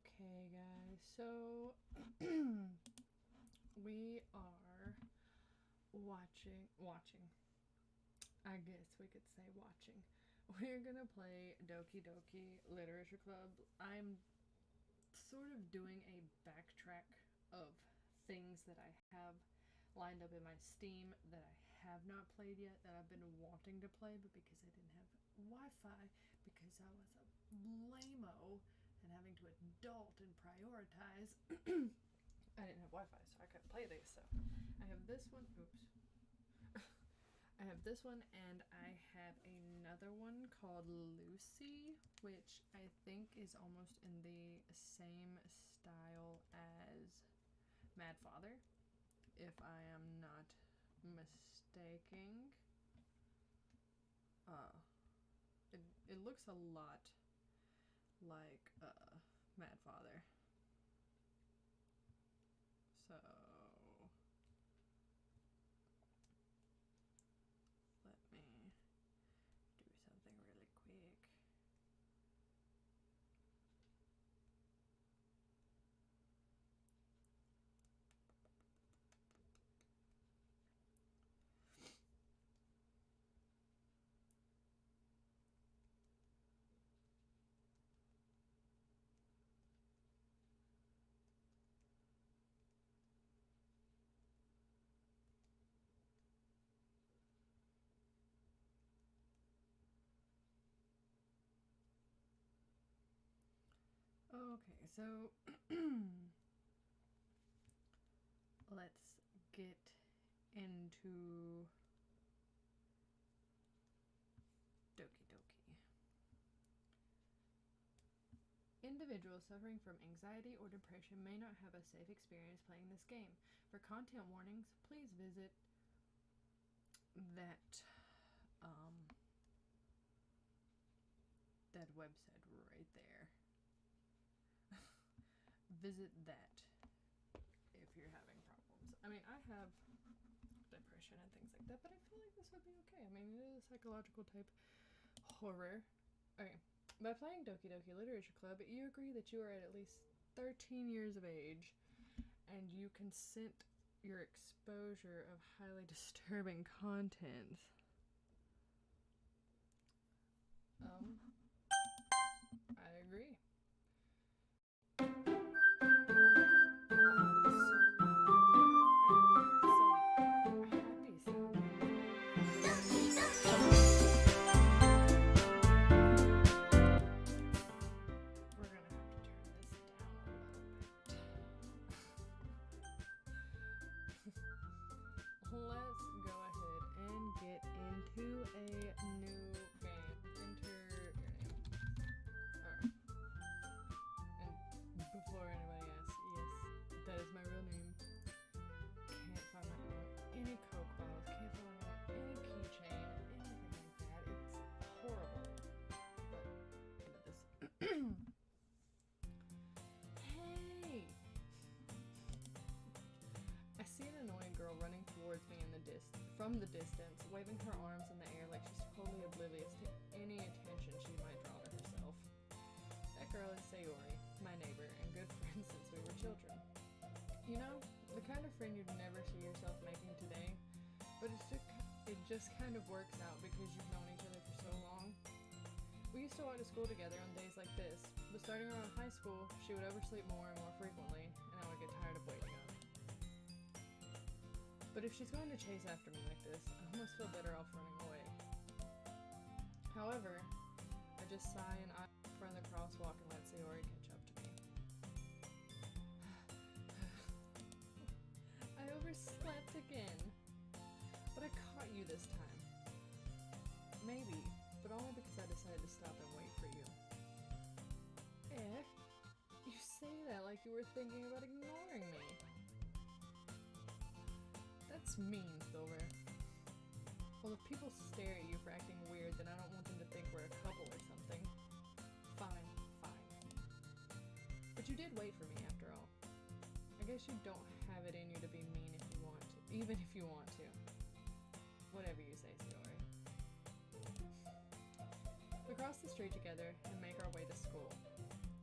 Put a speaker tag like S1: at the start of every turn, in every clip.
S1: Okay, guys, so we are watching. I guess we could say watching. We're gonna play Doki Doki Literature Club. I'm sort of doing a backtrack of things that I have lined up in my Steam that I have not played yet, that I've been wanting to play, but because I didn't have Wi-Fi, because I was a lame-o and having to adult and prioritize, I didn't have Wi-Fi, so I couldn't play these. So I have this one. Oops. I have this one, and I have another one called Lucy, which I think is almost in the same style as Mad Father, if I am not mistaken. It looks a lot like Mad Father. So let me do something really quick. Okay, so let's get into Doki Doki. Individuals suffering from anxiety or depression may not have a safe experience playing this game. For content warnings, please visit that that website right there. Visit that if you're having problems. I mean, I have depression and things like that, but I feel like this would be okay. I mean, it is a psychological type horror. Okay, by playing Doki Doki Literature Club, you agree that you are at least 13 years of age, and you consent your exposure of highly disturbing content. I agree. Running towards me from the distance, waving her arms in the air like she's totally oblivious to any attention she might draw to herself. That girl is Sayori, my neighbor and good friend since we were children. You know, the kind of friend you'd never see yourself making today, but it just kind of works out because you've known each other for so long. We used to walk to school together on days like this, but starting around high school, she would oversleep more and more frequently, and I would get tired of waiting up. But if she's going to chase after me like this, I almost feel better off running away. However, I just sigh and eye in front of the crosswalk and let Sayori catch up to me. I overslept again, but I caught you this time. Maybe, but only because I decided to stop and wait for you. You say that like you were thinking about ignoring me. That's mean, Silver. Well, if people stare at you for acting weird, then I don't want them to think we're a couple or something. Fine. But you did wait for me, after all. I guess you don't have it in you to be mean if you want to, even if you want to. Whatever you say, Sayori. We cross the street together and make our way to school.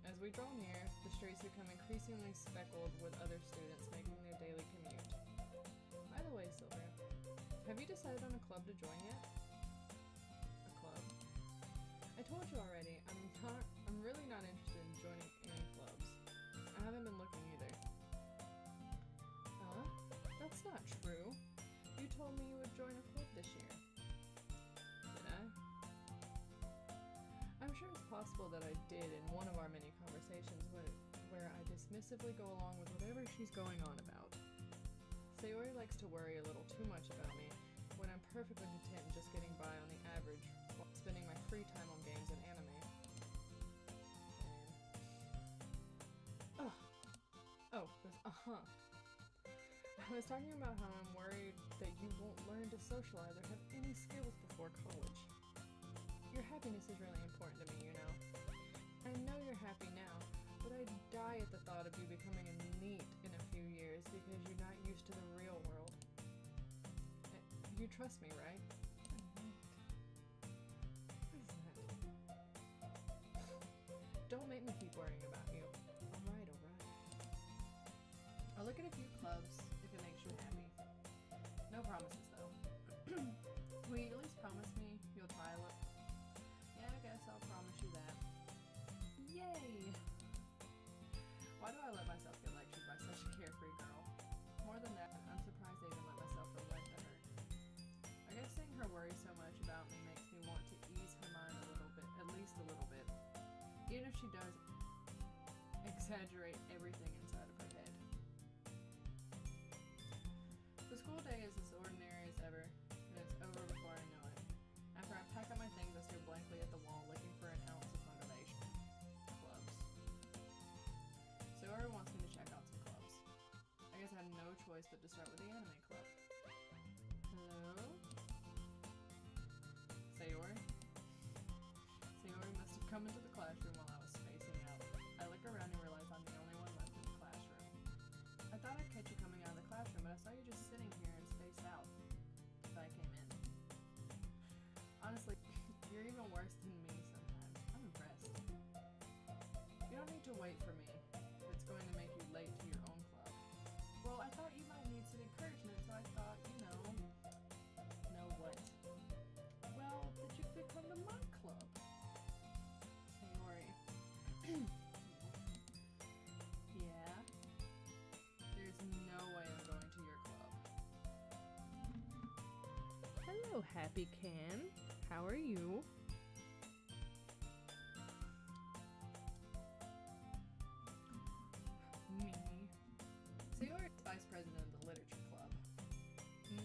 S1: As As we draw near, the streets become increasingly speckled with other students making their daily commute. By the way, Silver, have you decided on a club to join yet? A club? I told you already, I'm really not interested in joining any clubs. I haven't been looking either. That's not true. You told me you would join a club this year. Did I? I'm sure it's possible that I did in one of our many conversations where I dismissively go along with whatever she's going on about. Sayori likes to worry a little too much about me when I'm perfectly content just getting by on the average while spending my free time on games and anime. I was talking about how I'm worried that you won't learn to socialize or have any skills before college. Your happiness is really important to me, you know. I know you're happy now, but I'd die at the thought of you becoming a NEET in a few years because you're not used to the real world. You trust me, right? What is that? Don't make me keep worrying about you. Alright. I'll look at a few clubs if it makes you happy. No promises, though. Will you at least promise me you'll try a look? Yeah, I guess I'll promise you that. Yay! Why do I let myself get lectured by such a carefree girl? More than that, I'm surprised I even let myself relate to her. I guess seeing her worry so much about me makes me want to ease her mind a little bit, at least a little bit. Even if she does exaggerate everything inside of her head. The school day is as ordinary as ever, and it's over before I know it. After I pack up my things, I stare blankly at the wall, looking for an ounce of motivation. Clubs. Sayori wants me to check out some clubs. I guess I have no choice but to start with the anime club. Hello? Sayori? Sayori must have come into the classroom while I was spacing out. I look around and realize I'm the only one left in the classroom. I thought I'd catch you coming out of the classroom, but I saw you just sitting here and spaced out. So I came in. Honestly, you're even worse than me sometimes. I'm impressed. You don't need to wait for me. It's going to make you late to your own club. Well, I thought you might need some encouragement, so I thought, know what? Well, that you could come to my club. Sayori. Yeah? There's no way I'm going to your club. Hello, Happy Can. How are you? Me. Sayori is vice president of the literature club.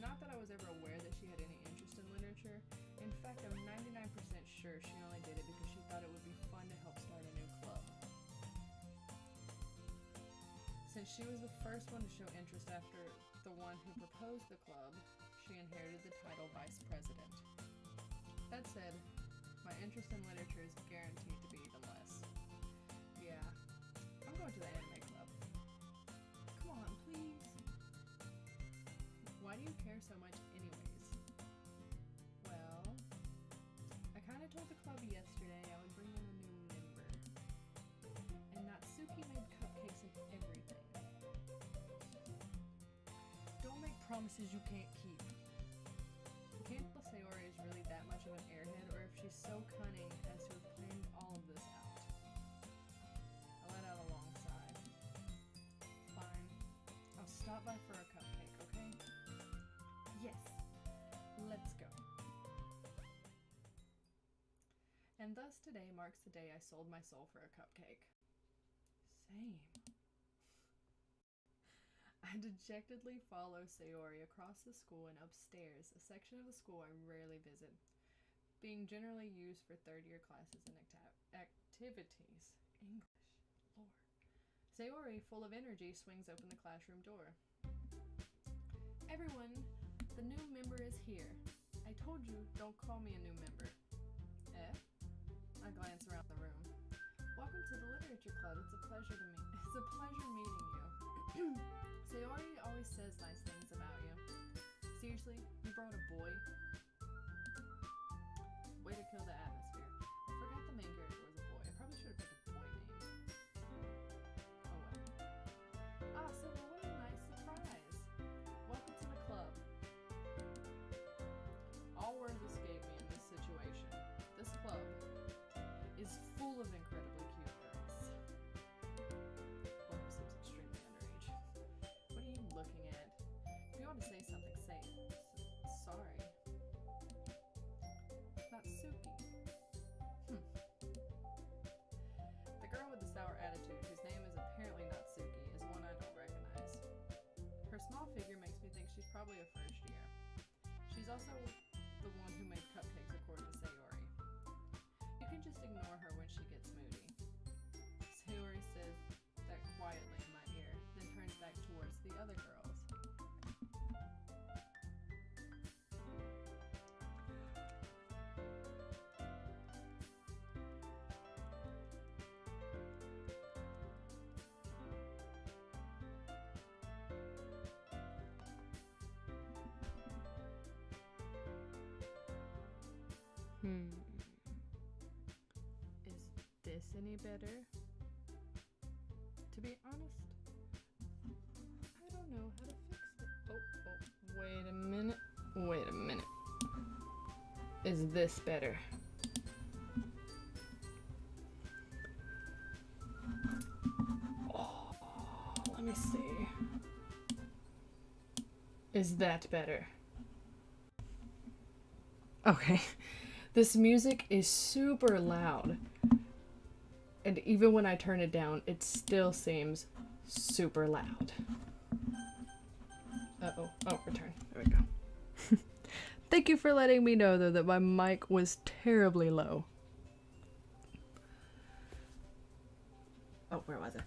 S1: Not that I was ever aware that she had any interest in literature. In fact, I'm 99% sure she only did it because she thought it would be fun to help start a new club. Since she was the first one to show interest after the one who proposed the club, she inherited the title vice president. That said, my interest in literature is guaranteed to be even less. Yeah, I'm going to the anime club. Come on, please. Why do you care so much anyways? Well, I kinda told the club yesterday I would bring in a new member. And Natsuki made cupcakes and everything. Don't make promises you can't keep. I can't tell if Sayori is really that much of an airhead or if she's so cunning as to have planned all of this out. I let out a long sigh. Fine. I'll stop by for a cupcake, okay? Yes. Let's go. And thus today marks the day I sold my soul for a cupcake. Same. I dejectedly follow Sayori across the school and upstairs, a section of the school I rarely visit, being generally used for third-year classes and activities. English, Lord. Sayori, full of energy, swings open the classroom door. Everyone, the new member is here. I told you, don't call me a new member. Eh? I glance around the room. Welcome to the literature club. It's a pleasure meeting you. Sayori always says nice things about you. Seriously, you brought a boy? Way to kill the atmosphere. I forgot the main character was a boy. I probably should have picked a boy name. full of incredibly cute girls. One who seems extremely underage. What are you looking at? If you want to say something, say it. Sorry. Natsuki. The girl with the sour attitude, whose name is apparently Natsuki, is one I don't recognize. Her small figure makes me think she's probably a first year. She's also the one who made cupcakes according to Sayori. You can just ignore her when she gets moody. Sayori says that quietly in my ear, then turns back towards the other girls. Is this any better? To be honest, I don't know how to fix it. Wait a minute. Wait a minute. Is this better? Oh, let me see. Is that better? Okay. This music is super loud. And even when I turn it down, it still seems super loud. Uh-oh. Oh, return. There we go. Thank you for letting me know, though, that my mic was terribly low. Oh, where was it?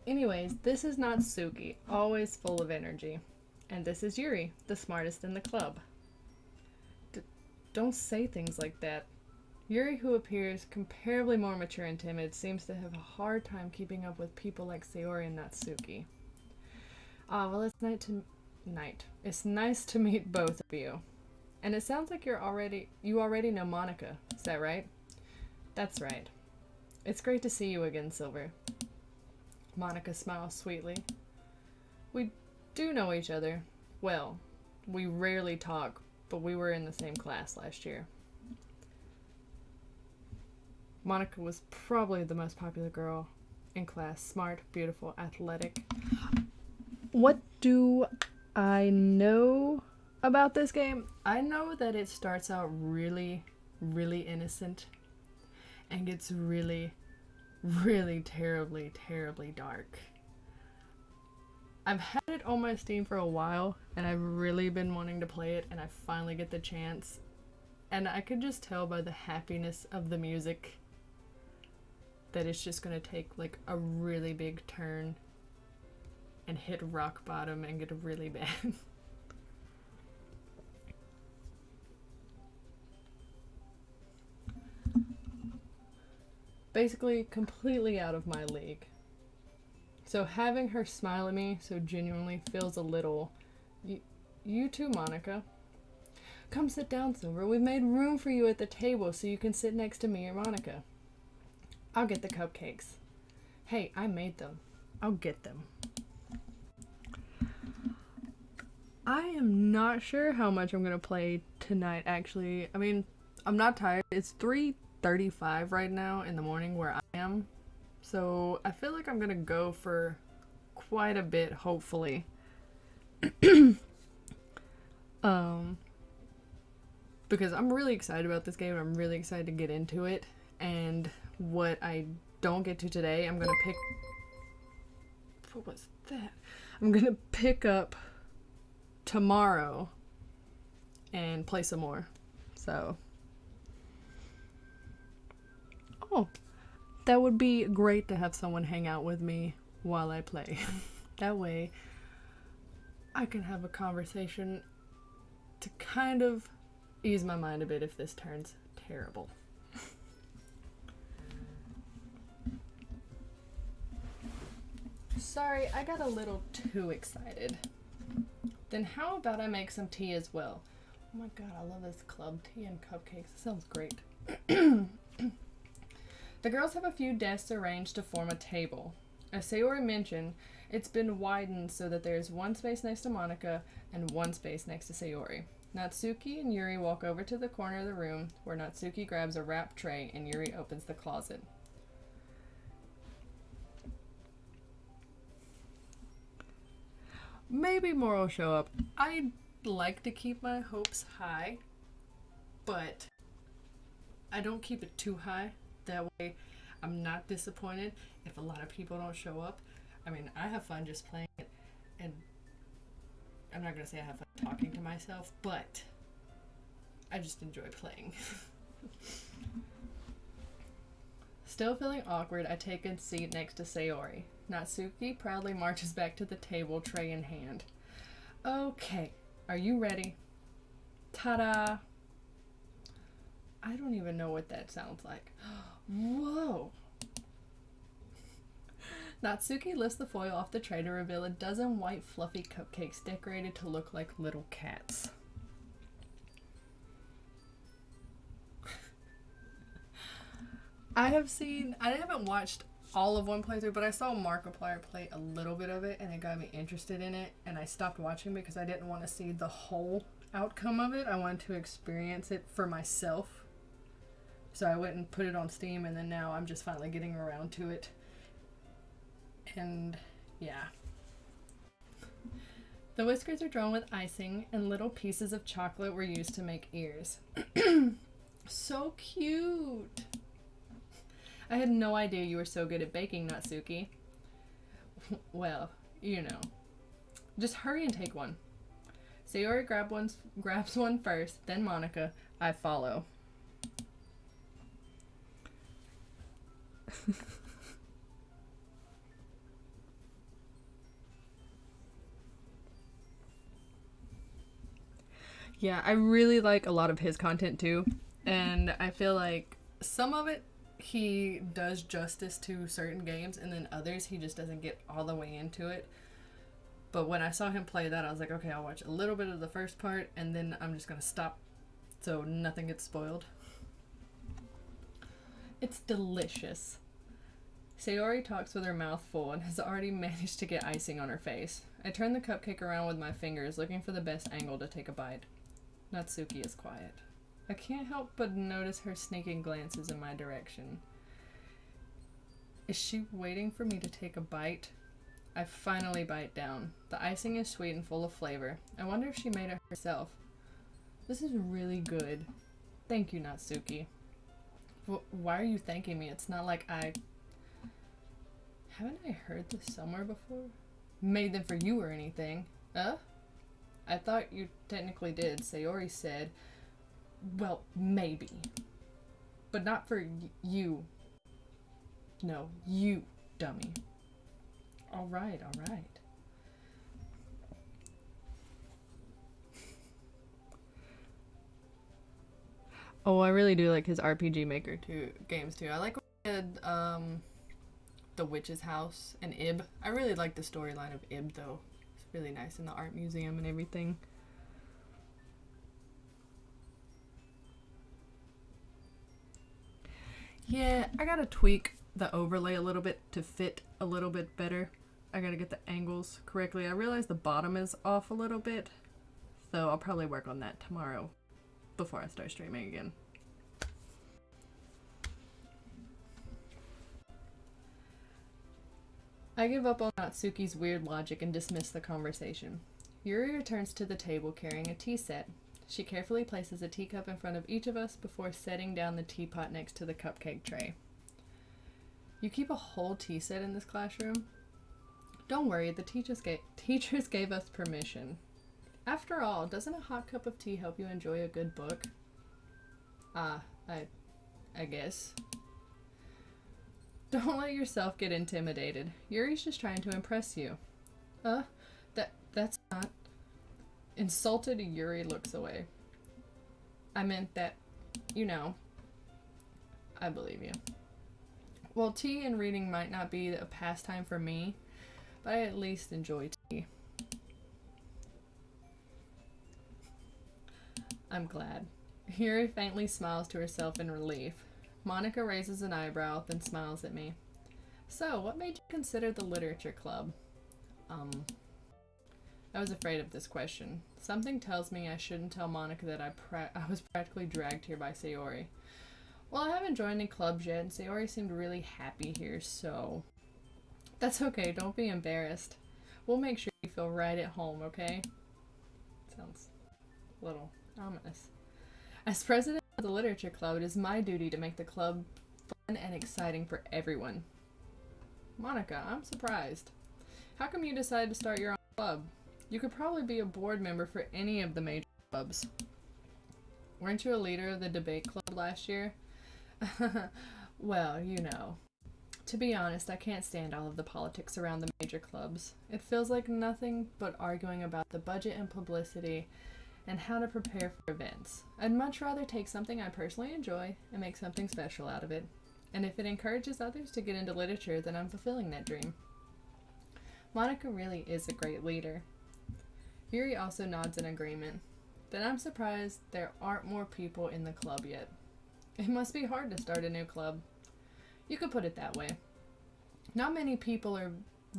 S1: Anyways, this is Natsuki, always full of energy. And this is Yuri, the smartest in the club. Don't say things like that. Yuri, who appears comparably more mature and timid, seems to have a hard time keeping up with people like Sayori and Natsuki. Well, it's It's nice to meet both of you. And it sounds like you already know Monika, is that right? That's right. It's great to see you again, Silver. Monika smiles sweetly. We do know each other. Well, we rarely talk, but we were in the same class last year. Monika was probably the most popular girl in class. Smart, beautiful, athletic. What do I know about this game? I know that it starts out really, really innocent and gets really, really terribly, terribly dark. I've had it on my Steam for a while, and I've really been wanting to play it, and I finally get the chance. And I could just tell by the happiness of the music that it's just gonna take like a really big turn and hit rock bottom and get really bad. Basically, completely out of my league. So having her smile at me so genuinely feels a little... You too, Monika. Come sit down, Silver. We've made room for you at the table so you can sit next to me or Monika. I'll get the cupcakes. Hey, I made them. I'll get them. I am not sure how much I'm going to play tonight, actually. I mean, I'm not tired. It's 3:35 right now in the morning where I am. So I feel like I'm going to go for quite a bit, hopefully. Because I'm really excited about this game. I'm really excited to get into it. And what I don't get to today, I'm going to pick... What was that? I'm going to pick up tomorrow and play some more. So... Oh, that would be great to have someone hang out with me while I play. That way I can have a conversation to kind of ease my mind a bit if this turns terrible. Sorry, I got a little too excited. Then how about I make some tea as well? Oh my god, I love this club. Tea and cupcakes. It sounds great. The girls have a few desks arranged to form a table. As Sayori mentioned, It's been widened so that there's one space next to Monica and one space next to Sayori. Natsuki and Yuri walk over to the corner of the room where Natsuki grabs a wrapped tray and Yuri opens the closet. Maybe more will show up. I like to keep my hopes high, but I don't keep it too high. That way I'm not disappointed if a lot of people don't show up. I mean, I have fun just playing it, and I'm not going to say I have fun talking to myself, but I just enjoy playing. Still feeling awkward, I take a seat next to Sayori. Natsuki proudly marches back to the table, tray in hand. Okay, are you ready? Ta-da! I don't even know what that sounds like. Whoa! Natsuki lifts the foil off the tray to reveal a dozen white fluffy cupcakes decorated to look like little cats. I haven't watched all of one playthrough, but I saw Markiplier play a little bit of it and it got me interested in it, and I stopped watching because I didn't want to see the whole outcome of it. I wanted to experience it for myself. So I went and put it on Steam, and then now I'm just finally getting around to it. And yeah. The whiskers are drawn with icing, and little pieces of chocolate were used to make ears. So cute! I had no idea you were so good at baking, Natsuki. Well, you know. Just hurry and take one. Sayori grabs one first, then Monica. I follow. Yeah, I really like a lot of his content too, and I feel like some of it he does justice to certain games, and then others he just doesn't get all the way into it. But when I saw him play that, I was like, okay, I'll watch a little bit of the first part, and then I'm just gonna stop so nothing gets spoiled. It's delicious. Sayori talks with her mouth full and has already managed to get icing on her face. I turn the cupcake around with my fingers, looking for the best angle to take a bite. Natsuki is quiet. I can't help but notice her sneaking glances in my direction. Is she waiting for me to take a bite? I finally bite down. The icing is sweet and full of flavor. I wonder if she made it herself. This is really good. Thank you, Natsuki. Why are you thanking me? It's not like I... Haven't I heard this somewhere before? Made them for you or anything. I thought you technically did, Sayori said. Well, maybe. But not for you. No, you, dummy. Alright. Oh, I really do like his RPG Maker games too. I like when he had The Witch's House and Ib. I really like the storyline of Ib though. It's really nice in the art museum and everything. Yeah, I gotta tweak the overlay a little bit to fit a little bit better. I gotta get the angles correctly. I realize the bottom is off a little bit, so I'll probably work on that tomorrow before I start streaming again. I give up on Natsuki's weird logic and dismiss the conversation. Yuri returns to the table carrying a tea set. She carefully places a teacup in front of each of us before setting down the teapot next to the cupcake tray. You keep a whole tea set in this classroom? Don't worry, the teachers gave us permission. After all, doesn't a hot cup of tea help you enjoy a good book? I guess. Don't let yourself get intimidated. Yuri's just trying to impress you. That's not... Insulted, Yuri looks away. I meant that, you know. I believe you. Well, tea and reading might not be a pastime for me, but I at least enjoy tea. I'm glad. Yuri faintly smiles to herself in relief. Monica raises an eyebrow, then smiles at me. So, what made you consider the literature club? I was afraid of this question. Something tells me I shouldn't tell Monica that I was practically dragged here by Sayori. Well, I haven't joined any clubs yet, and Sayori seemed really happy here, so... That's okay, don't be embarrassed. We'll make sure you feel right at home, okay? Sounds a little ominous. As president of the Literature Club, it is my duty to make the club fun and exciting for everyone. Monica, I'm surprised. How come you decided to start your own club? You could probably be a board member for any of the major clubs. Weren't you a leader of the debate club last year? Well, you know. To be honest, I can't stand all of the politics around the major clubs. It feels like nothing but arguing about the budget and publicity and how to prepare for events. I'd much rather take something I personally enjoy and make something special out of it. And if it encourages others to get into literature, then I'm fulfilling that dream. Monica really is a great leader. Yuri also nods in agreement. Then I'm surprised there aren't more people in the club yet. It must be hard to start a new club. You could put it that way. Not many people are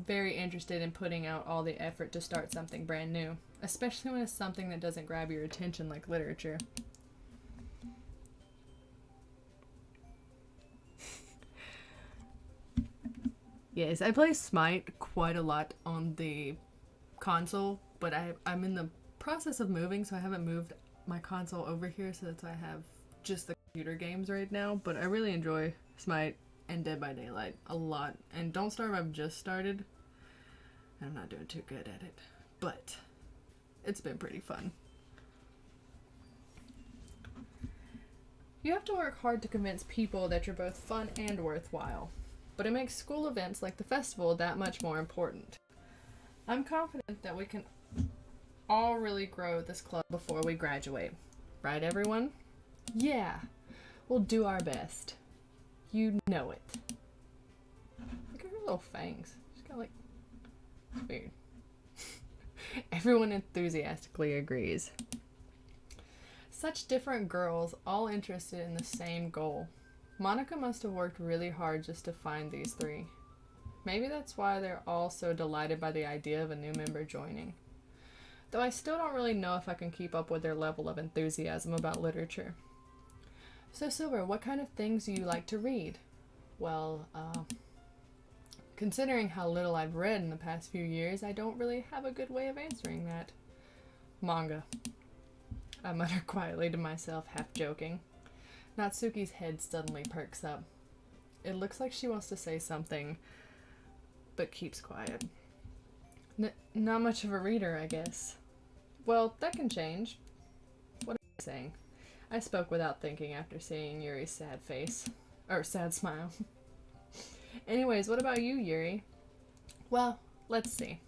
S1: very interested in putting out all the effort to start something brand new, especially when it's something that doesn't grab your attention like literature. Yes, I play Smite quite a lot on the console, but I'm in the process of moving, so I haven't moved my console over here, so that's why I have just the computer games right now. But I really enjoy Smite and Dead by Daylight a lot. And Don't Starve I've just started. I'm not doing too good at it, but it's been pretty fun. You have to work hard to convince people that you're both fun and worthwhile, but it makes school events like the festival that much more important. I'm confident that we can all really grow this club before we graduate. Right, everyone? Yeah, we'll do our best. You know it. Look at her little fangs. She's got like... weird. Everyone enthusiastically agrees. Such different girls, all interested in the same goal. Monica must have worked really hard just to find these three. Maybe that's why they're all so delighted by the idea of a new member joining. Though I still don't really know if I can keep up with their level of enthusiasm about literature. So Silver, what kind of things do you like to read? Well, considering how little I've read in the past few years, I don't really have a good way of answering that. Manga. I mutter quietly to myself, half joking. Natsuki's head suddenly perks up. It looks like she wants to say something, but keeps quiet. Not much of a reader, I guess. Well, that can change. What am I saying? I spoke without thinking after seeing Yuri's sad face. Or sad smile. Anyways, what about you, Yuri? Well, let's see.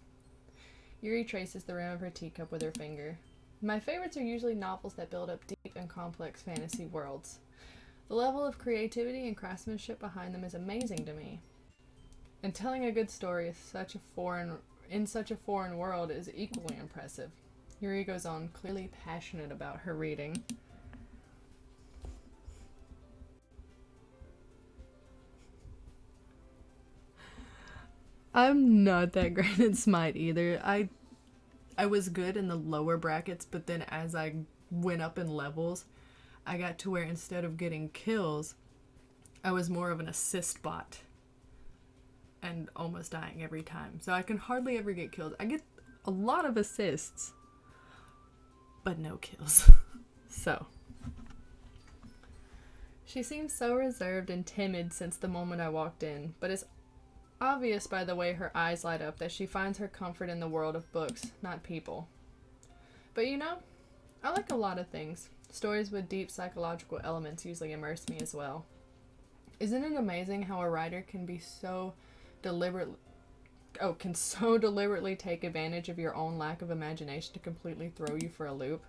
S1: Yuri traces the rim of her teacup with her finger. My favorites are usually novels that build up deep and complex fantasy worlds. The level of creativity and craftsmanship behind them is amazing to me. And telling a good story in such a foreign world is equally impressive. Yuri goes on, clearly passionate about her reading. I'm not that great at Smite either. I was good in the lower brackets, but then as I went up in levels, I got to where instead of getting kills, I was more of an assist bot. And almost dying every time. So I can hardly ever get killed. I get a lot of assists, but no kills. So. She seems so reserved and timid since the moment I walked in, but it's obvious by the way her eyes light up that she finds her comfort in the world of books, not people. But you know, I like a lot of things. Stories with deep psychological elements usually immerse me as well. Isn't it amazing how a writer can so deliberately take advantage of your own lack of imagination to completely throw you for a loop?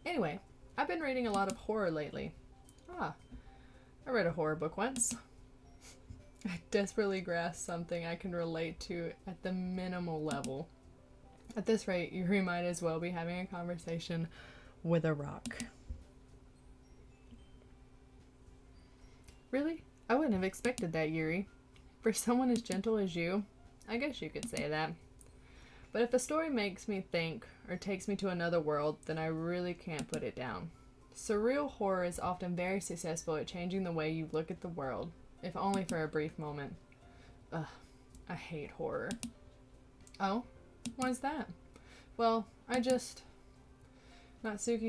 S1: Anyway, I've been reading a lot of horror lately. I read a horror book once. I desperately grasp something I can relate to at the minimal level. At this rate, Yuri might as well be having a conversation with a rock. Really? I wouldn't have expected that, Yuri. For someone as gentle as you, I guess you could say that. But if a story makes me think or takes me to another world, then I really can't put it down. Surreal horror is often very successful at changing the way you look at the world, if only for a brief moment. Ugh, I hate horror. Oh? Why's that? Well, Natsuki's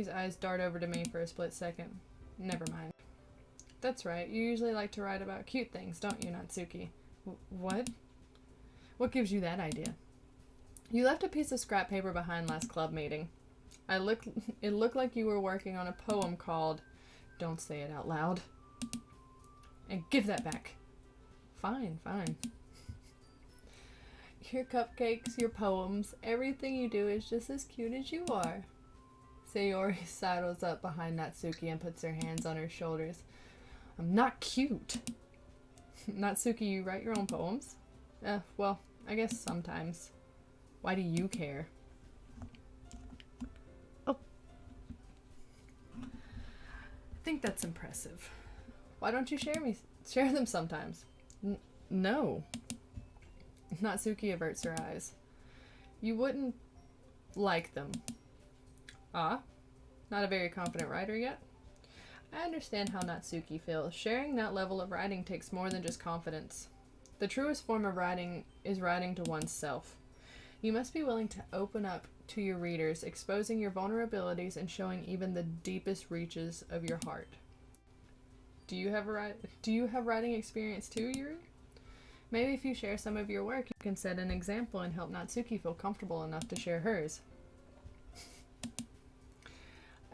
S1: eyes dart over to me for a split second. Never mind. That's right, you usually like to write about cute things, don't you, Natsuki? What? What gives you that idea? You left a piece of scrap paper behind last club meeting. It looked like you were working on a poem called Don't Say It Out Loud. And give that back. Fine. Your cupcakes, your poems, everything you do is just as cute as you are. Sayori sidles up behind Natsuki and puts her hands on her shoulders. I'm not cute. Natsuki, you write your own poems? Well, I guess sometimes. Why do you care? Oh. I think that's impressive. Why don't you share them sometimes? No. Natsuki averts her eyes. You wouldn't like them. Ah? Not a very confident writer yet? I understand how Natsuki feels. Sharing that level of writing takes more than just confidence. The truest form of writing is writing to oneself. You must be willing to open up to your readers, exposing your vulnerabilities and showing even the deepest reaches of your heart. Do you have writing experience too, Yuri? Maybe if you share some of your work, you can set an example and help Natsuki feel comfortable enough to share hers.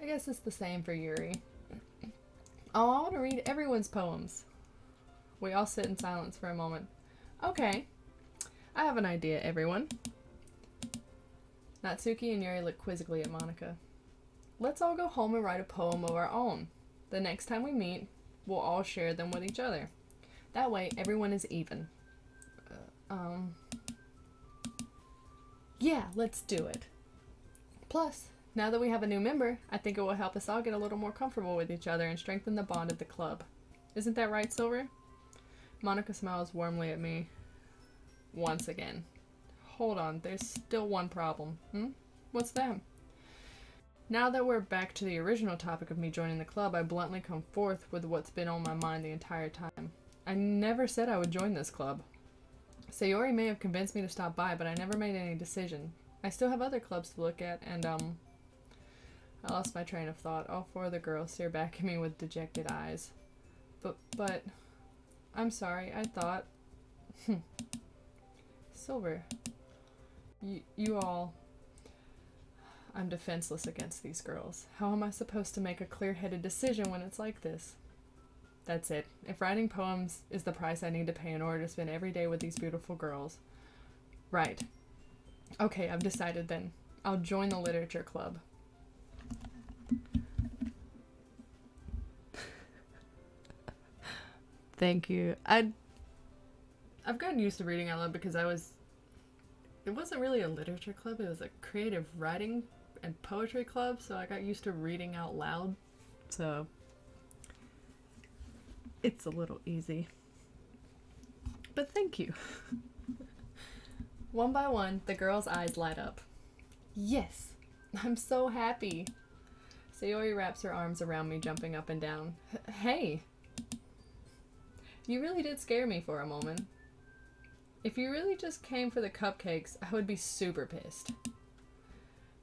S1: I guess it's the same for Yuri. Oh, I want to read everyone's poems. We all sit in silence for a moment. Okay, I have an idea, everyone. Natsuki and Yuri look quizzically at Monika. Let's all go home and write a poem of our own. The next time we meet, we'll all share them with each other. That way, everyone is even. Yeah, let's do it. Plus, now that we have a new member, I think it will help us all get a little more comfortable with each other and strengthen the bond of the club. Isn't that right, Silver? Monika smiles warmly at me. Once again. Hold on, there's still one problem. What's that? Now that we're back to the original topic of me joining the club, I bluntly come forth with what's been on my mind the entire time. I never said I would join this club. Sayori may have convinced me to stop by, but I never made any decision. I still have other clubs to look at, and, I lost my train of thought. All four of the girls stare back at me with dejected eyes. But, I'm sorry, I thought... Silver, you all... I'm defenseless against these girls. How am I supposed to make a clear-headed decision when it's like this? That's it. If writing poems is the price I need to pay in order to spend every day with these beautiful girls. Right. Okay, I've decided then. I'll join the literature club. Thank you. I've gotten used to reading out loud because it wasn't really a literature club, it was a creative writing and poetry club, so I got used to reading out loud, so it's a little easy. But thank you. One by one, the girls' eyes light up. Yes, I'm so happy. Sayori wraps her arms around me, jumping up and down. Hey! You really did scare me for a moment. If you really just came for the cupcakes, I would be super pissed.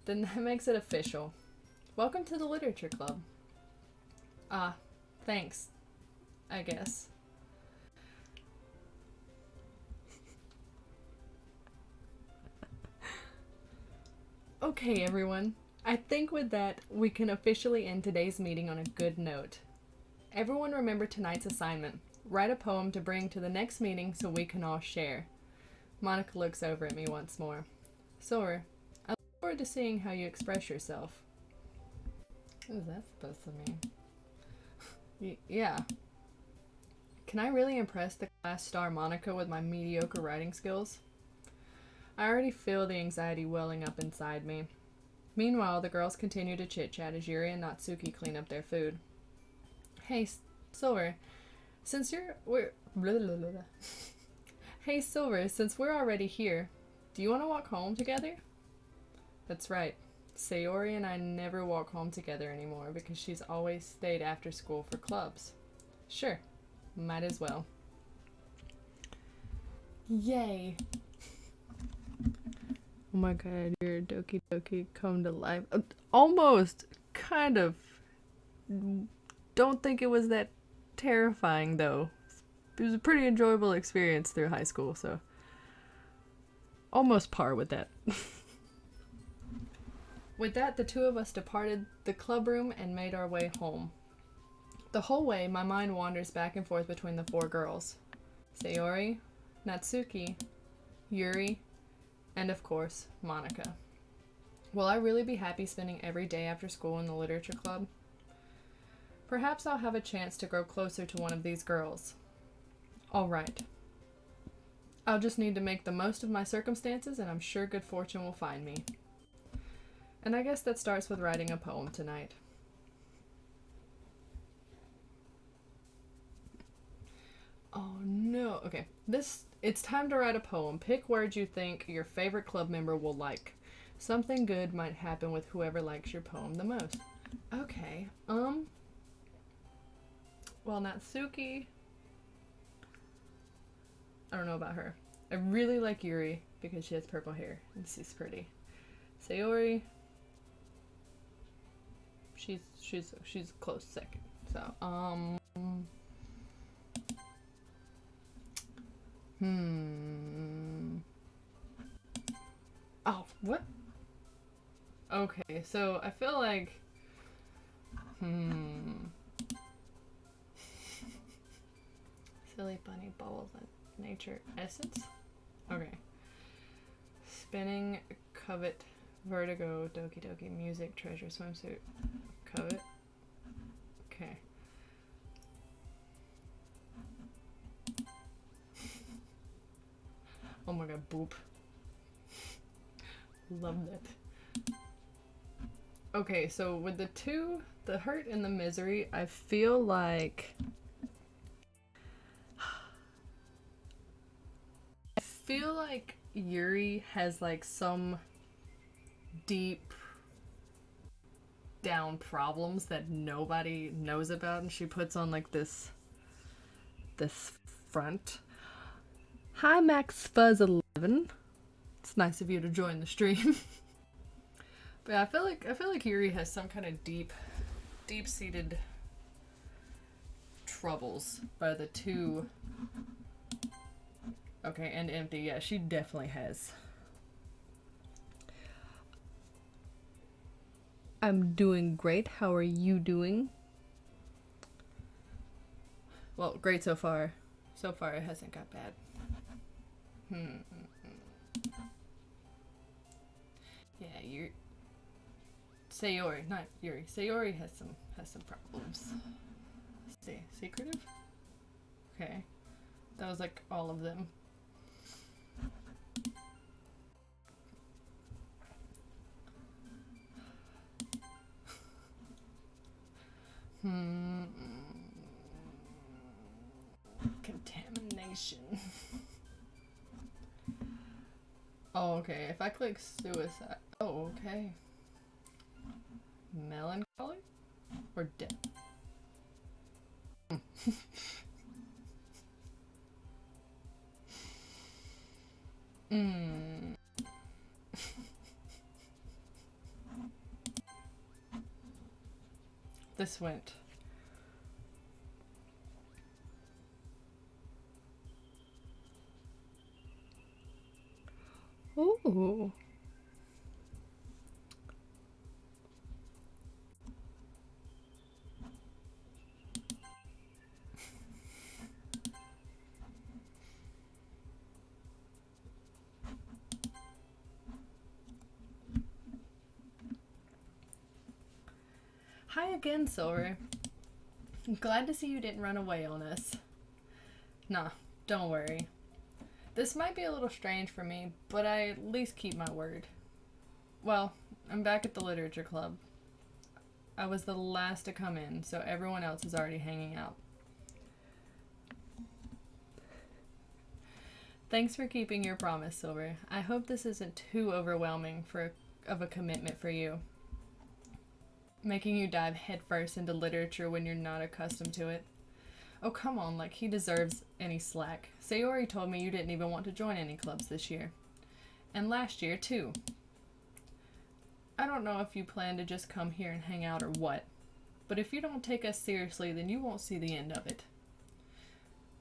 S1: Then that makes it official. Welcome to the literature club. Ah, thanks. I guess. Okay, everyone. I think with that, we can officially end today's meeting on a good note. Everyone remember tonight's assignment. Write a poem to bring to the next meeting so we can all share. Monika looks over at me once more. Silver, I look forward to seeing how you express yourself. What is that supposed to mean? Yeah. Can I really impress the class star Monika with my mediocre writing skills? I already feel the anxiety welling up inside me. Meanwhile, the girls continue to chit-chat as Yuri and Natsuki clean up their food. Hey, Silver, since we're already here, Do you want to walk home together? That's right. Sayori and I never walk home together anymore because she's always stayed after school for clubs. Sure, might as well. Yay! Oh my god, your Doki Doki come to life. Almost, kind of. Don't think it was that terrifying though. It was a pretty enjoyable experience through high school, so almost par with that. With that, the two of us departed the club room and made our way home. The whole way, my mind wanders back and forth between the four girls. Sayori, Natsuki, Yuri, and of course, Monica. Will I really be happy spending every day after school in the literature club? Perhaps I'll have a chance to grow closer to one of these girls. Alright. I'll just need to make the most of my circumstances, and I'm sure good fortune will find me. And I guess that starts with writing a poem tonight. Oh no. Okay. It's time to write a poem. Pick words you think your favorite club member will like. Something good might happen with whoever likes your poem the most. Okay. Well, Natsuki, I don't know about her. I really like Yuri because she has purple hair and she's pretty. Sayori, she's a close second. So, Oh, what? Okay, so I feel like Silly bunny bubbles and nature essence. Okay. Spinning, covet, vertigo, doki doki, music, treasure, swimsuit, covet. Okay. Oh my god, boop. Love that. Okay, so with the two, the hurt and the misery, I feel like Yuri has like some deep down problems that nobody knows about, and she puts on like this front. Hi Max Fuzz 11. It's nice of you to join the stream. But yeah, I feel like Yuri has some kind of deep-seated troubles by the two. Okay, and empty. Yeah, she definitely has. I'm doing great. How are you doing? Well, great so far. So far it hasn't got bad. Yeah, you're Sayori, not Yuri. Sayori has some problems. Say secretive? Okay. That was like all of them. Contamination. Oh, okay. If I click suicide. Oh, okay. Melancholy? Or death? This went. Ooh. Hi again, Silver. I'm glad to see you didn't run away on us. Nah, don't worry. This might be a little strange for me, but I at least keep my word. Well, I'm back at the literature club. I was the last to come in, so everyone else is already hanging out. Thanks for keeping your promise, Silver. I hope this isn't too overwhelming of a commitment for you. Making you dive headfirst into literature when you're not accustomed to it. Oh, come on, like he deserves any slack. Sayori told me you didn't even want to join any clubs this year. And last year, too. I don't know if you plan to just come here and hang out or what, but if you don't take us seriously, then you won't see the end of it.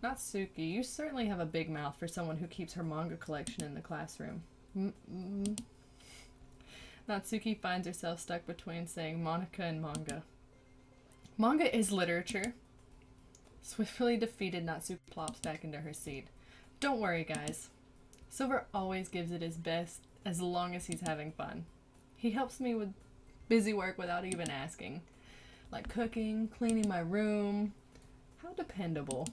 S1: Natsuki, you certainly have a big mouth for someone who keeps her manga collection in the classroom. Natsuki finds herself stuck between saying Monica and manga. Manga is literature. Swiftly defeated, Natsuki plops back into her seat. Don't worry, guys. Silver always gives it his best as long as he's having fun. He helps me with busy work without even asking. Like cooking, cleaning my room. How dependable.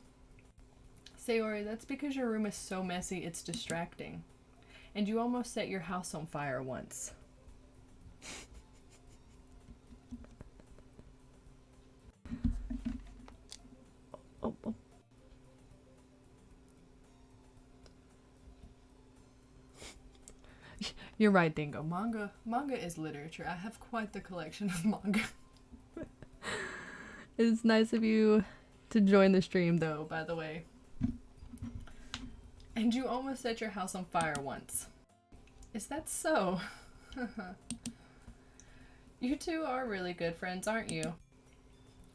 S1: Sayori, that's because your room is so messy it's distracting. And you almost set your house on fire once. Oh. You're right, Dingo. Manga is literature. I have quite the collection of manga. It's nice of you to join the stream, though, by the way. And you almost set your house on fire once. Is that so? You two are really good friends, aren't you?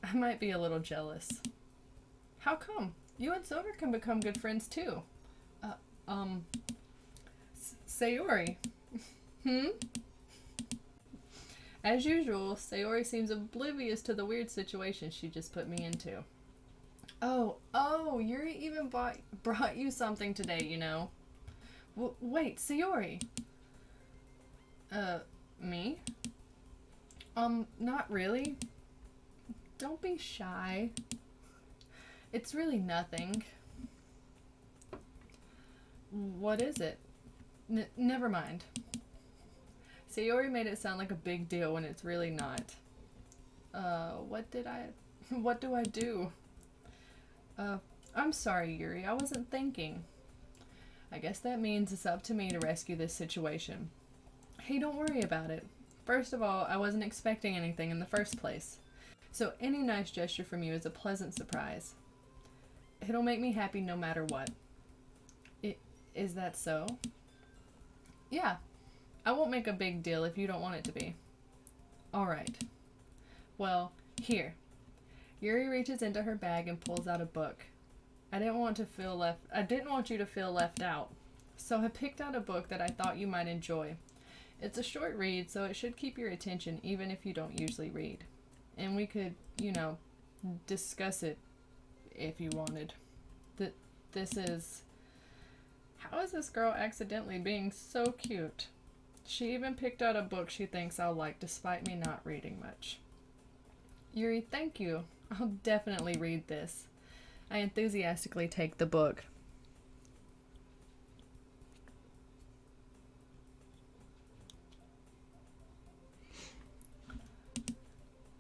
S1: I might be a little jealous. How come? You and Silver can become good friends, too. Sayori. As usual, Sayori seems oblivious to the weird situation she just put me into. Oh, Yuri even brought you something today, you know. Wait, Sayori. Me? Not really. Don't be shy. It's really nothing. What is it? Never mind. Sayori made it sound like a big deal when it's really not. What do I do? I'm sorry, Yuri. I wasn't thinking. I guess that means it's up to me to rescue this situation. Hey, don't worry about it. First of all, I wasn't expecting anything in the first place. So any nice gesture from you is a pleasant surprise. It'll make me happy no matter what. Is that so? Yeah. I won't make a big deal if you don't want it to be. Alright. Well, here. Yuri reaches into her bag and pulls out a book. I didn't want you to feel left out. So I picked out a book that I thought you might enjoy. It's a short read, so it should keep your attention even if you don't usually read. And we could, discuss it if you wanted. This is... How is this girl accidentally being so cute? She even picked out a book she thinks I'll like despite me not reading much. Yuri, thank you. I'll definitely read this. I enthusiastically take the book.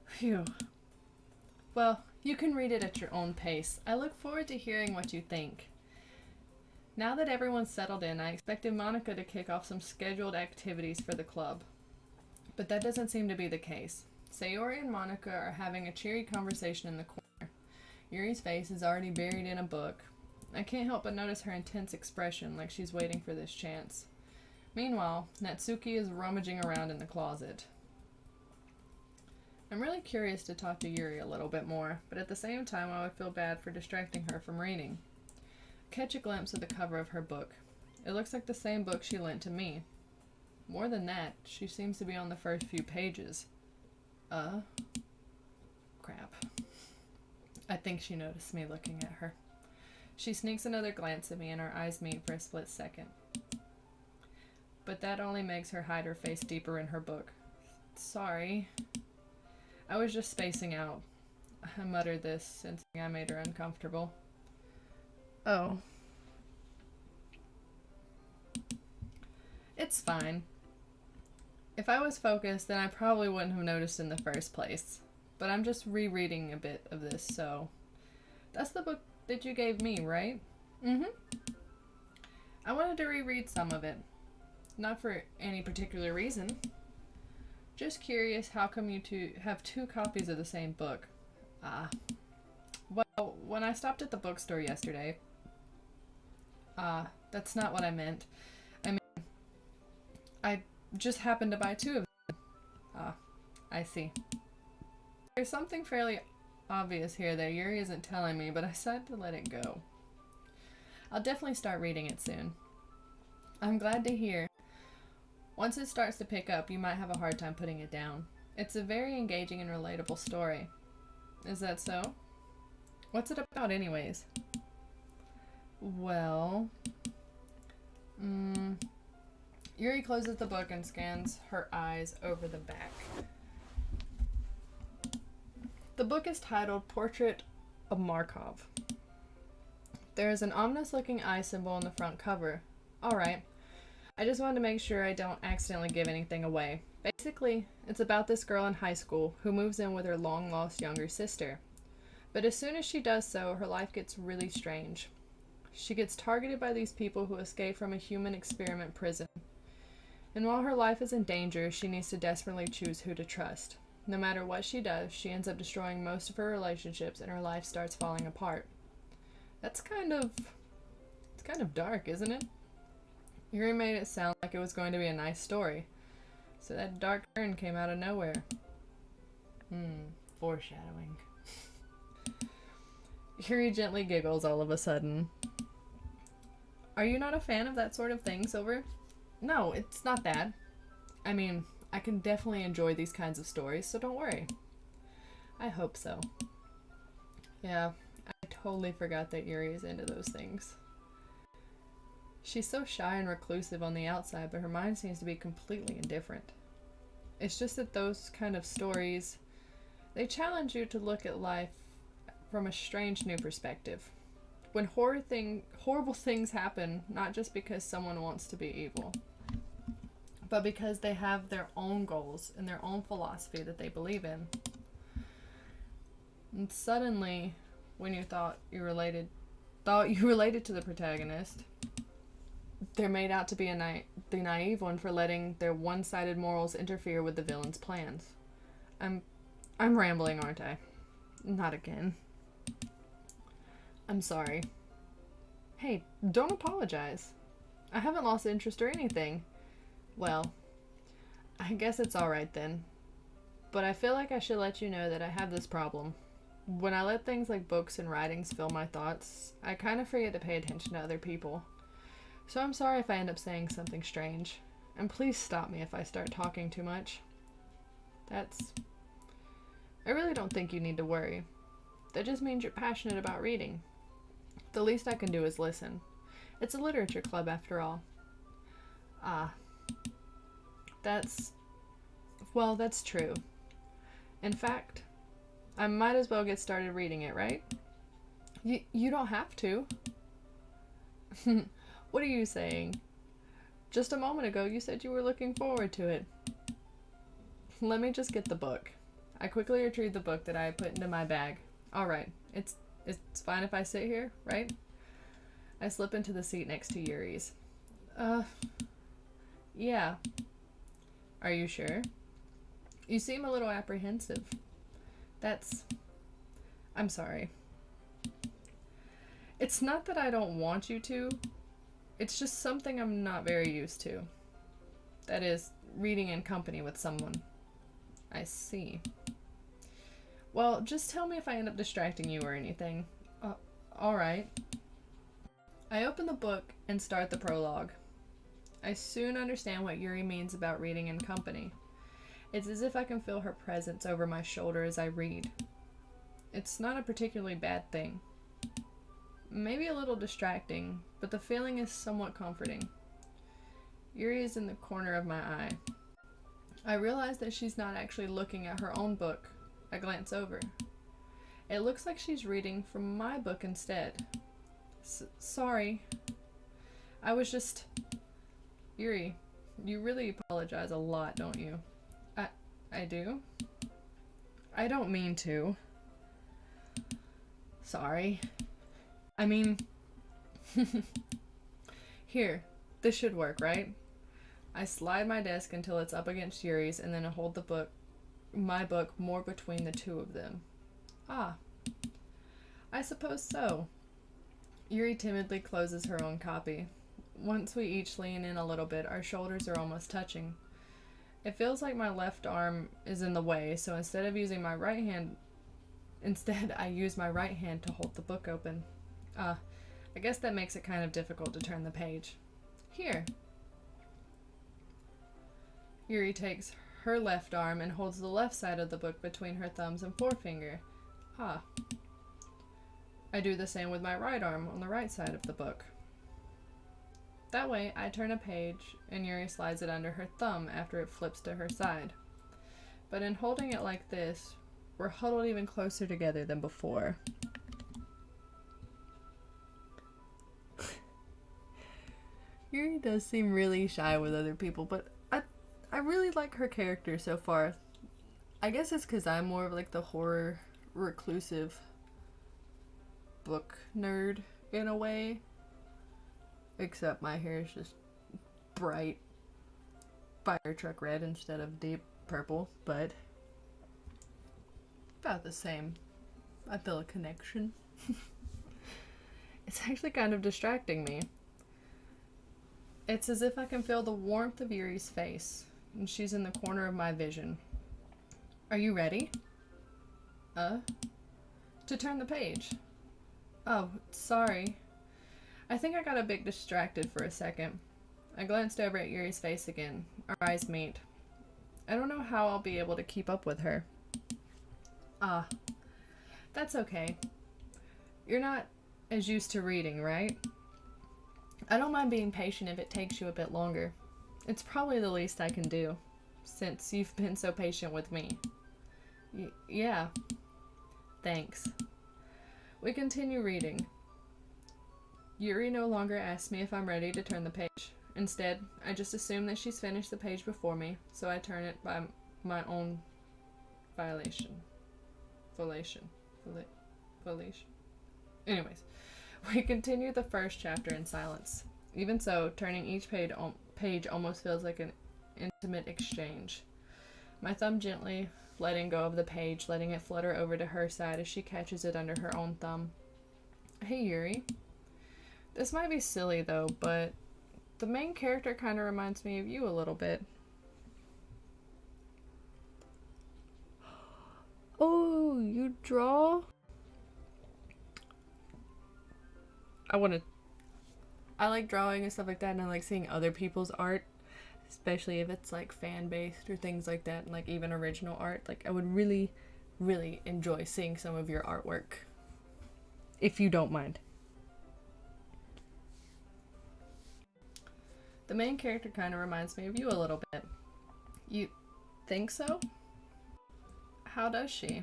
S1: Phew. Well, you can read it at your own pace. I look forward to hearing what you think. Now that everyone's settled in, I expected Monica to kick off some scheduled activities for the club. But that doesn't seem to be the case. Sayori and Monica are having a cheery conversation in the corner. Yuri's face is already buried in a book. I can't help but notice her intense expression, like she's waiting for this chance. Meanwhile, Natsuki is rummaging around in the closet. I'm really curious to talk to Yuri a little bit more, but at the same time I would feel bad for distracting her from reading. Catch a glimpse of the cover of her book. It looks like the same book she lent to me. More than that, she seems to be on the first few pages. Crap. I think she noticed me looking at her. She sneaks another glance at me and our eyes meet for a split second. But that only makes her hide her face deeper in her book. Sorry. I was just spacing out. I muttered this, sensing I made her uncomfortable. Oh. It's fine. If I was focused, then I probably wouldn't have noticed in the first place. But I'm just rereading a bit of this, so... That's the book that you gave me, right? Mm-hmm. I wanted to reread some of it. Not for any particular reason. Just curious, how come you two have two copies of the same book? Ah. Well, when I stopped at the bookstore yesterday... that's not what I meant. I mean, I just happened to buy two of them. Ah, I see. There's something fairly obvious here that Yuri isn't telling me, but I decided to let it go. I'll definitely start reading it soon. I'm glad to hear. Once it starts to pick up, you might have a hard time putting it down. It's a very engaging and relatable story. Is that so? What's it about anyways? Well... Yuri closes the book and scans her eyes over the back. The book is titled Portrait of Markov. There is an ominous-looking eye symbol on the front cover. Alright. I just wanted to make sure I don't accidentally give anything away. Basically, it's about this girl in high school who moves in with her long-lost younger sister. But as soon as she does so, her life gets really strange. She gets targeted by these people who escape from a human experiment prison. And while her life is in danger, she needs to desperately choose who to trust. No matter what she does, she ends up destroying most of her relationships and her life starts falling apart. It's kind of dark, isn't it? Yuri made it sound like it was going to be a nice story. So that dark turn came out of nowhere. Foreshadowing. Yuri gently giggles all of a sudden. Are you not a fan of that sort of thing, Silver? No, it's not that. I mean, I can definitely enjoy these kinds of stories, so don't worry. I hope so. Yeah, I totally forgot that Yuri is into those things. She's so shy and reclusive on the outside, but her mind seems to be completely indifferent. It's just that those kind of stories, they challenge you to look at life from a strange new perspective. When horrible things happen, not just because someone wants to be evil, but because they have their own goals and their own philosophy that they believe in. And suddenly, when you thought you related to the protagonist, they're made out to be the naive one for letting their one-sided morals interfere with the villain's plans. I'm rambling, aren't I? Not again. I'm sorry. Hey, don't apologize. I haven't lost interest or anything. Well, I guess it's alright then. But I feel like I should let you know that I have this problem. When I let things like books and writings fill my thoughts, I kind of forget to pay attention to other people. So I'm sorry if I end up saying something strange. And please stop me if I start talking too much. I really don't think you need to worry. That just means you're passionate about reading. The least I can do is listen. It's a literature club after all. That's true. In fact, I might as well get started reading it, right? You don't have to. What are you saying? Just a moment ago you said you were looking forward to it. Let me just get the book. I quickly retrieved the book that I put into my bag. Alright, it's fine if I sit here, right? I slip into the seat next to Yuri's. Yeah. Are you sure? You seem a little apprehensive. I'm sorry. It's not that I don't want you to. It's just something I'm not very used to. That is, reading in company with someone. I see. Well, just tell me if I end up distracting you or anything. Alright. I open the book and start the prologue. I soon understand what Yuri means about reading in company. It's as if I can feel her presence over my shoulder as I read. It's not a particularly bad thing. Maybe a little distracting, but the feeling is somewhat comforting. Yuri is in the corner of my eye. I realize that she's not actually looking at her own book. I glance over. It looks like she's reading from my book instead. Sorry. I was just... Yuri, you really apologize a lot, don't you? I do? I don't mean to. Sorry. I mean... Here, this should work, right? I slide my desk until it's up against Yuri's and then I hold my book more between the two of them. Ah, I suppose so. Yuri timidly closes her own copy. Once we each lean in a little bit, our shoulders are almost touching. It feels like my left arm is in the way, so instead I use my right hand to hold the book open. I guess that makes it kind of difficult to turn the page. Here. Yuri takes her left arm and holds the left side of the book between her thumbs and forefinger. Ah. I do the same with my right arm on the right side of the book. That way, I turn a page and Yuri slides it under her thumb after it flips to her side. But in holding it like this, we're huddled even closer together than before. Yuri does seem really shy with other people, but I really like her character so far. I guess it's because I'm more of like the horror reclusive book nerd in a way. Except my hair is just bright fire truck red instead of deep purple, but about the same. I feel a connection. It's actually kind of distracting me. It's as if I can feel the warmth of Yuri's face, and she's in the corner of my vision. Are you ready? To turn the page. Oh, sorry. I think I got a bit distracted for a second. I glanced over at Yuri's face again. Our eyes meet. I don't know how I'll be able to keep up with her. That's okay. You're not as used to reading, right? I don't mind being patient if it takes you a bit longer. It's probably the least I can do, since you've been so patient with me. Yeah. Thanks. We continue reading. Yuri no longer asks me if I'm ready to turn the page. Instead, I just assume that she's finished the page before me, so I turn it by my own volition. Anyways, we continue the first chapter in silence. Even so, turning each page almost feels like an intimate exchange. My thumb gently letting go of the page, letting it flutter over to her side as she catches it under her own thumb. Hey, Yuri. This might be silly, though, but the main character kind of reminds me of you a little bit. Oh, you draw? I like drawing and stuff like that, and I like seeing other people's art, especially if it's like fan-based or things like that, and like even original art. Like, I would really, really enjoy seeing some of your artwork, if you don't mind. The main character kind of reminds me of you a little bit. You think so? How does she?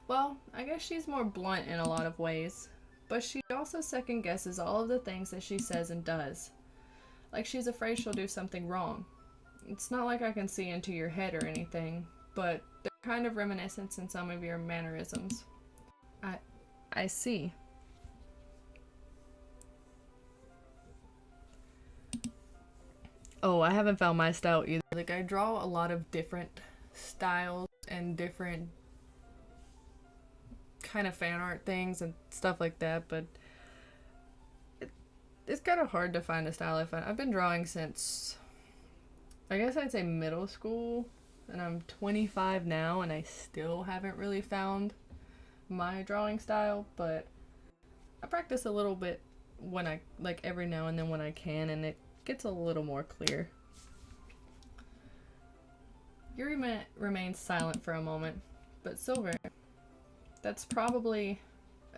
S1: Well, I guess she's more blunt in a lot of ways, but she also second guesses all of the things that she says and does. Like she's afraid she'll do something wrong. It's not like I can see into your head or anything, but they're kind of reminiscent in some of your mannerisms. I see. Oh, I haven't found my style either. Like, I draw a lot of different styles and different kind of fan art things and stuff like that, but it's kind of hard to find a style I find. I've been drawing since, I guess I'd say middle school, and I'm 25 now, and I still haven't really found my drawing style, but I practice a little bit when I, like, every now and then when I can, and it gets a little more clear. Yuri remains silent for a moment, but Silver, that's probably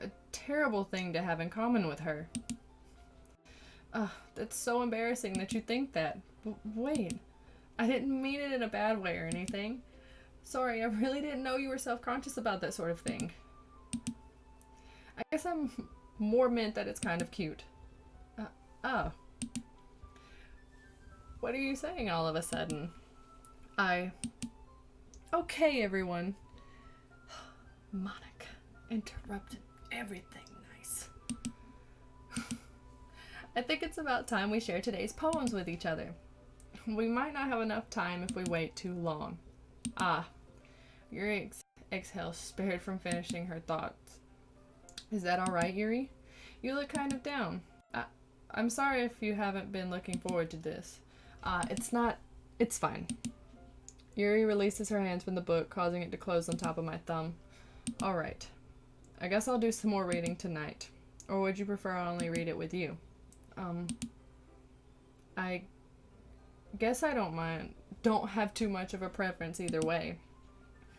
S1: a terrible thing to have in common with her. That's so embarrassing that you think that. Wait, I didn't mean it in a bad way or anything. Sorry, I really didn't know you were self-conscious about that sort of thing. I guess I'm more meant that it's kind of cute. Oh. What are you saying all of a sudden? Okay, everyone. Monica interrupted everything nice. I think it's about time we share today's poems with each other. We might not have enough time if we wait too long. Ah, Yuri exhales, spared from finishing her thoughts. Is that alright, Yuri? You look kind of down. I'm sorry if you haven't been looking forward to this. It's fine. Yuri releases her hands from the book, causing it to close on top of my thumb. Alright. I guess I'll do some more reading tonight. Or would you prefer I only read it with you? I guess I don't mind. Don't have too much of a preference either way.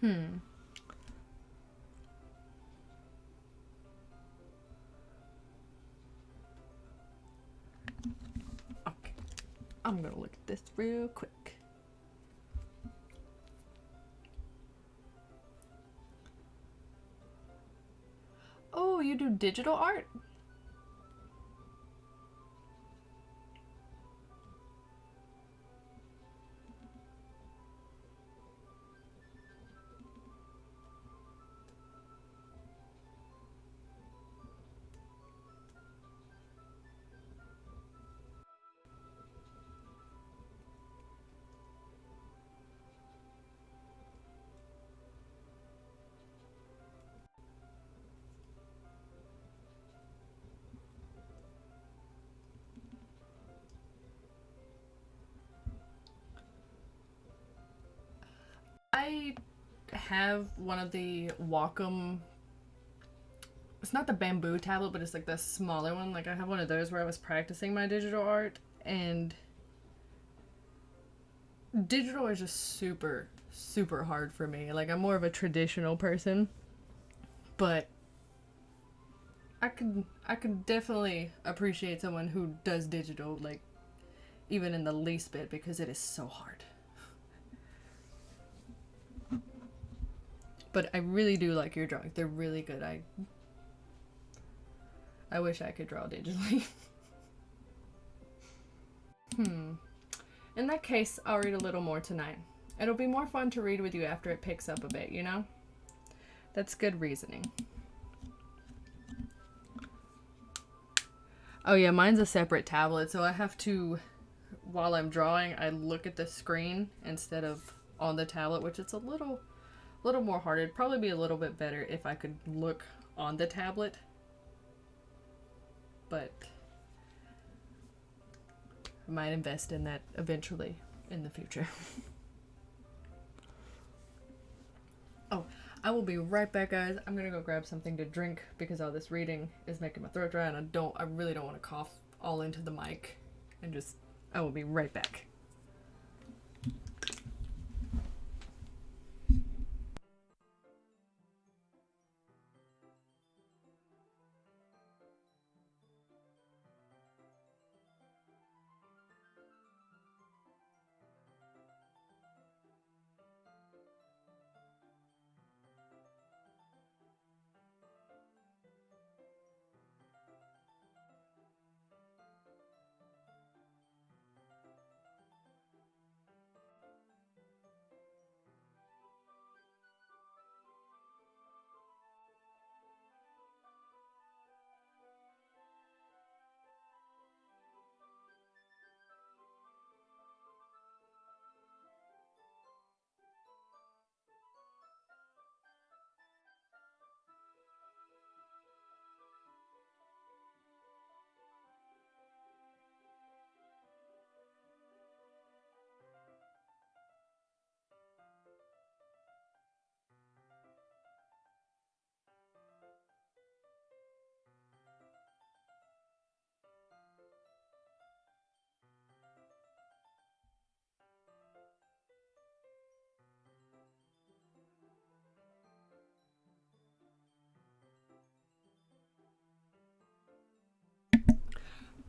S1: Okay. I'm gonna look at this real quick. Oh, you do digital art? I have one of the Wacom. It's not the bamboo tablet, but it's like the smaller one. Like I have one of those where I was practicing my digital art, and digital is just super, super hard for me. Like I'm more of a traditional person, but I could definitely appreciate someone who does digital, like even in the least bit, because it is so hard. But I really do like your drawings. They're really good. I wish I could draw digitally. In that case, I'll read a little more tonight. It'll be more fun to read with you after it picks up a bit, you know? That's good reasoning. Oh yeah, mine's a separate tablet, so I have to, while I'm drawing, I look at the screen instead of on the tablet, which is a little more hard. It'd probably be a little bit better if I could look on the tablet, but I might invest in that eventually in the future. Oh, I will be right back, guys. I'm gonna go grab something to drink because all this reading is making my throat dry, and I really don't want to cough all into the mic. I will be right back.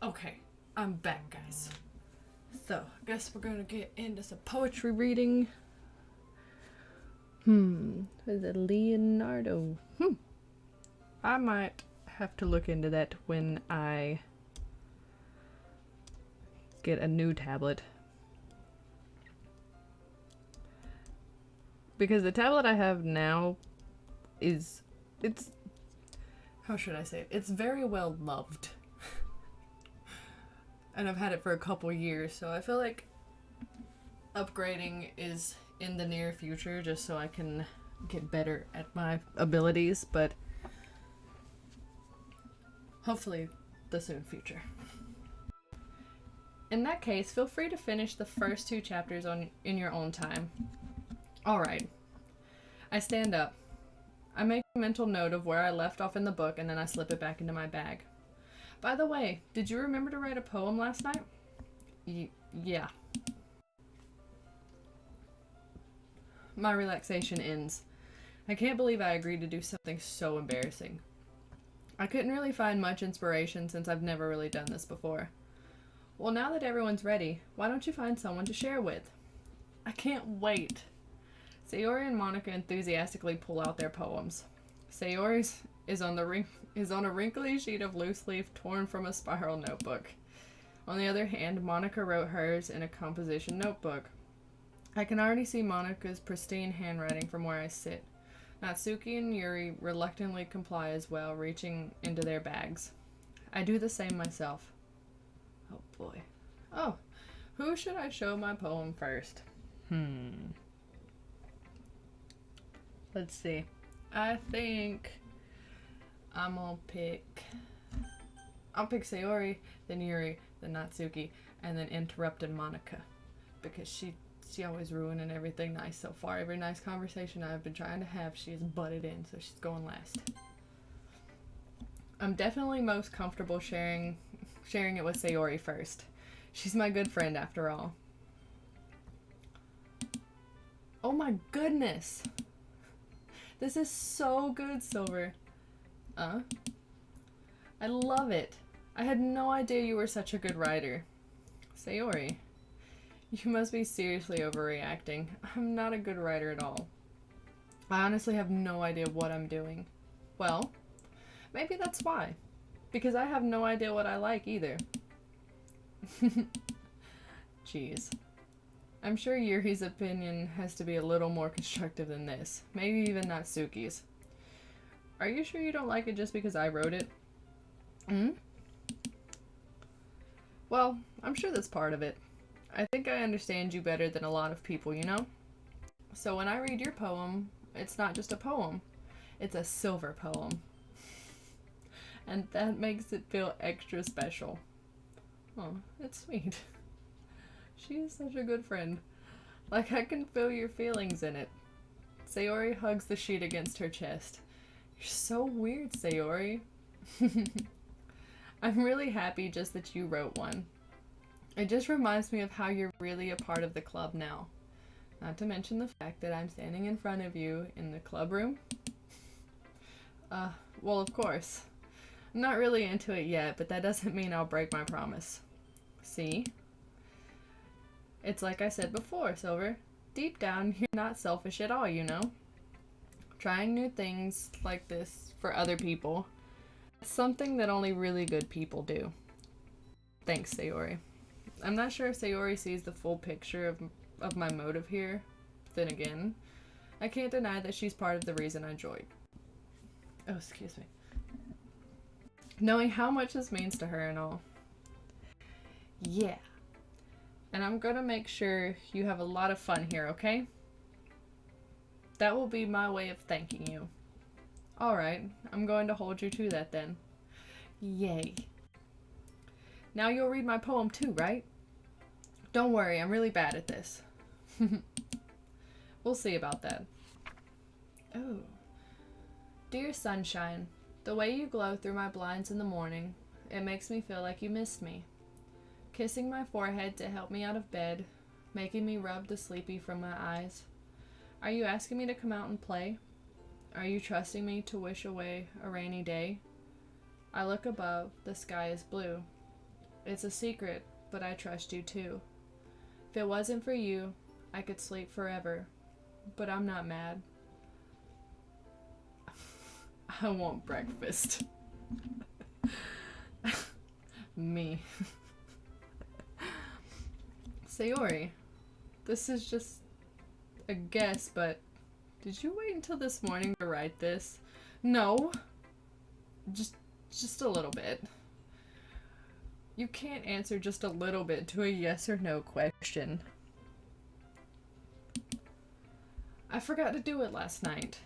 S1: Okay, I'm back, guys. So, I guess we're gonna get into some poetry reading. Is it Leonardo? I might have to look into that when I get a new tablet. Because the tablet I have now it's how should I say it? It's very well loved. and I've had it for a couple years, so I feel like upgrading is in the near future just so I can get better at my abilities, but hopefully the soon future. In that case, feel free to finish the first 2 chapters in your own time. Alright. I stand up. I make a mental note of where I left off in the book, and then I slip it back into my bag. By the way, did you remember to write a poem last night? Yeah. My relaxation ends. I can't believe I agreed to do something so embarrassing. I couldn't really find much inspiration since I've never really done this before. Well, now that everyone's ready, why don't you find someone to share with? I can't wait. Sayori and Monica enthusiastically pull out their poems. Sayori's is on a wrinkly sheet of loose leaf torn from a spiral notebook. On the other hand, Monica wrote hers in a composition notebook. I can already see Monica's pristine handwriting from where I sit. Natsuki and Yuri reluctantly comply as well, reaching into their bags. I do the same myself. Oh boy. Oh, who should I show my poem first? Let's see. I think I'll pick Sayori, then Yuri, then Natsuki, and then interrupted Monica. Because she always ruining everything nice so far. Every nice conversation I've been trying to have, she's butted in, so she's going last. I'm definitely most comfortable sharing it with Sayori first. She's my good friend after all. Oh my goodness! This is so good, Silver. I love it. I had no idea you were such a good writer. Sayori, you must be seriously overreacting. I'm not a good writer at all. I honestly have no idea what I'm doing. Well, maybe that's why. Because I have no idea what I like either. Jeez. I'm sure Yuri's opinion has to be a little more constructive than this. Maybe even Natsuki's. Are you sure you don't like it just because I wrote it? Well, I'm sure that's part of it. I think I understand you better than a lot of people, you know? So when I read your poem, it's not just a poem. It's a silver poem. And that makes it feel extra special. Oh, it's sweet. She is such a good friend. Like, I can feel your feelings in it. Sayori hugs the sheet against her chest. You're so weird, Sayori. I'm really happy just that you wrote one. It just reminds me of how you're really a part of the club now. Not to mention the fact that I'm standing in front of you in the club room. Well, of course. I'm not really into it yet, but that doesn't mean I'll break my promise. See? It's like I said before, Silver. Deep down, you're not selfish at all, you know? Trying new things like this for other people. It's something that only really good people do. Thanks, Sayori. I'm not sure if Sayori sees the full picture of my motive here. Then again, I can't deny that she's part of the reason I joined. Oh, excuse me. Knowing how much this means to her and all. Yeah. And I'm gonna make sure you have a lot of fun here, okay? That will be my way of thanking you. Alright, I'm going to hold you to that then. Yay. Now you'll read my poem too, right? Don't worry, I'm really bad at this. We'll see about that. Oh. Dear sunshine, the way you glow through my blinds in the morning, it makes me feel like you missed me. Kissing my forehead to help me out of bed, making me rub the sleepy from my eyes. Are you asking me to come out and play? Are you trusting me to wish away a rainy day? I look above, the sky is blue. It's a secret, but I trust you too. If it wasn't for you, I could sleep forever, but I'm not mad. I want breakfast. Me. Sayori, this is just a guess, but did you wait until this morning to write this? No. Just a little bit. You can't answer just a little bit to a yes or no question. I forgot to do it last night.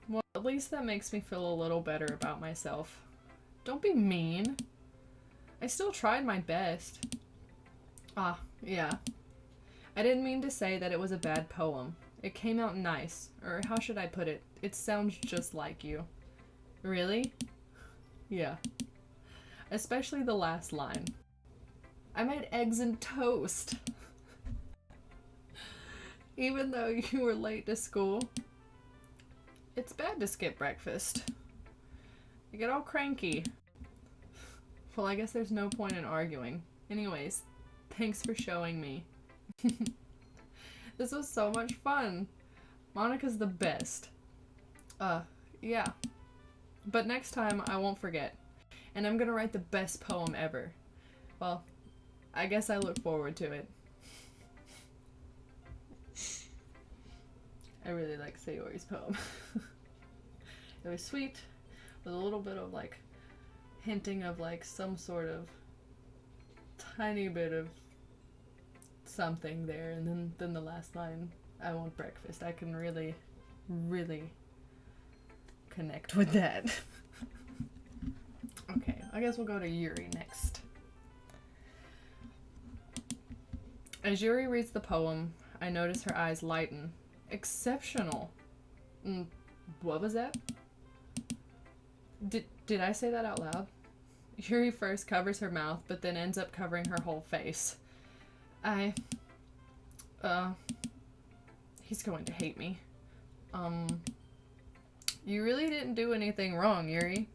S1: Well, at least that makes me feel a little better about myself. Don't be mean. I still tried my best. Ah, yeah. I didn't mean to say that it was a bad poem. It came out nice. Or how should I put it? It sounds just like you. Really? Yeah. Especially the last line. I made eggs and toast. Even though you were late to school. It's bad to skip breakfast. I get all cranky. Well, I guess there's no point in arguing. Anyways, thanks for showing me. This was so much fun. Monica's the best. Yeah. But next time I won't forget. And I'm gonna write the best poem ever. Well, I guess I look forward to it. I really like Sayori's poem. It was sweet, with a little bit of like hinting of like some sort of tiny bit of something there, and then the last line, I want breakfast. I can really, really connect with that. Okay, I guess we'll go to Yuri next. As Yuri reads the poem, I notice her eyes lighten. Exceptional. What was that? Did I say that out loud? Yuri first covers her mouth, but then ends up covering her whole face. He's going to hate me. You really didn't do anything wrong, Yuri.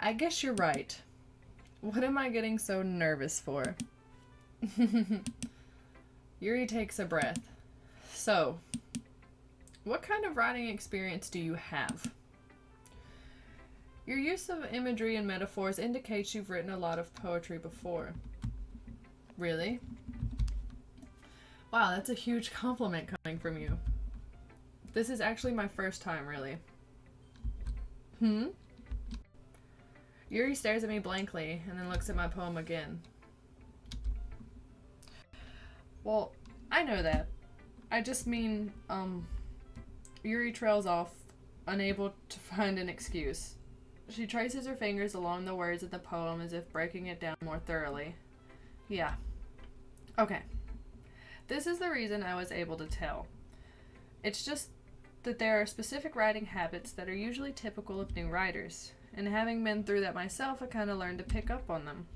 S1: I guess you're right. What am I getting so nervous for? Yuri takes a breath. So, what kind of writing experience do you have? Your use of imagery and metaphors indicates you've written a lot of poetry before. Really? Wow, that's a huge compliment coming from you. This is actually my first time, really. Yuri stares at me blankly and then looks at my poem again. Well, I know that. I just mean, Yuri trails off, unable to find an excuse. She traces her fingers along the words of the poem as if breaking it down more thoroughly. Yeah. Okay. This is the reason I was able to tell. It's just that there are specific writing habits that are usually typical of new writers, and having been through that myself, I kind of learned to pick up on them.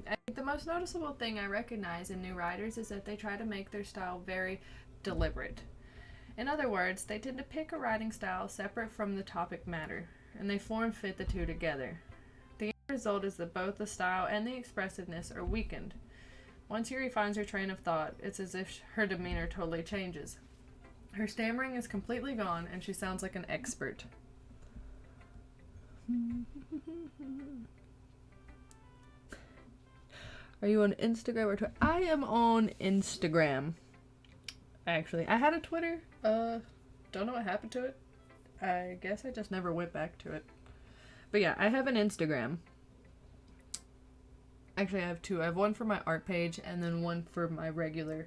S1: I think the most noticeable thing I recognize in new writers is that they try to make their style very deliberate. In other words, they tend to pick a writing style separate from the topic matter, and they form-fit the two together. The end result is that both the style and the expressiveness are weakened. Once Yuri finds her train of thought, it's as if her demeanor totally changes. Her stammering is completely gone, and she sounds like an expert. Are you on Instagram or Twitter? I am on Instagram. Actually, I had a Twitter. Don't know what happened to it. I guess I just never went back to it. But yeah, I have an Instagram. Actually, I have two. I have one for my art page and then one for my regular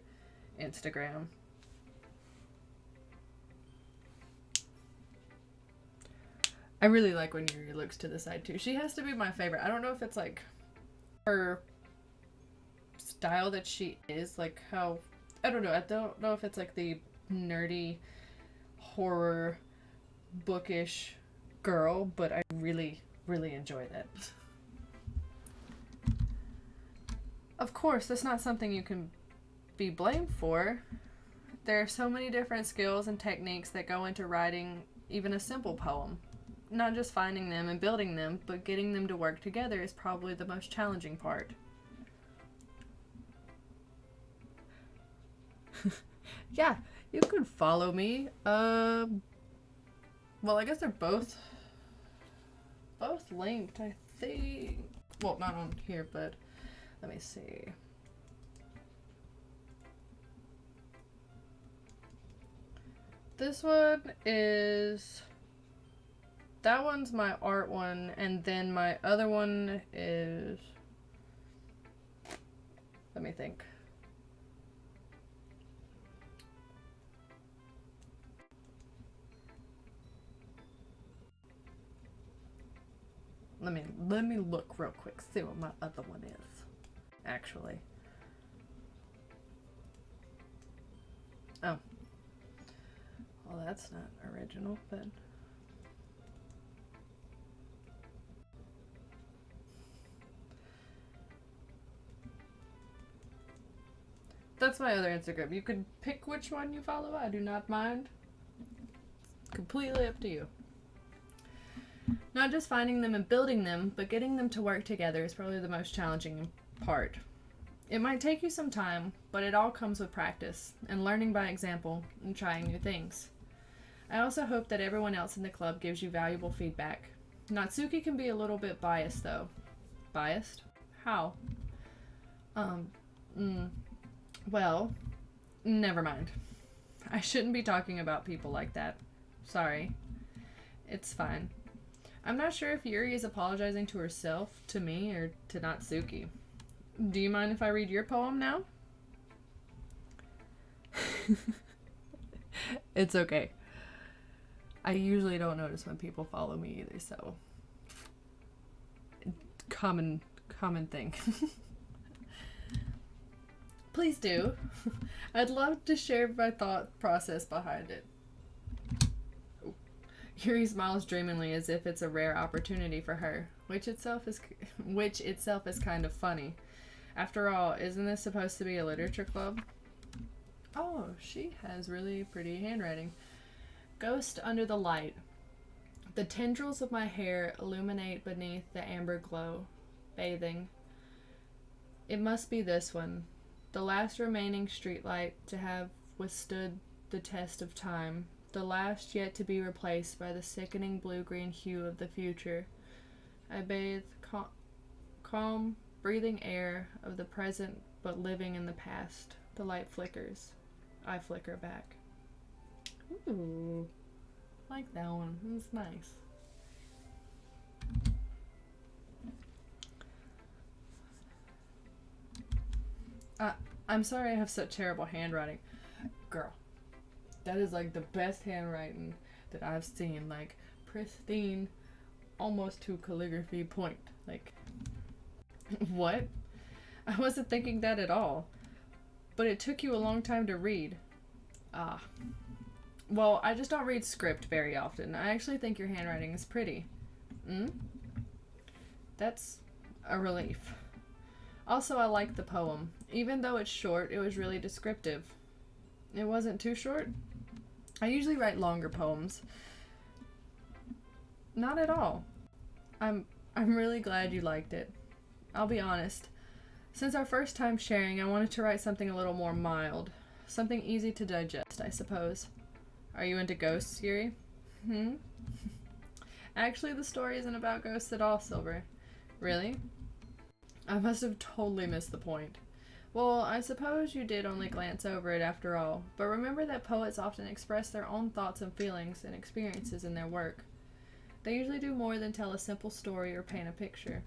S1: Instagram. I really like when Yuri looks to the side too. She has to be my favorite. I don't know if it's like her style that she is, like how, I don't know. I don't know if it's like the nerdy horror bookish girl, but I really, really enjoy that. Of course, that's not something you can be blamed for. There are so many different skills and techniques that go into writing even a simple poem. Not just finding them and building them, but getting them to work together is probably the most challenging part. Yeah, you can follow me. Well, I guess they're both linked, I think. Well, not on here, but let me see. This one is That one's my art one, and then my other one is... Let me think. Let me look real quick, see what my other one is, actually. Oh. Well, that's not original, but... That's my other Instagram. You can pick which one you follow. I do not mind. Completely up to you. Not just finding them and building them, but getting them to work together is probably the most challenging part. It might take you some time, but it all comes with practice and learning by example and trying new things. I also hope that everyone else in the club gives you valuable feedback. Natsuki can be a little bit biased, though. Biased? How? Well, never mind. I shouldn't be talking about people like that. Sorry. It's fine. I'm not sure if Yuri is apologizing to herself, to me, or to Natsuki. Do you mind if I read your poem now? It's okay. I usually don't notice when people follow me either, so... Common thing. Please do. I'd love to share my thought process behind it. Oh. Yuri smiles dreamingly as if it's a rare opportunity for her, which itself is kind of funny. After all, isn't this supposed to be a literature club? Oh, she has really pretty handwriting. Ghost under the light. The tendrils of my hair illuminate beneath the amber glow, bathing. It must be this one. The last remaining streetlight to have withstood the test of time, the last yet to be replaced by the sickening blue-green hue of the future. I bathe calm, breathing air of the present but living in the past. The light flickers. I flicker back. Ooh, like that one. It's nice. I'm sorry I have such terrible handwriting. Girl, that is like the best handwriting that I've seen. Like, pristine, almost to calligraphy point. Like, what? I wasn't thinking that at all. But it took you a long time to read. Ah. Well, I just don't read script very often. I actually think your handwriting is pretty. That's a relief. Also, I like the poem. Even though it's short, it was really descriptive. It wasn't too short? I usually write longer poems. Not at all. I'm really glad you liked it. I'll be honest. Since our first time sharing, I wanted to write something a little more mild. Something easy to digest, I suppose. Are you into ghosts, Yuri? Actually, the story isn't about ghosts at all, Silver. Really? I must have totally missed the point. Well, I suppose you did only glance over it after all, but remember that poets often express their own thoughts and feelings and experiences in their work. They usually do more than tell a simple story or paint a picture.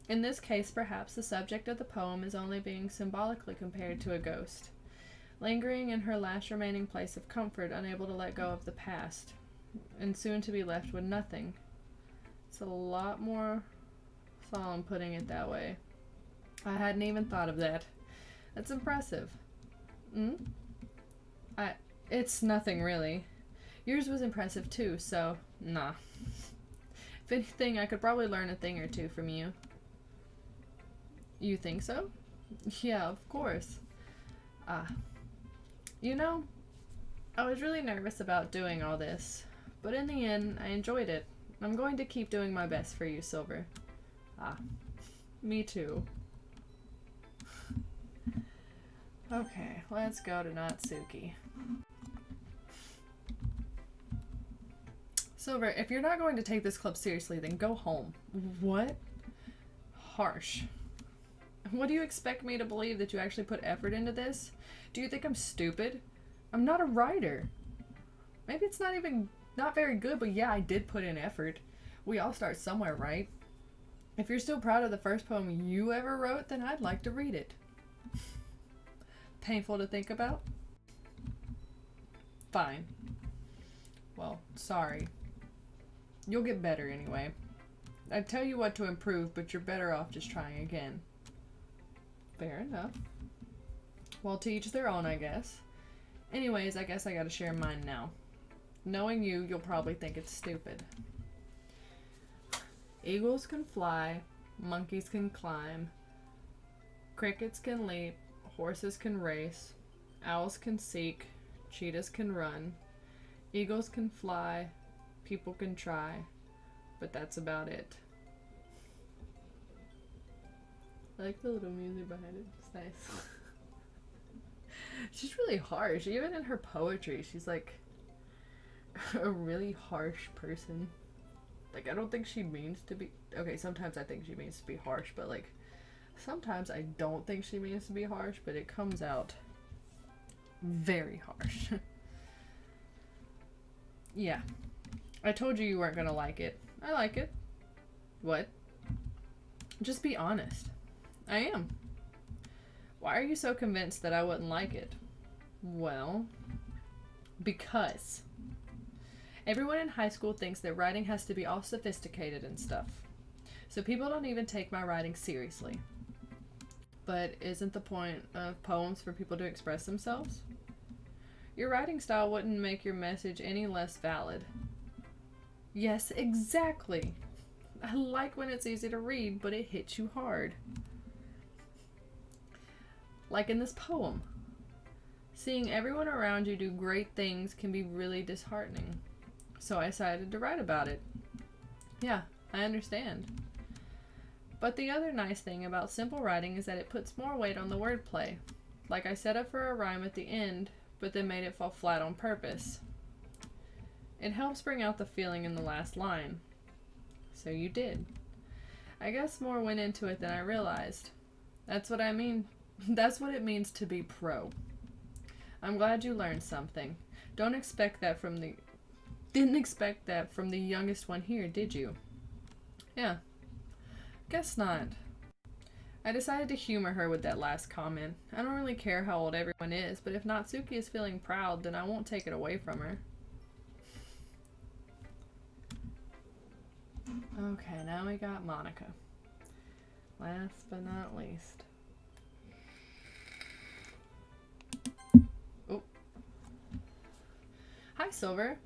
S1: In this case, perhaps the subject of the poem is only being symbolically compared to a ghost, lingering in her last remaining place of comfort, unable to let go of the past, and soon to be left with nothing. It's a lot more solemn putting it that way. I hadn't even thought of that. That's impressive. It's nothing really. Yours was impressive too, so nah. If anything, I could probably learn a thing or two from you. You think so? Yeah, of course. You know, I was really nervous about doing all this, but in the end, I enjoyed it. I'm going to keep doing my best for you, Silver. Me too. Okay, let's go to Natsuki. Silver, if you're not going to take this club seriously, then go home. What? Harsh. What do you expect me to believe, that you actually put effort into this? Do you think I'm stupid? I'm not a writer. Maybe it's not even Not very good, but yeah, I did put in effort. We all start somewhere, right? If you're still proud of the first poem you ever wrote, then I'd like to read it. Painful to think about? Fine. Well, sorry. You'll get better anyway. I'd tell you what to improve, but you're better off just trying again. Fair enough. Well, to each their own, I guess. Anyways, I guess I gotta share mine now. Knowing you, you'll probably think it's stupid. Eagles can fly, monkeys can climb, crickets can leap, horses can race, owls can seek, cheetahs can run, eagles can fly, people can try, but that's about it. I like the little music behind it. It's nice. She's really harsh. Even in her poetry, she's like a really harsh person. Like, I don't think she means to be... Okay, sometimes I think she means to be harsh, but like, sometimes I don't think she means to be harsh, but it comes out very harsh. Yeah. I told you weren't gonna like it. I like it. What? Just be honest. I am. Why are you so convinced that I wouldn't like it? Well, because everyone in high school thinks that writing has to be all sophisticated and stuff. So people don't even take my writing seriously. But isn't the point of poems for people to express themselves? Your writing style wouldn't make your message any less valid. Yes, exactly. I like when it's easy to read, but it hits you hard. Like in this poem. Seeing everyone around you do great things can be really disheartening. So I decided to write about it. Yeah, I understand. But the other nice thing about simple writing is that it puts more weight on the wordplay. Like I set up for a rhyme at the end, but then made it fall flat on purpose. It helps bring out the feeling in the last line. So you did. I guess more went into it than I realized. That's what I mean. That's what it means to be pro. I'm glad you learned something. Didn't expect that from the youngest one here, did you? Yeah. Guess not. I decided to humor her with that last comment. I don't really care how old everyone is, but if Natsuki is feeling proud, then I won't take it away from her. Okay, now we got Monica. Last but not least. Oh. Hi, Silver.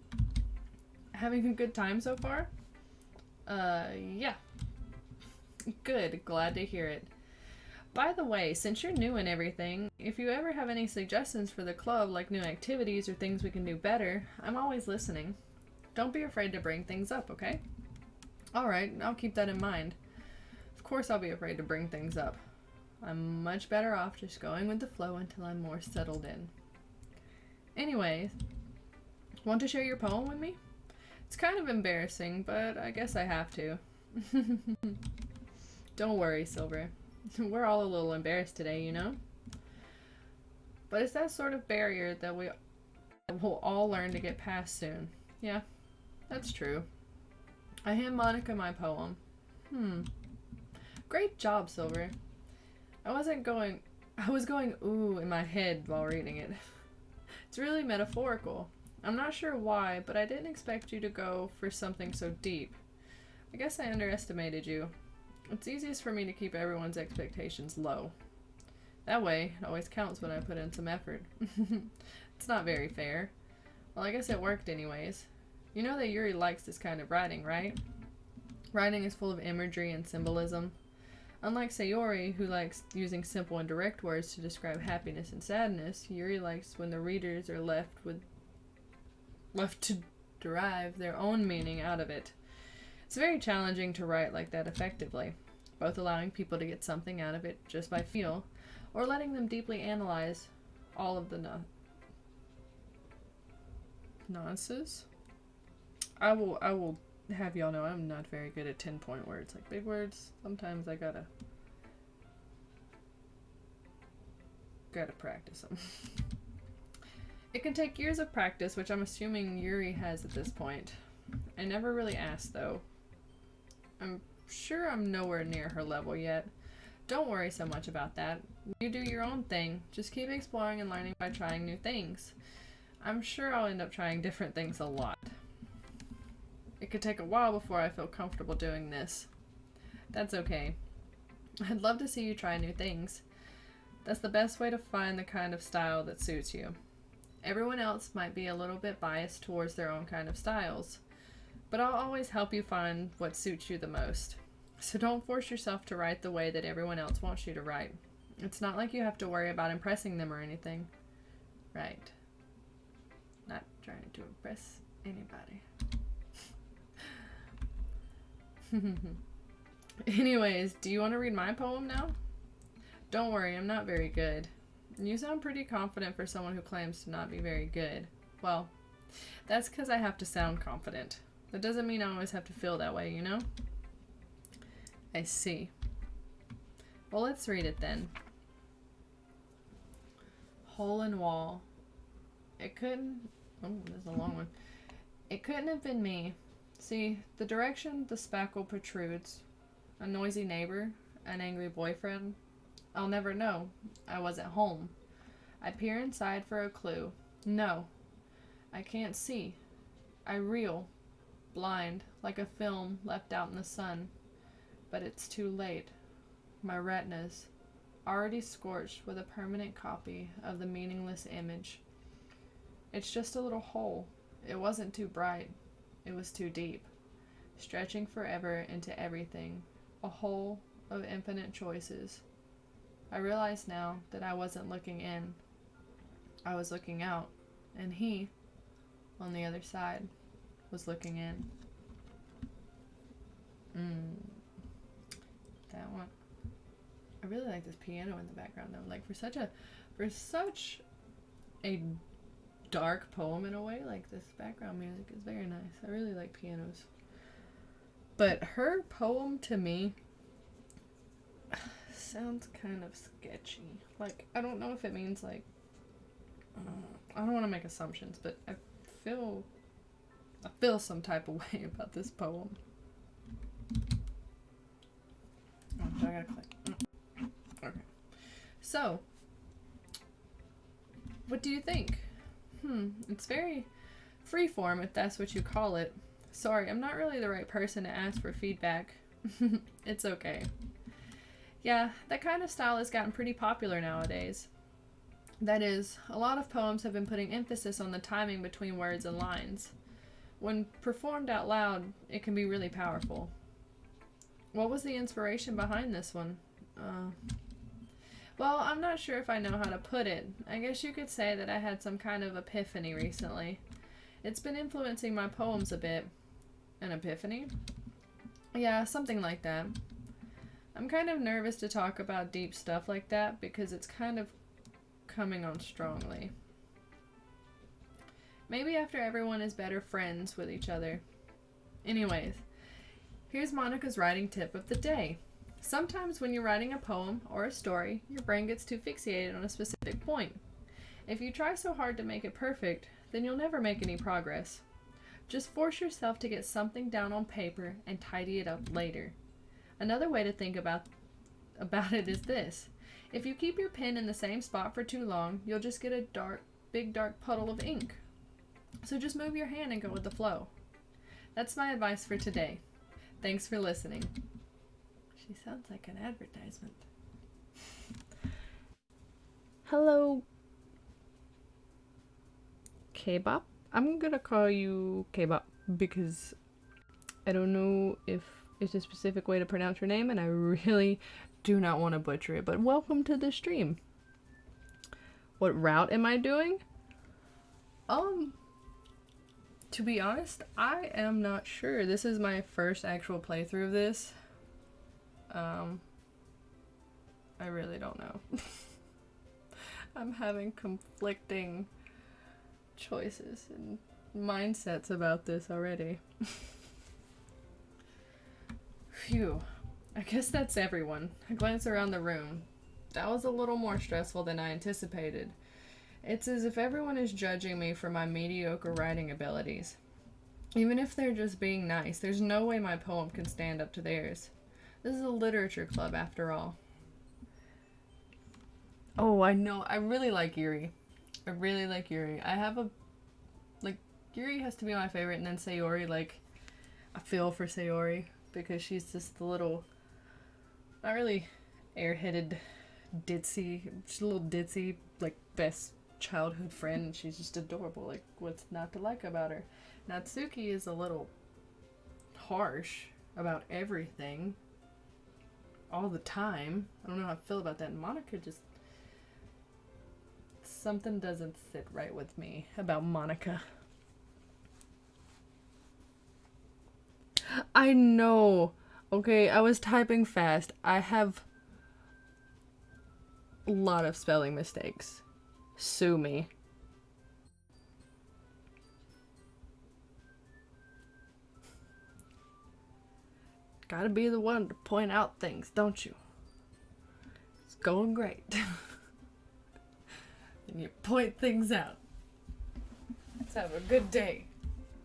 S1: Having a good time so far? Yeah. Good, glad to hear it. By the way, since you're new and everything, if you ever have any suggestions for the club, like new activities or things we can do better, I'm always listening. Don't be afraid to bring things up, okay? Alright, I'll keep that in mind. Of course I'll be afraid to bring things up. I'm much better off just going with the flow until I'm more settled in. Anyways, want to share your poem with me? It's kind of embarrassing, but I guess I have to. Don't worry, Silver. We're all a little embarrassed today, you know? But it's that sort of barrier that we'll all learn to get past soon. Yeah, that's true. I hand Monica my poem. Great job, Silver. I was going ooh in my head while reading it. It's really metaphorical. I'm not sure why, but I didn't expect you to go for something so deep. I guess I underestimated you. It's easiest for me to keep everyone's expectations low. That way, it always counts when I put in some effort. It's not very fair. Well, I guess it worked anyways. You know that Yuri likes this kind of writing, right? Writing is full of imagery and symbolism. Unlike Sayori, who likes using simple and direct words to describe happiness and sadness, Yuri likes when the readers are left to derive their own meaning out of it. It's very challenging to write like that effectively, both allowing people to get something out of it just by feel, or letting them deeply analyze all of the nuances. I will have y'all know I'm not very good at 10-point words. Like big words, sometimes I gotta practice them. It can take years of practice, which I'm assuming Yuri has at this point. I never really asked, though. I'm sure I'm nowhere near her level yet. Don't worry so much about that. You do your own thing. Just keep exploring and learning by trying new things. I'm sure I'll end up trying different things a lot. It could take a while before I feel comfortable doing this. That's okay. I'd love to see you try new things. That's the best way to find the kind of style that suits you. Everyone else might be a little bit biased towards their own kind of styles, but I'll always help you find what suits you the most. So don't force yourself to write the way that everyone else wants you to write. It's not like you have to worry about impressing them or anything. Right. Not trying to impress anybody. Anyways, do you want to read my poem now? Don't worry, I'm not very good. You sound pretty confident for someone who claims to not be very good. Well, that's because I have to sound confident. That doesn't mean I always have to feel that way, you know? I see. Well, let's read it then. Hole in wall. It couldn't... Oh, there's a long one. It couldn't have been me. See, the direction the spackle protrudes, a noisy neighbor, an angry boyfriend, I'll never know. I wasn't home. I peer inside for a clue. No, I can't see. I reel, blind, like a film left out in the sun. But it's too late. My retinas, already scorched with a permanent copy of the meaningless image. It's just a little hole. It wasn't too bright. It was too deep, stretching forever into everything, a hole of infinite choices. I realize now that I wasn't looking in. I was looking out, and he, on the other side, was looking in. That one. I really like this piano in the background though. Like for such a dark poem in a way, like this background music is very nice. I really like pianos. But her poem to me sounds kind of sketchy. Like, I don't know if it means like, I don't want to make assumptions, but I feel some type of way about this poem. Oh, I gotta click. Okay. So, what do you think? It's very freeform, if that's what you call it. Sorry, I'm not really the right person to ask for feedback. It's okay. Yeah, that kind of style has gotten pretty popular nowadays. That is, a lot of poems have been putting emphasis on the timing between words and lines. When performed out loud, it can be really powerful. What was the inspiration behind this one? Well, I'm not sure if I know how to put it. I guess you could say that I had some kind of epiphany recently. It's been influencing my poems a bit. An epiphany? Yeah, something like that. I'm kind of nervous to talk about deep stuff like that because it's kind of coming on strongly. Maybe after everyone is better friends with each other. Anyways, here's Monica's writing tip of the day. Sometimes when you're writing a poem or a story, your brain gets too fixated on a specific point. If you try so hard to make it perfect, then you'll never make any progress. Just force yourself to get something down on paper and tidy it up later. Another way to think about it is this. If you keep your pen in the same spot for too long, you'll just get a big dark puddle of ink. So just move your hand and go with the flow. That's my advice for today. Thanks for listening. She sounds like an advertisement. Hello, K-pop. I'm gonna call you K-pop because I don't know if it's a specific way to pronounce your name and I really do not want to butcher it, but welcome to the stream. What route am I doing? To be honest, I am not sure. This is my first actual playthrough of this. I really don't know. I'm having conflicting choices and mindsets about this already. Phew. I guess that's everyone. I glance around the room. That was a little more stressful than I anticipated. It's as if everyone is judging me for my mediocre writing abilities. Even if they're just being nice, there's no way my poem can stand up to theirs. This is a literature club, after all. Oh, I know. I really like Yuri. I really like Yuri. I have a... Like, Yuri has to be my favorite, and then Sayori, like... I feel for Sayori, because she's just the little... Not really airheaded, ditzy... She's a little ditzy, like, best childhood friend, and she's just adorable. Like, what's not to like about her? Natsuki is a little harsh about everything all the time. I don't know how I feel about that. Monica just... Something doesn't sit right with me about Monica. I know. Okay, I was typing fast. I have a lot of spelling mistakes. Sue me. Gotta be the one to point out things, don't you? It's going great. And you point things out. Let's have a good day.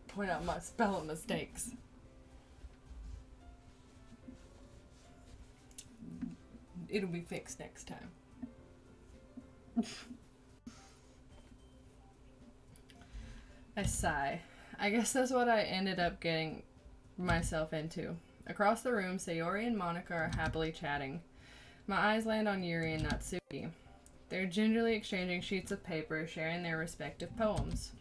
S1: Point out my spelling mistakes. It'll be fixed next time. I sigh. I guess that's what I ended up getting myself into. Across the room, Sayori and Monica are happily chatting. My eyes land on Yuri and Natsuki. They're gingerly exchanging sheets of paper, sharing their respective poems.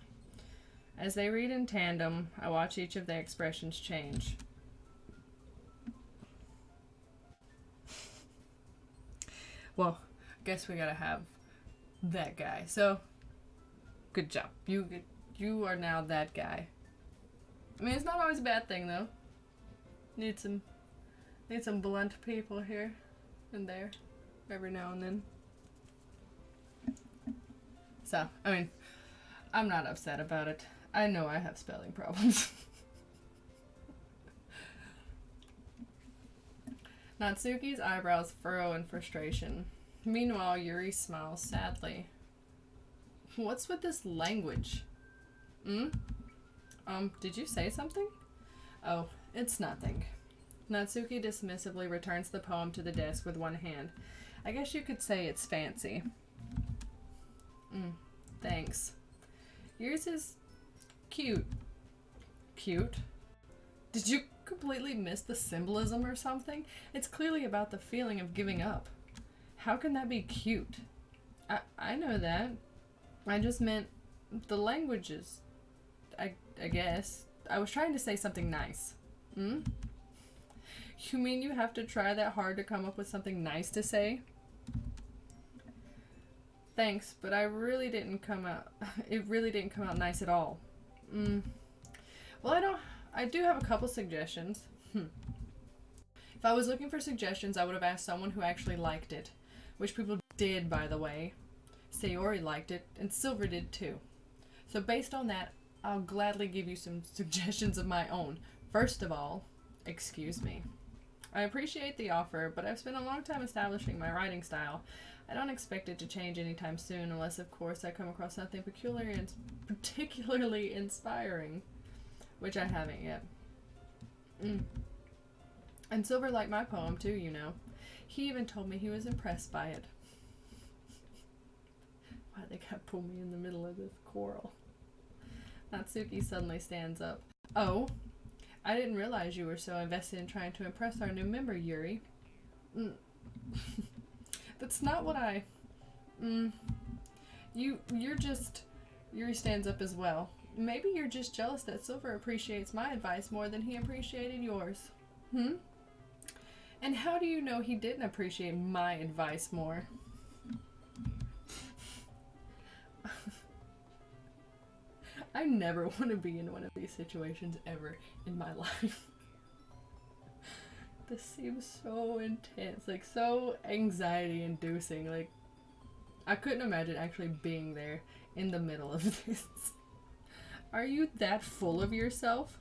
S1: As they read in tandem, I watch each of their expressions change. Well, I guess we gotta have that guy. So, good job. You are now that guy. I mean, it's not always a bad thing, though. Need some blunt people here and there, every now and then. So, I mean, I'm not upset about it. I know I have spelling problems. Natsuki's eyebrows furrow in frustration. Meanwhile, Yuri smiles sadly. What's with this language? Did you say something? Oh, it's nothing. Natsuki dismissively returns the poem to the desk with one hand. I guess you could say it's fancy. Thanks. Yours is cute. Cute? Did you completely miss the symbolism or something? It's clearly about the feeling of giving up. How can that be cute? I know that. I just meant the languages. I guess. I was trying to say something nice. You mean you have to try that hard to come up with something nice to say? Thanks, but it really didn't come out nice at all. Well, I do have a couple suggestions. If I was looking for suggestions, I would have asked someone who actually liked it. Which people did, by the way. Sayori liked it, and Silver did too. So based on that, I'll gladly give you some suggestions of my own. First of all, excuse me. I appreciate the offer, but I've spent a long time establishing my writing style. I don't expect it to change anytime soon, unless, of course, I come across something particularly inspiring, which I haven't yet. And Silver liked my poem, too, you know. He even told me he was impressed by it. Why they gotta pull me in the middle of this quarrel? Natsuki suddenly stands up. Oh, I didn't realize you were so invested in trying to impress our new member, Yuri. That's not what I... You're just... Yuri stands up as well. Maybe you're just jealous that Silver appreciates my advice more than he appreciated yours. And how do you know he didn't appreciate my advice more? I never want to be in one of these situations ever in my life. This seems so intense, like so anxiety inducing. Like, I couldn't imagine actually being there in the middle of this. Are you that full of yourself?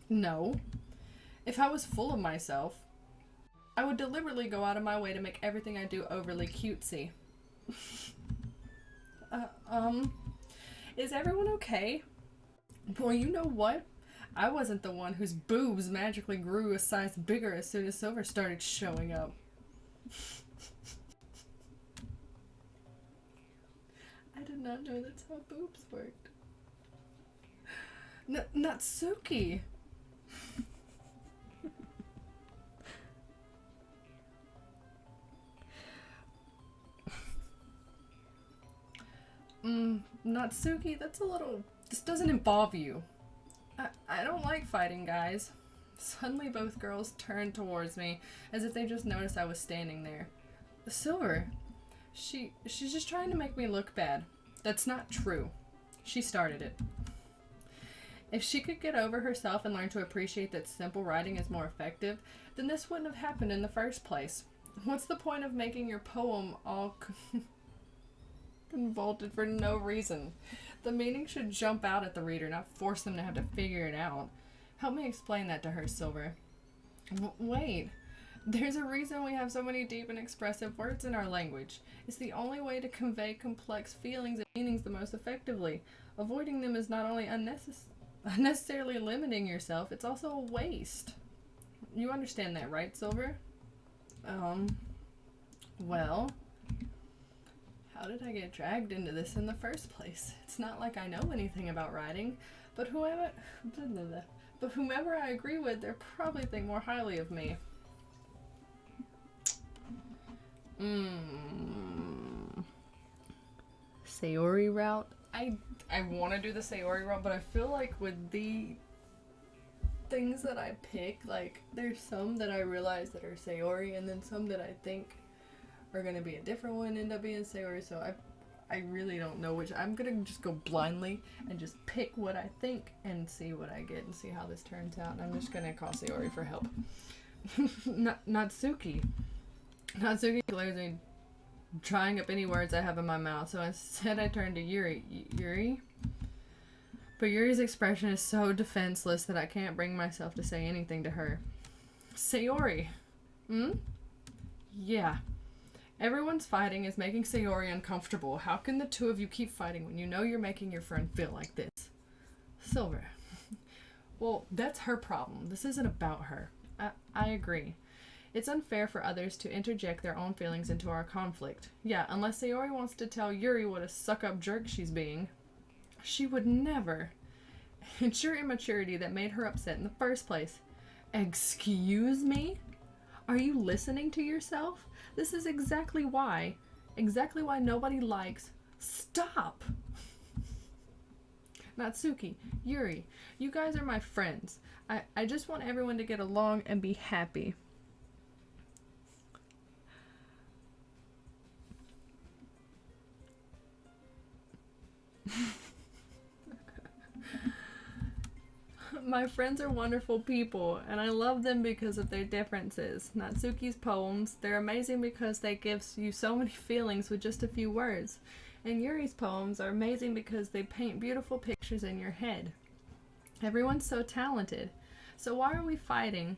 S1: No. If I was full of myself, I would deliberately go out of my way to make everything I do overly cutesy. Is everyone okay? Well, you know what? I wasn't the one whose boobs magically grew a size bigger as soon as Silver started showing up. I did not know that's how boobs worked. Natsuki! Natsuki, that's a little... This doesn't involve you. I don't like fighting guys. Suddenly both girls turned towards me, as if they just noticed I was standing there. Silver, she's just trying to make me look bad. That's not true. She started it. If she could get over herself and learn to appreciate that simple writing is more effective, then this wouldn't have happened in the first place. What's the point of making your poem all convoluted for no reason? The meaning should jump out at the reader, not force them to have to figure it out. Help me explain that to her, Silver. Wait. There's a reason we have so many deep and expressive words in our language. It's the only way to convey complex feelings and meanings the most effectively. Avoiding them is not only unnecessarily limiting yourself, it's also a waste. You understand that, right, Silver? Well, how did I get dragged into this in the first place? It's not like I know anything about writing, but whomever I agree with, they probably think more highly of me. Sayori route? I want to do the Sayori route, but I feel like with the things that I pick, like, there's some that I realize that are Sayori, and then some that I think are going to be a different one end up being Sayori, so I really don't know which. I'm going to just go blindly and just pick what I think and see what I get and see how this turns out, and I'm just going to call Sayori for help. Natsuki. Natsuki glares at me, trying up any words I have in my mouth, so instead I turn to Yuri. Yuri? But Yuri's expression is so defenseless that I can't bring myself to say anything to her. Sayori. Yeah. Everyone's fighting is making Sayori uncomfortable. How can the two of you keep fighting when you know you're making your friend feel like this? Silver. Well, that's her problem. This isn't about her. I agree. It's unfair for others to interject their own feelings into our conflict. Yeah, unless Sayori wants to tell Yuri what a suck-up jerk she's being. She would never. It's your immaturity that made her upset in the first place. Excuse me? Are you listening to yourself? This is exactly why nobody likes... Stop! Natsuki, Yuri, you guys are my friends. I just want everyone to get along and be happy. My friends are wonderful people, and I love them because of their differences. Natsuki's poems, they're amazing because they give you so many feelings with just a few words. And Yuri's poems are amazing because they paint beautiful pictures in your head. Everyone's so talented. So why are we fighting?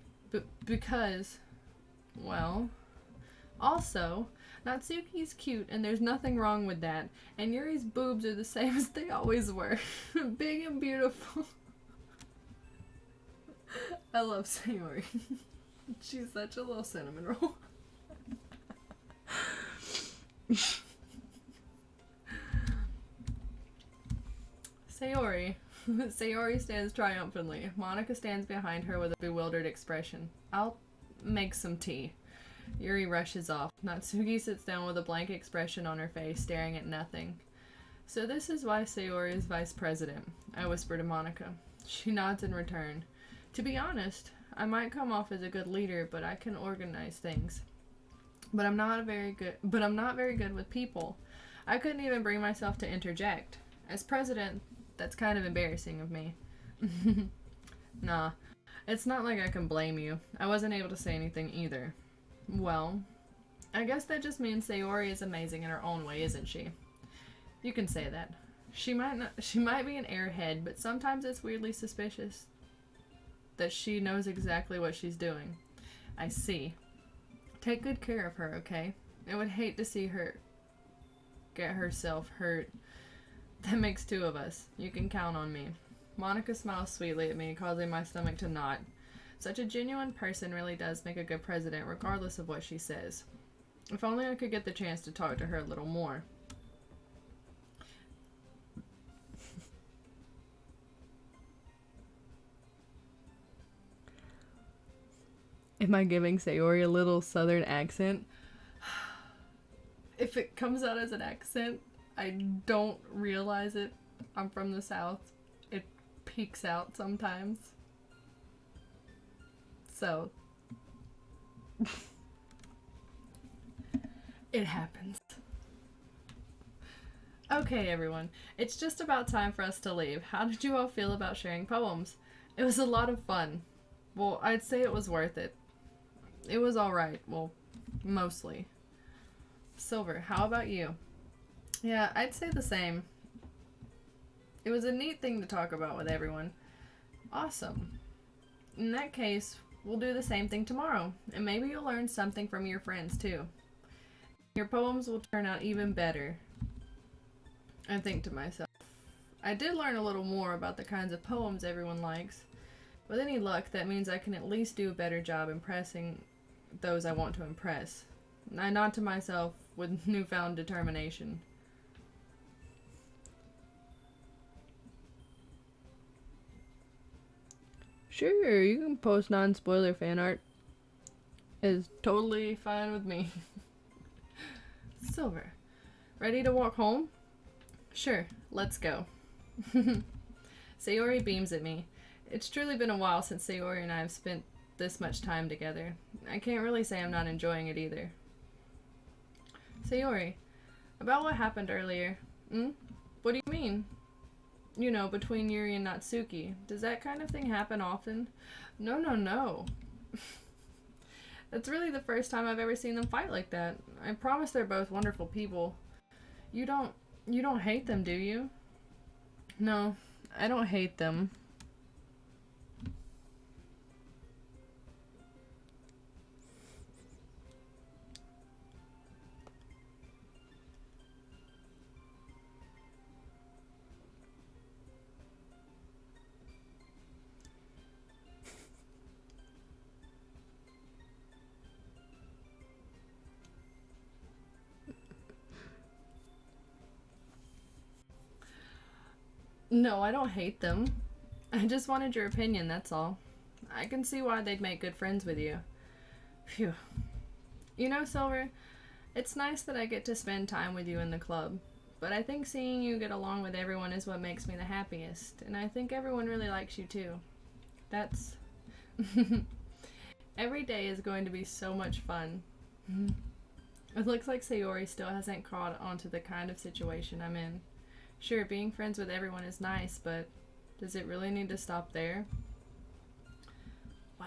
S1: Because, well... Also, Natsuki's cute, and there's nothing wrong with that. And Yuri's boobs are the same as they always were. Big and beautiful. I love Sayori. She's such a little cinnamon roll. Sayori. Sayori stands triumphantly. Monica stands behind her with a bewildered expression. I'll make some tea. Yuri rushes off. Natsuki sits down with a blank expression on her face, staring at nothing. So this is why Sayori is vice president, I whisper to Monica. She nods in return. To be honest, I might come off as a good leader, but I can organize things. But I'm not very good with people. I couldn't even bring myself to interject. As president, that's kind of embarrassing of me. Nah, it's not like I can blame you. I wasn't able to say anything either. Well, I guess that just means Sayori is amazing in her own way, isn't she? You can say that. She might be an airhead, but sometimes it's weirdly suspicious that she knows exactly what she's doing. I see. Take good care of her, okay? I would hate to see her get herself hurt. That makes two of us. You can count on me. Monica smiles sweetly at me, causing my stomach to knot. Such a genuine person really does make a good president, regardless of what she says. If only I could get the chance to talk to her a little more. Am I giving Sayori a little southern accent? If it comes out as an accent, I don't realize it. I'm from the South. It peeks out sometimes. So, it happens. Okay, everyone. It's just about time for us to leave. How did you all feel about sharing poems? It was a lot of fun. Well, I'd say it was worth it. It was alright. Well, mostly. Silver, how about you? Yeah, I'd say the same. It was a neat thing to talk about with everyone. Awesome. In that case, we'll do the same thing tomorrow, and maybe you'll learn something from your friends too. Your poems will turn out even better. I think to myself. I did learn a little more about the kinds of poems everyone likes. With any luck, that means I can at least do a better job impressing those I want to impress. I nod to myself with newfound determination. Sure, you can post non-spoiler fan art. It's totally fine with me. Silver, ready to walk home? Sure, let's go. Sayori beams at me. It's truly been a while since Sayori and I have spent this much time together. I can't really say I'm not enjoying it either. Sayori, about what happened earlier. What do you mean? You know, between Yuri and Natsuki. Does that kind of thing happen often? No. That's really the first time I've ever seen them fight like that. I promise they're both wonderful people. You don't hate them, do you? No, I don't hate them. No, I don't hate them. I just wanted your opinion, that's all. I can see why they'd make good friends with you. Phew. You know, Silver, it's nice that I get to spend time with you in the club, but I think seeing you get along with everyone is what makes me the happiest, and I think everyone really likes you too. That's... Every day is going to be so much fun. It looks like Sayori still hasn't caught onto the kind of situation I'm in. Sure, being friends with everyone is nice, but does it really need to stop there? Wow.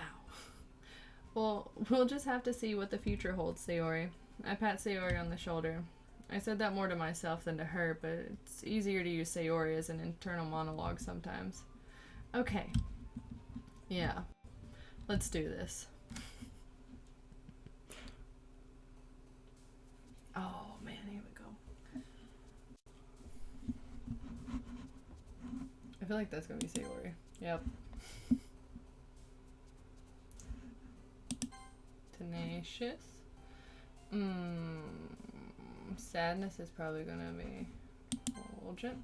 S1: Well, we'll just have to see what the future holds, Sayori. I pat Sayori on the shoulder. I said that more to myself than to her, but it's easier to use Sayori as an internal monologue sometimes. Okay. Yeah. Let's do this. Oh, man, here we go. I feel like that's gonna be Sayori. Yep. Tenacious. Sadness is probably gonna be Fulgent.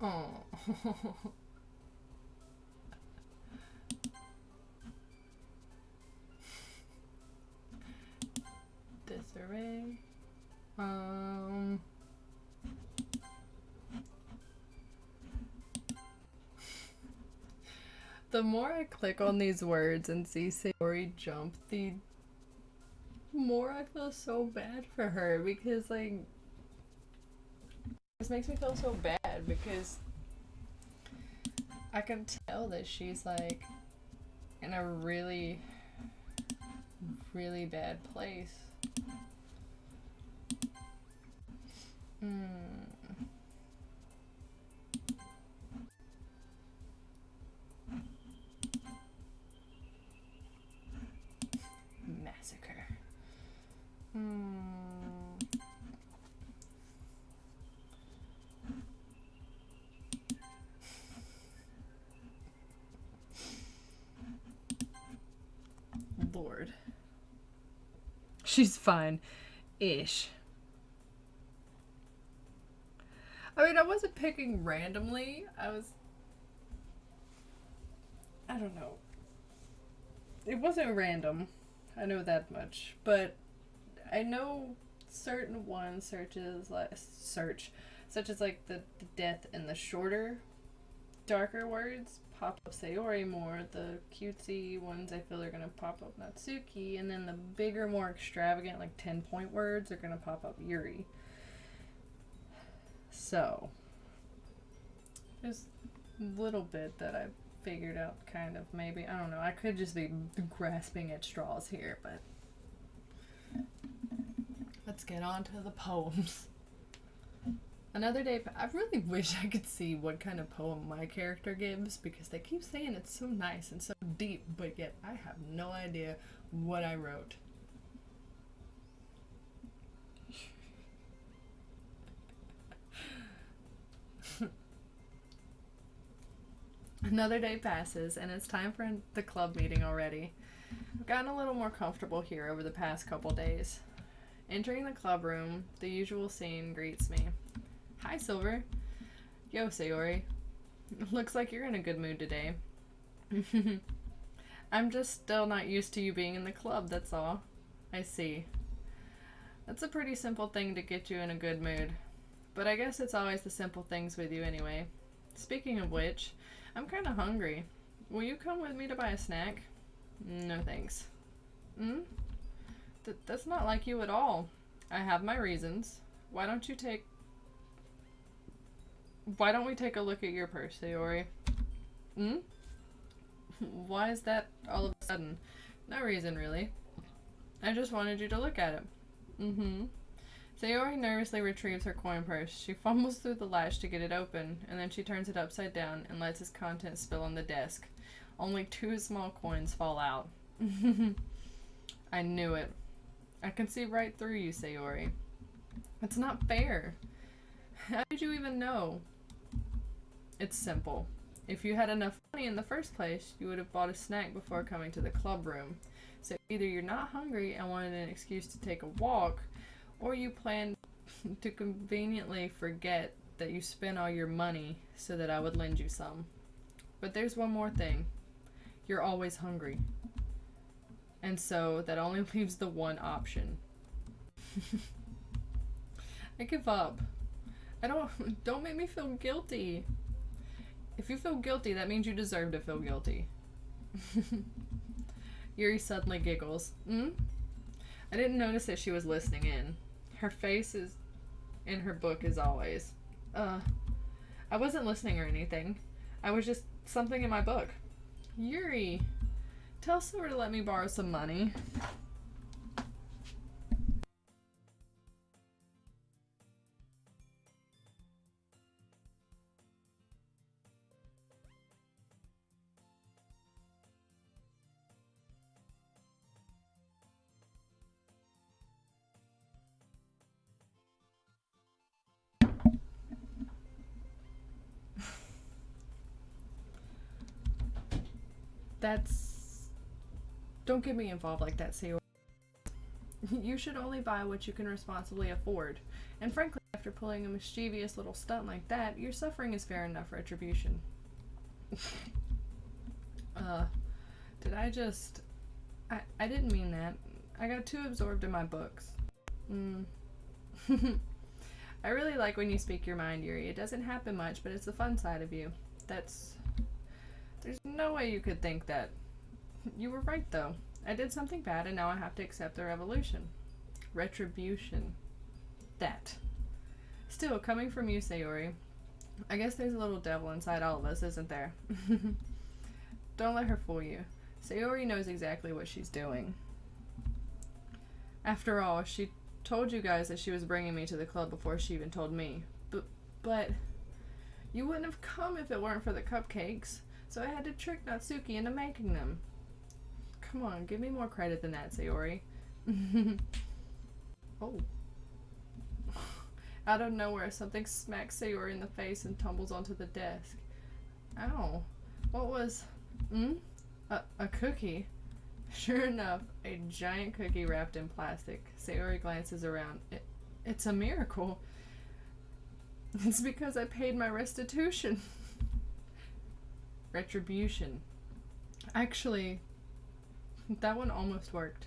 S1: Oh. Disarray. The more I click on these words and see Sayori jump, the more I feel so bad for her, because like this makes me feel so bad because I can tell that she's like in a really, really bad place. Lord. She's fine. Ish. I mean, I wasn't picking randomly. I don't know. It wasn't random. I know that much. But I know certain ones such as like the death and the shorter, darker words pop up Sayori more. The cutesy ones I feel are gonna pop up Natsuki, and then the bigger, more extravagant, like 10-point words are gonna pop up Yuri. So there's a little bit that I figured out, kind of, maybe. I don't know. I could just be grasping at straws here, but let's get on to the poems. Another day. I really wish I could see what kind of poem my character gives, because they keep saying it's so nice and so deep, but yet I have no idea what I wrote. Another day passes, and it's time for the club meeting already. I've gotten a little more comfortable here over the past couple days. Entering the club room, the usual scene greets me. Hi, Silver. Yo, Sayori. Looks like you're in a good mood today. I'm just still not used to you being in the club, that's all. I see. That's a pretty simple thing to get you in a good mood. But I guess it's always the simple things with you anyway. Speaking of which, I'm kinda hungry. Will you come with me to buy a snack? No thanks. That's not like you at all. I have my reasons. Why don't we take a look at your purse, Sayori? Why is that all of a sudden? No reason, really. I just wanted you to look at it. Sayori nervously retrieves her coin purse. She fumbles through the latch to get it open, and then she turns it upside down and lets its contents spill on the desk. Only 2 small coins fall out. I knew it. I can see right through you, Sayori. It's not fair. How did you even know? It's simple. If you had enough money in the first place, you would have bought a snack before coming to the club room. So either you're not hungry and wanted an excuse to take a walk, or you plan to conveniently forget that you spent all your money so that I would lend you some. But there's one more thing. You're always hungry. And so that only leaves the one option. I give up. Don't make me feel guilty. If you feel guilty, that means you deserve to feel guilty. Yuri suddenly giggles. I didn't notice that she was listening in. Her face is in her book as always. I wasn't listening or anything. I was just something in my book. Yuri, tell Silver to let me borrow some money. Don't get me involved like that, Sayori. You should only buy what you can responsibly afford. And frankly, after pulling a mischievous little stunt like that, your suffering is fair enough retribution. Did I just... I didn't mean that. I got too absorbed in my books. I really like when you speak your mind, Yuri. It doesn't happen much, but it's the fun side of you. There's no way you could think that. You were right, though. I did something bad, and now I have to accept the revolution. Retribution. That. Still, coming from you, Sayori, I guess there's a little devil inside all of us, isn't there? Don't let her fool you. Sayori knows exactly what she's doing. After all, she told you guys that she was bringing me to the club before she even told me. But you wouldn't have come if it weren't for the cupcakes, so I had to trick Natsuki into making them. Come on, give me more credit than that, Sayori. Oh. Out of nowhere, something smacks Sayori in the face and tumbles onto the desk. Ow. What was... A cookie? Sure enough, a giant cookie wrapped in plastic. Sayori glances around. It's a miracle. It's because I paid my restitution. Retribution. Actually, that one almost worked.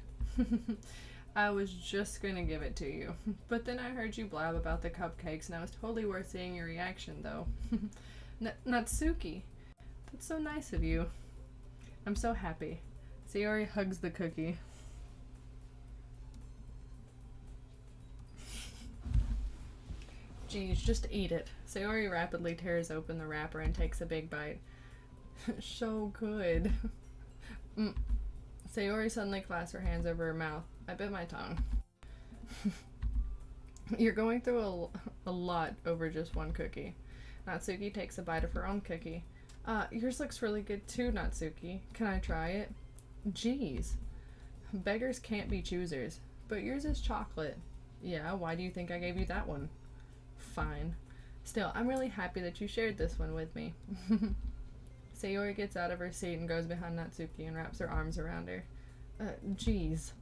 S1: I was just gonna give it to you, but then I heard you blab about the cupcakes, and I was totally worth seeing your reaction, though. Natsuki, that's so nice of you. I'm so happy. Sayori hugs the cookie. Geez, just eat it. Sayori rapidly tears open the wrapper and takes a big bite. So good. Sayori suddenly clasps her hands over her mouth. I bit my tongue. You're going through a lot over just one cookie. Natsuki takes a bite of her own cookie. Yours looks really good too, Natsuki. Can I try it? Geez. Beggars can't be choosers. But yours is chocolate. Yeah, why do you think I gave you that one? Fine. Still, I'm really happy that you shared this one with me. Sayori gets out of her seat and goes behind Natsuki and wraps her arms around her. Geez.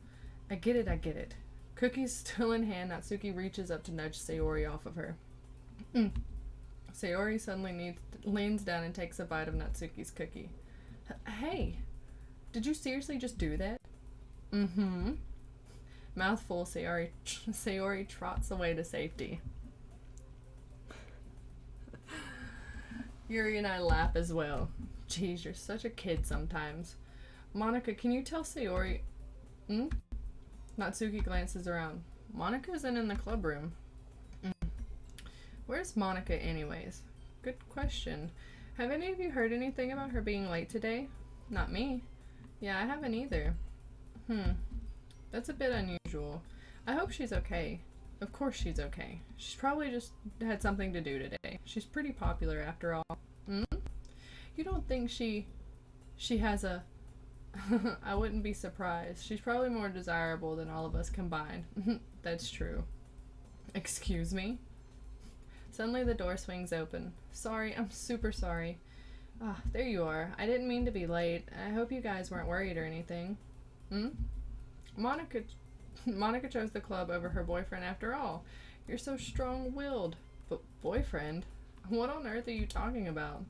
S1: I get it. Cookies still in hand, Natsuki reaches up to nudge Sayori off of her. Sayori suddenly leans down and takes a bite of Natsuki's cookie. Hey! Did you seriously just do that? Mm-hmm. Mouthful, Sayori trots away to safety. Yuri and I laugh as well. Geez, you're such a kid sometimes. Monica, can you tell Sayori... Natsuki glances around. Monica isn't in the club room. Where's Monica anyways? Good question. Have any of you heard anything about her being late today? Not me. Yeah, I haven't either. That's a bit unusual. I hope she's okay. Of course she's okay. She's probably just had something to do today. She's pretty popular after all. You don't think she has a... I wouldn't be surprised. She's probably more desirable than all of us combined. That's true. Excuse me? Suddenly the door swings open. Sorry, I'm super sorry. There you are. I didn't mean to be late. I hope you guys weren't worried or anything. Monica chose the club over her boyfriend after all. You're so strong-willed. But boyfriend? What on earth are you talking about?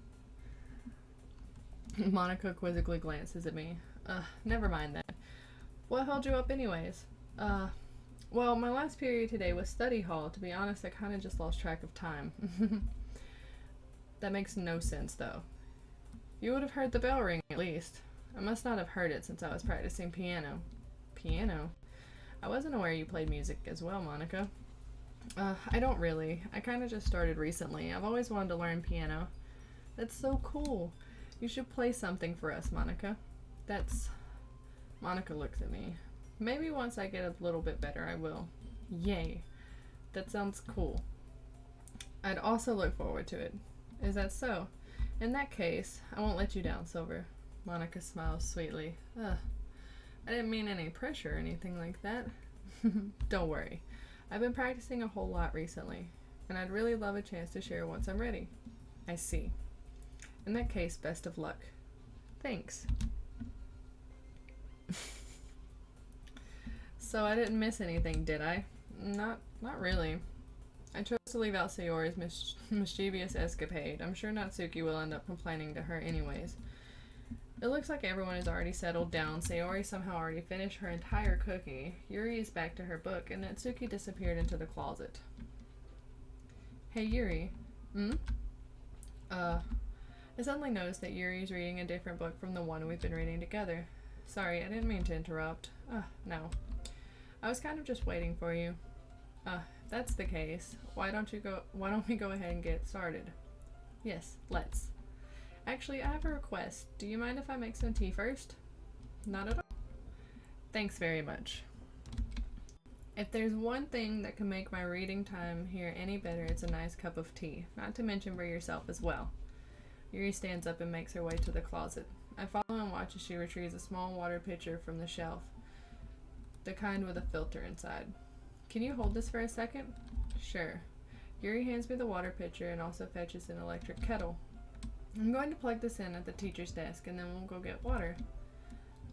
S1: Monica quizzically glances at me. Never mind that. What held you up anyways? Well, my last period today was study hall. To be honest, I kind of just lost track of time. That makes no sense, though. You would have heard the bell ring, at least. I must not have heard it since I was practicing piano. Piano? I wasn't aware you played music as well, Monica. I don't really. I kind of just started recently. I've always wanted to learn piano. That's so cool. You should play something for us, Monica. Monica looks at me. Maybe once I get a little bit better, I will. Yay. That sounds cool. I'd also look forward to it. Is that so? In that case, I won't let you down, Silver. Monica smiles sweetly. I didn't mean any pressure or anything like that. Don't worry. I've been practicing a whole lot recently, and I'd really love a chance to share once I'm ready. I see. In that case, best of luck. Thanks. So I didn't miss anything, did I? Not really. I chose to leave out Sayori's mischievous escapade. I'm sure Natsuki will end up complaining to her anyways. It looks like everyone is already settled down. Sayori somehow already finished her entire cookie. Yuri is back to her book, and Natsuki disappeared into the closet. Hey, Yuri. I suddenly noticed that Yuri is reading a different book from the one we've been reading together. Sorry, I didn't mean to interrupt. No. I was kind of just waiting for you. If that's the case, why don't we go ahead and get started? Yes, let's. Actually, I have a request. Do you mind if I make some tea first? Not at all. Thanks very much. If there's one thing that can make my reading time here any better, it's a nice cup of tea. Not to mention for yourself as well. Yuri stands up and makes her way to the closet. I follow and watch as she retrieves a small water pitcher from the shelf. The kind with a filter inside. Can you hold this for a second? Sure. Yuri hands me the water pitcher and also fetches an electric kettle. I'm going to plug this in at the teacher's desk and then we'll go get water.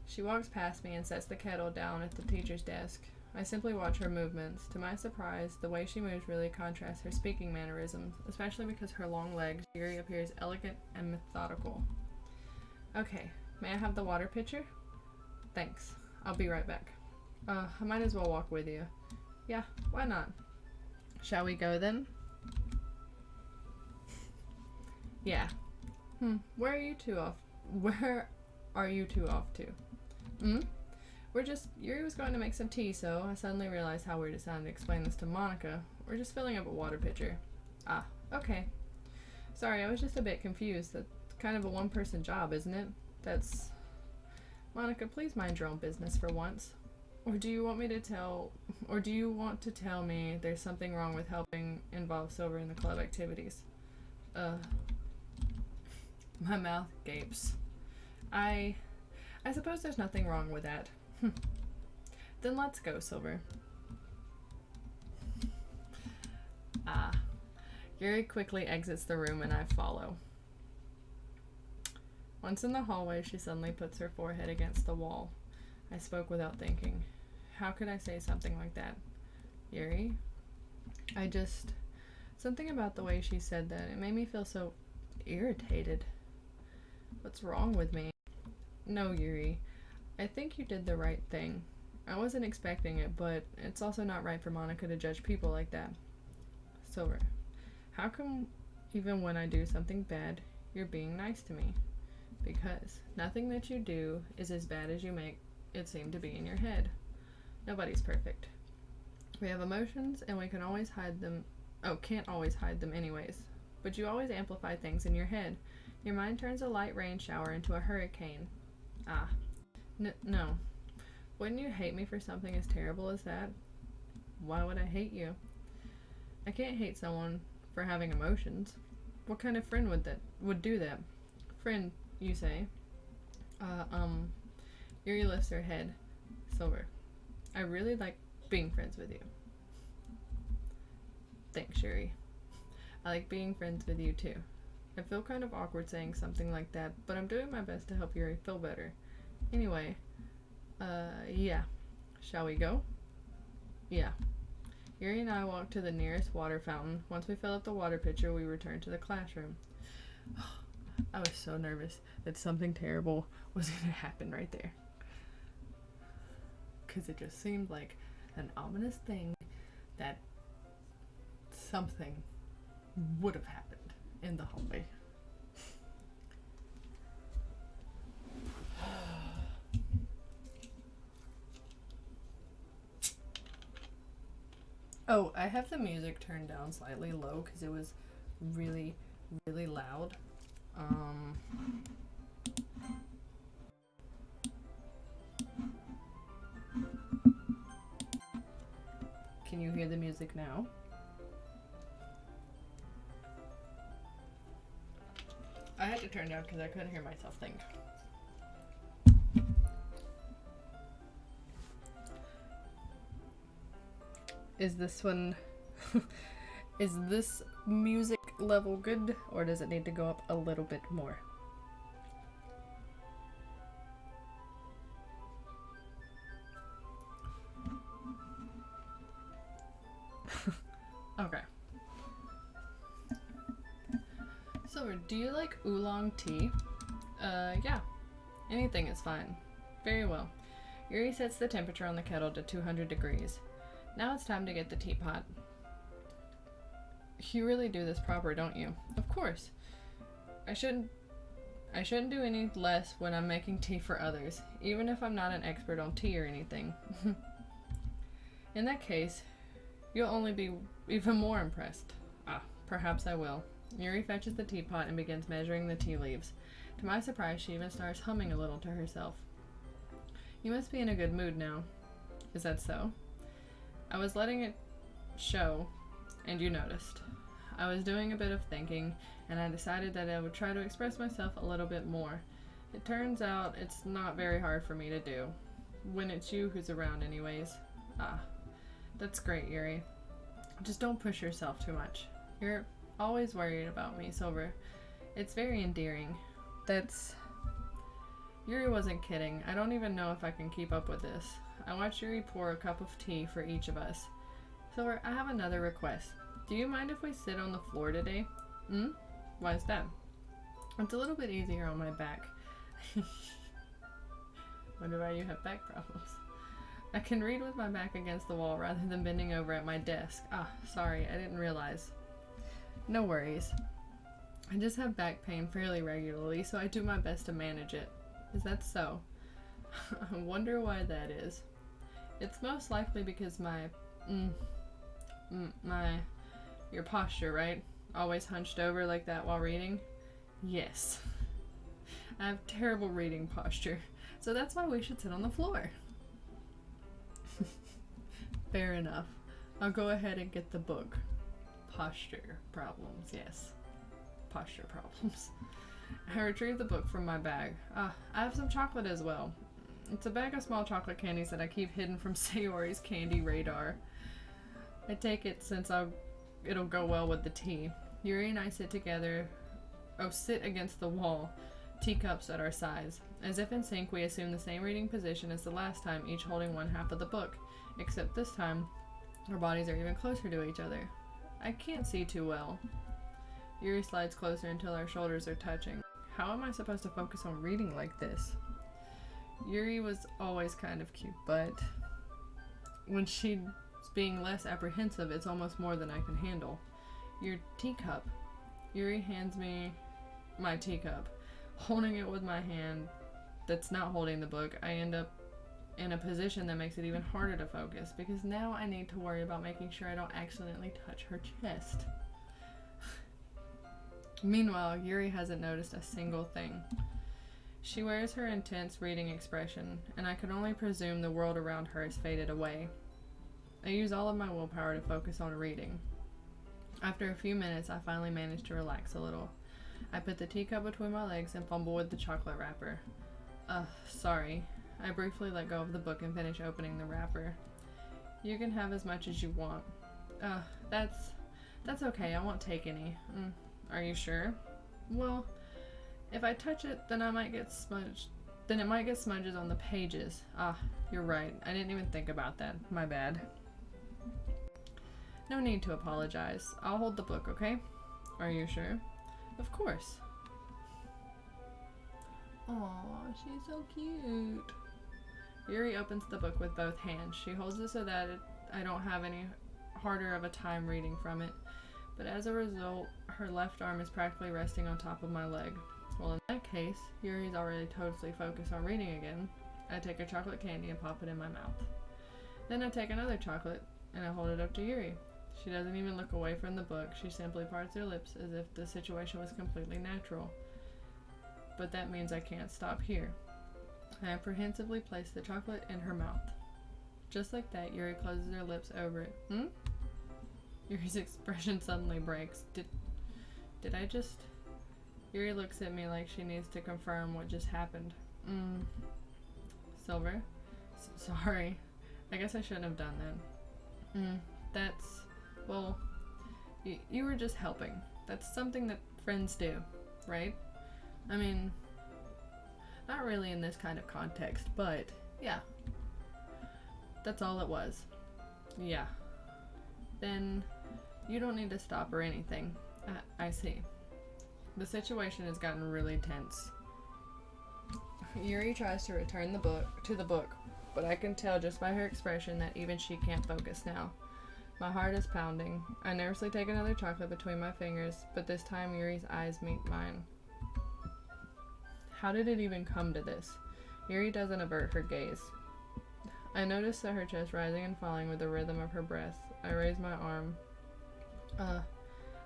S1: She walks past me and sets the kettle down at the teacher's desk. I simply watch her movements. To my surprise, the way she moves really contrasts her speaking mannerisms, especially because her long legs. Yuri appears elegant and methodical. Okay, may I have the water pitcher? Thanks. I'll be right back. I might as well walk with you. Yeah, why not? Shall we go then? Yeah. Where are you two off? Where are you two off to? Yuri was going to make some tea, so I suddenly realized how weird it sounded to explain this to Monica. We're just filling up a water pitcher. Ah, okay. Sorry, I was just a bit confused. That's kind of a one-person job, isn't it? Monica, please mind your own business for once. Or do you want to tell me there's something wrong with helping involve Silver in the club activities? My mouth gapes. I suppose there's nothing wrong with that. Then let's go, Silver. Yuri quickly exits the room and I follow. Once in the hallway, she suddenly puts her forehead against the wall. I spoke without thinking. How could I say something like that? Yuri? Something about the way she said that, it made me feel so irritated. What's wrong with me? No, Yuri. I think you did the right thing. I wasn't expecting it, but it's also not right for Monica to judge people like that. Silver, how come even when I do something bad, you're being nice to me? Because nothing that you do is as bad as you make it seem to be in your head. Nobody's perfect. We have emotions and we can always hide them. Can't always hide them anyways. But you always amplify things in your head. Your mind turns a light rain shower into a hurricane. No. Wouldn't you hate me for something as terrible as that? Why would I hate you? I can't hate someone for having emotions. What kind of friend would do that? Friend, you say. Yuri lifts her head. Silver, I really like being friends with you. Thanks, Yuri. I like being friends with you too. I feel kind of awkward saying something like that, but I'm doing my best to help Yuri feel better. Anyway, yeah. Shall we go? Yeah. Yuri and I walk to the nearest water fountain. Once we fill up the water pitcher, we return to the classroom. I was so nervous that something terrible was going to happen right there. Because it just seemed like an ominous thing that something would have happened in the hallway. Oh, I have the music turned down slightly low because it was really, really loud. Can you hear the music now? I had to turn down because I couldn't hear myself think. Is this one... is this music level good, or does it need to go up a little bit more? Okay. Silver, do you like oolong tea? Yeah. Anything is fine. Very well. Yuri sets the temperature on the kettle to 200 degrees. Now it's time to get the teapot. You really do this proper, don't you? Of course. I shouldn't do any less when I'm making tea for others, even if I'm not an expert on tea or anything. In that case, you'll only be even more impressed. Perhaps I will. Yuri fetches the teapot and begins measuring the tea leaves. To my surprise, she even starts humming a little to herself. You must be in a good mood now. Is that so? I was letting it show, and you noticed. I was doing a bit of thinking, and I decided that I would try to express myself a little bit more. It turns out it's not very hard for me to do. When it's you who's around anyways. That's great, Yuri. Just don't push yourself too much. You're always worried about me, Silver. It's very endearing. That's Yuri wasn't kidding. I don't even know if I can keep up with this. I watched Yuri pour a cup of tea for each of us. Silver, I have another request. Do you mind if we sit on the floor today? Why is that? It's a little bit easier on my back. Wonder why you have back problems. I can read with my back against the wall rather than bending over at my desk. Sorry, I didn't realize. No worries. I just have back pain fairly regularly, so I do my best to manage it. Is that so? I wonder why that is. It's most likely because your posture, right? Always hunched over like that while reading? Yes. I have terrible reading posture, so that's why we should sit on the floor. Fair enough. I'll go ahead and get the book. Posture problems, yes. Posture problems. I retrieved the book from my bag. I have some chocolate as well. It's a bag of small chocolate candies that I keep hidden from Sayori's candy radar. I take it since it'll go well with the tea. Yuri and I sit against the wall, teacups at our sides. As if in sync, we assume the same reading position as the last time, each holding one half of the book. Except this time, our bodies are even closer to each other. I can't see too well. Yuri slides closer until our shoulders are touching. How am I supposed to focus on reading like this? Yuri was always kind of cute, but when she's being less apprehensive, it's almost more than I can handle. Your teacup. Yuri hands me my teacup. Holding it with my hand that's not holding the book, I end up in a position that makes it even harder to focus, because now I need to worry about making sure I don't accidentally touch her chest. Meanwhile, Yuri hasn't noticed a single thing. She wears her intense reading expression, and I can only presume the world around her has faded away. I use all of my willpower to focus on reading. After a few minutes, I finally manage to relax a little. I put the teacup between my legs and fumble with the chocolate wrapper. Sorry. I briefly let go of the book and finish opening the wrapper. You can have as much as you want. That's okay. I won't take any. Are you sure? Well, if I touch it, then it might get smudges on the pages. You're right. I didn't even think about that. My bad. No need to apologize. I'll hold the book, okay? Are you sure? Of course. Aw, she's so cute. Yuri opens the book with both hands. She holds it so that I don't have any harder of a time reading from it. But as a result, her left arm is practically resting on top of my leg. Well, in that case, Yuri's already totally focused on reading again. I take a chocolate candy and pop it in my mouth. Then I take another chocolate and I hold it up to Yuri. She doesn't even look away from the book. She simply parts her lips as if the situation was completely natural. But that means I can't stop here. I apprehensively place the chocolate in her mouth. Just like that, Yuri closes her lips over it. Yuri's expression suddenly breaks. Did I just... Yuri looks at me like she needs to confirm what just happened. Silver? Sorry. I guess I shouldn't have done that. Well, you were just helping. That's something that friends do, right? I mean, not really in this kind of context, but yeah. That's all it was. Yeah. Then you don't need to stop or anything. I see. The situation has gotten really tense. Yuri tries to return the book, but I can tell just by her expression that even she can't focus now. My heart is pounding. I nervously take another chocolate between my fingers, but this time Yuri's eyes meet mine. How did it even come to this? Yuri doesn't avert her gaze. I notice that her chest rising and falling with the rhythm of her breath. I raise my arm.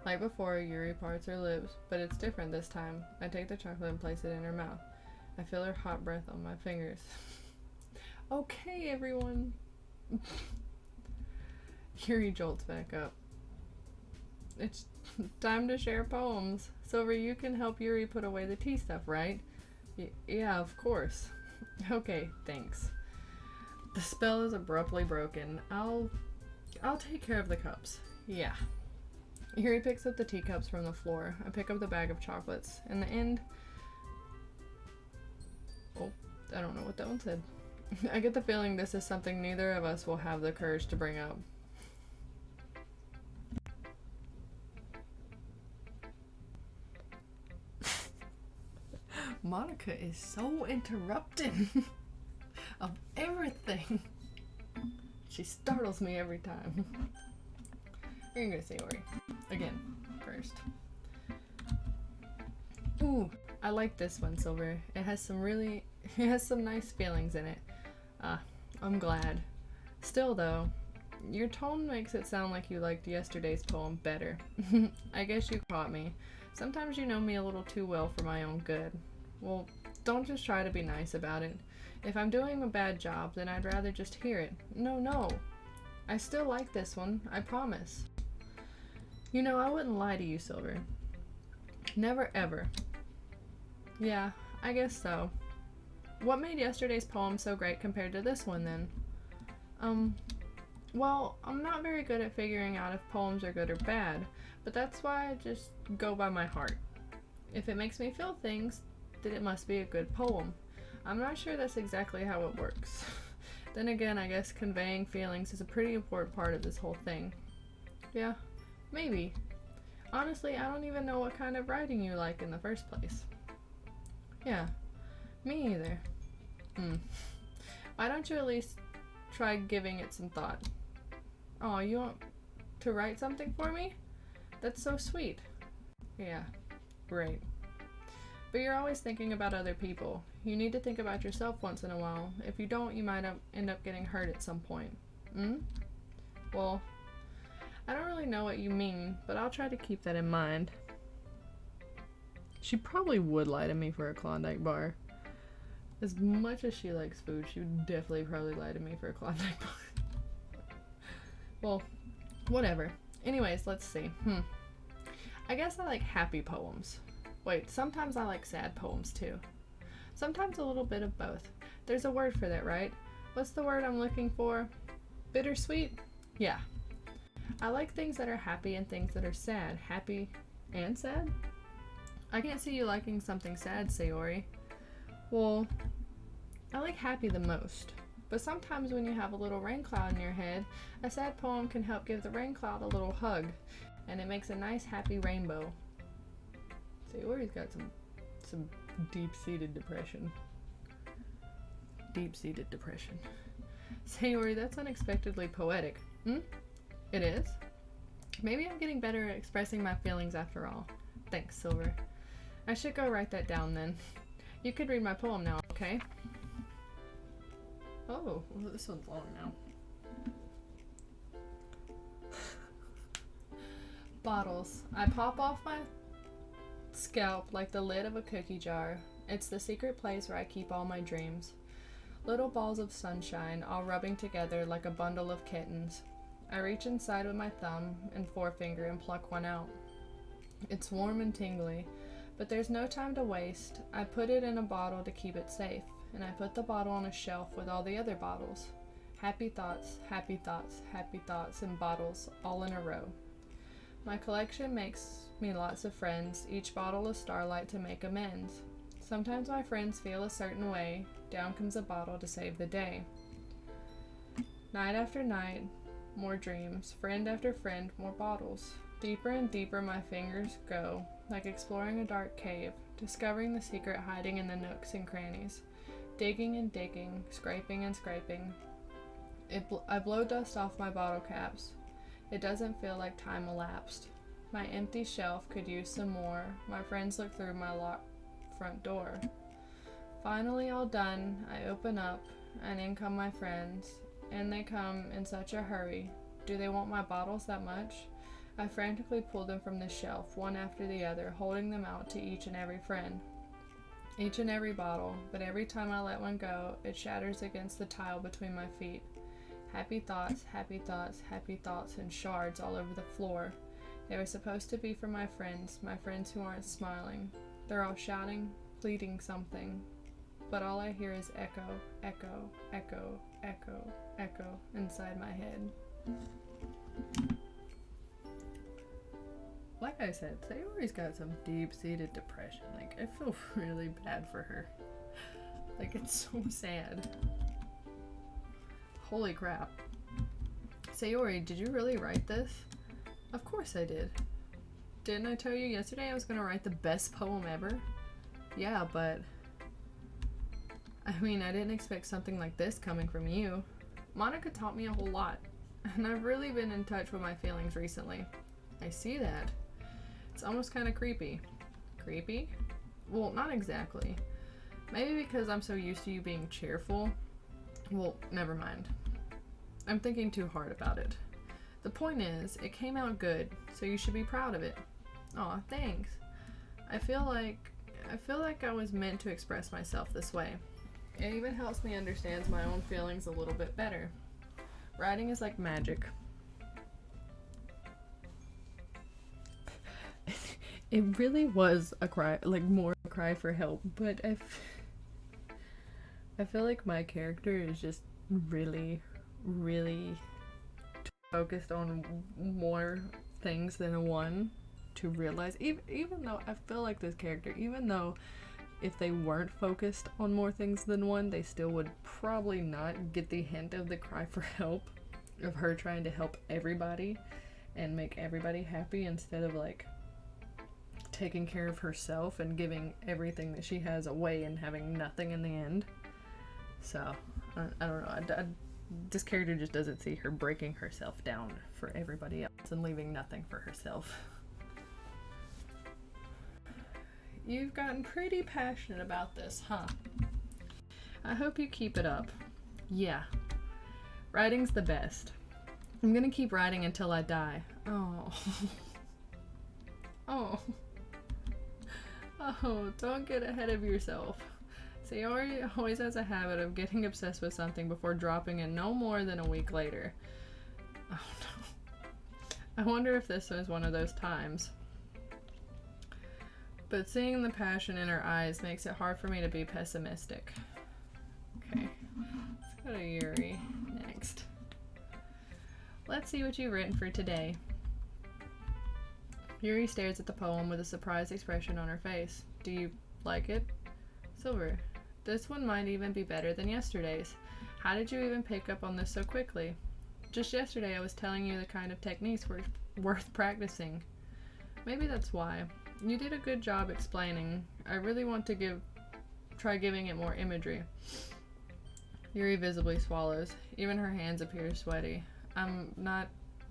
S1: Like before, Yuri parts her lips, but it's different this time. I take the chocolate and place it in her mouth. I feel her hot breath on my fingers. Okay, everyone. Yuri jolts back up. It's time to share poems. Silver, you can help Yuri put away the tea stuff, right? Yeah, of course. Okay, thanks. The spell is abruptly broken. I'll take care of the cups. Yeah. Yuri picks up the teacups from the floor. I pick up the bag of chocolates. In the end... Oh. I don't know what that one said. I get the feeling this is something neither of us will have the courage to bring up. Monica is so interrupting of everything. She startles me every time. You're gonna say Ori. Again, first. Ooh, I like this one, Silver. It has some nice feelings in it. I'm glad. Still though, your tone makes it sound like you liked yesterday's poem better. I guess you caught me. Sometimes you know me a little too well for my own good. Well, don't just try to be nice about it. If I'm doing a bad job, then I'd rather just hear it. No. I still like this one, I promise. You know, I wouldn't lie to you, Silver. Never ever. Yeah, I guess so. What made yesterday's poem so great compared to this one, then? Well, I'm not very good at figuring out if poems are good or bad, but that's why I just go by my heart. If it makes me feel things, then it must be a good poem. I'm not sure that's exactly how it works. Then again, I guess conveying feelings is a pretty important part of this whole thing. Yeah, maybe. Honestly, I don't even know what kind of writing you like in the first place. Yeah, me either. Why don't you at least try giving it some thought? Oh, you want to write something for me? That's so sweet. Yeah, right. But you're always thinking about other people. You need to think about yourself once in a while. If you don't, you might end up getting hurt at some point. Well, I don't really know what you mean, but I'll try to keep that in mind. She probably would lie to me for a Klondike bar. As much as she likes food, she would definitely probably lie to me for a Klondike bar. Well, whatever. Anyways, let's see. I guess I like happy poems. Wait, sometimes I like sad poems too. Sometimes a little bit of both. There's a word for that, right? What's the word I'm looking for? Bittersweet? Yeah. I like things that are happy and things that are sad. Happy and sad? I can't see you liking something sad, Sayori. Well, I like happy the most. But sometimes when you have a little rain cloud in your head, a sad poem can help give the rain cloud a little hug, and it makes a nice happy rainbow. Sayori's got some deep-seated depression. Deep-seated depression. Sayori, that's unexpectedly poetic. It is? Maybe I'm getting better at expressing my feelings after all. Thanks, Silver. I should go write that down then. You could read my poem now, okay? Oh, well, this one's long now. Bottles. I pop off my scalp like the lid of a cookie jar. It's the secret place where I keep all my dreams. Little balls of sunshine, all rubbing together like a bundle of kittens. I reach inside with my thumb and forefinger and pluck one out. It's warm and tingly, but there's no time to waste. I put it in a bottle to keep it safe, and I put the bottle on a shelf with all the other bottles. Happy thoughts, happy thoughts, happy thoughts in bottles, all in a row. My collection makes me lots of friends, each bottle a starlight to make amends. Sometimes my friends feel a certain way, down comes a bottle to save the day. Night after night, more dreams, friend after friend, more bottles. Deeper and deeper my fingers go, like exploring a dark cave, discovering the secret hiding in the nooks and crannies. Digging and digging, scraping and scraping. I blow dust off my bottle caps. It doesn't feel like time elapsed. My empty shelf could use some more. My friends look through my locked front door. Finally all done, I open up, and in come my friends. And they come in such a hurry. Do they want my bottles that much? I frantically pull them from the shelf, one after the other, holding them out to each and every friend. Each and every bottle, but every time I let one go, it shatters against the tile between my feet. Happy thoughts, happy thoughts, happy thoughts in shards all over the floor. They were supposed to be for my friends who aren't smiling. They're all shouting, pleading something. But all I hear is echo, echo, echo, echo, echo inside my head. Like I said, Sayori's got some deep-seated depression. Like, I feel really bad for her. Like, it's so sad. Holy crap. Sayori, did you really write this? Of course I did. Didn't I tell you yesterday I was gonna write the best poem ever? Yeah, but... I mean, I didn't expect something like this coming from you. Monica taught me a whole lot, and I've really been in touch with my feelings recently. I see that. It's almost kind of creepy. Creepy? Well, not exactly. Maybe because I'm so used to you being cheerful. Well, never mind. I'm thinking too hard about it. The point is, it came out good, so you should be proud of it. Aw, thanks. I feel like I was meant to express myself this way. It even helps me understand my own feelings a little bit better. Writing is like magic. It really was a cry, like more a cry for help, but I feel like my character is just really, really focused on more things than one to realize. Even though I feel like this character, even though if they weren't focused on more things than one, they still would probably not get the hint of the cry for help, of her trying to help everybody and make everybody happy instead of like taking care of herself and giving everything that she has away and having nothing in the end. So, I don't know. This character just doesn't see her breaking herself down for everybody else and leaving nothing for herself. You've gotten pretty passionate about this, huh? I hope you keep it up. Yeah. Writing's the best. I'm gonna keep writing until I die. Oh. Oh. Oh, don't get ahead of yourself. Sayori always has a habit of getting obsessed with something before dropping it no more than a week later. Oh no. I wonder if this was one of those times. But seeing the passion in her eyes makes it hard for me to be pessimistic. Okay, let's go to Yuri next. Let's see what you've written for today. Yuri stares at the poem with a surprised expression on her face. Do you like it? Silver, this one might even be better than yesterday's. How did you even pick up on this so quickly? Just yesterday I was telling you the kind of techniques worth practicing. Maybe that's why. You did a good job explaining. I really want to try giving it more imagery. Yuri visibly swallows. Even her hands appear sweaty. I'm not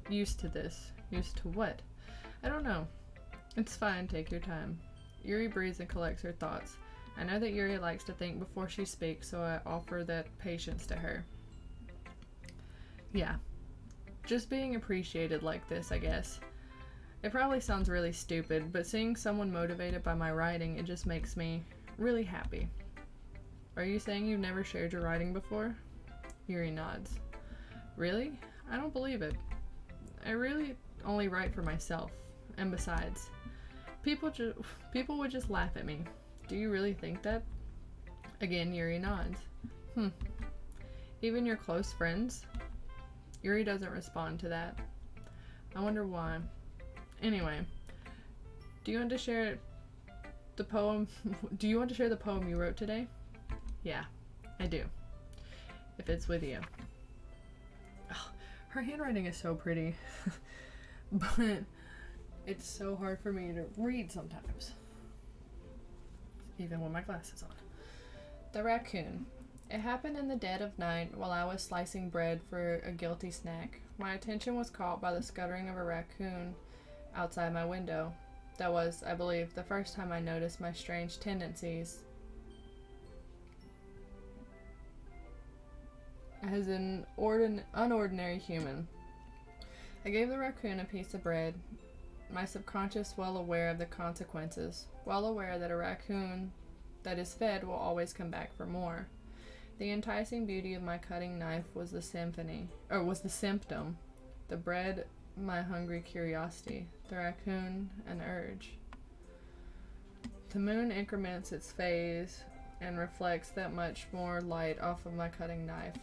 S1: used to this. Used to what? I don't know. It's fine, take your time. Yuri breathes and collects her thoughts. I know that Yuri likes to think before she speaks, so I offer that patience to her. Yeah. Just being appreciated like this, I guess. It probably sounds really stupid, but seeing someone motivated by my writing, it just makes me really happy. Are you saying you've never shared your writing before? Yuri nods. Really? I don't believe it. I really only write for myself. And besides, people would just laugh at me. Do you really think that? Again, Yuri nods. Even your close friends? Yuri doesn't respond to that. I wonder why. Anyway, do you want to share the poem? Do you want to share the poem you wrote today? Yeah, I do. If it's with you. Oh, her handwriting is so pretty, but it's so hard for me to read sometimes, even with my glasses on. The raccoon. It happened in the dead of night while I was slicing bread for a guilty snack. My attention was caught by the scuttering of a raccoon outside my window. That was, I believe, the first time I noticed my strange tendencies as an unordinary human. I gave the raccoon a piece of bread, my subconscious well aware of the consequences, well aware that a raccoon that is fed will always come back for more. The enticing beauty of my cutting knife was the symptom. The bread, my hungry curiosity. The raccoon, an urge. The moon increments its phase and reflects that much more light off of my cutting knife.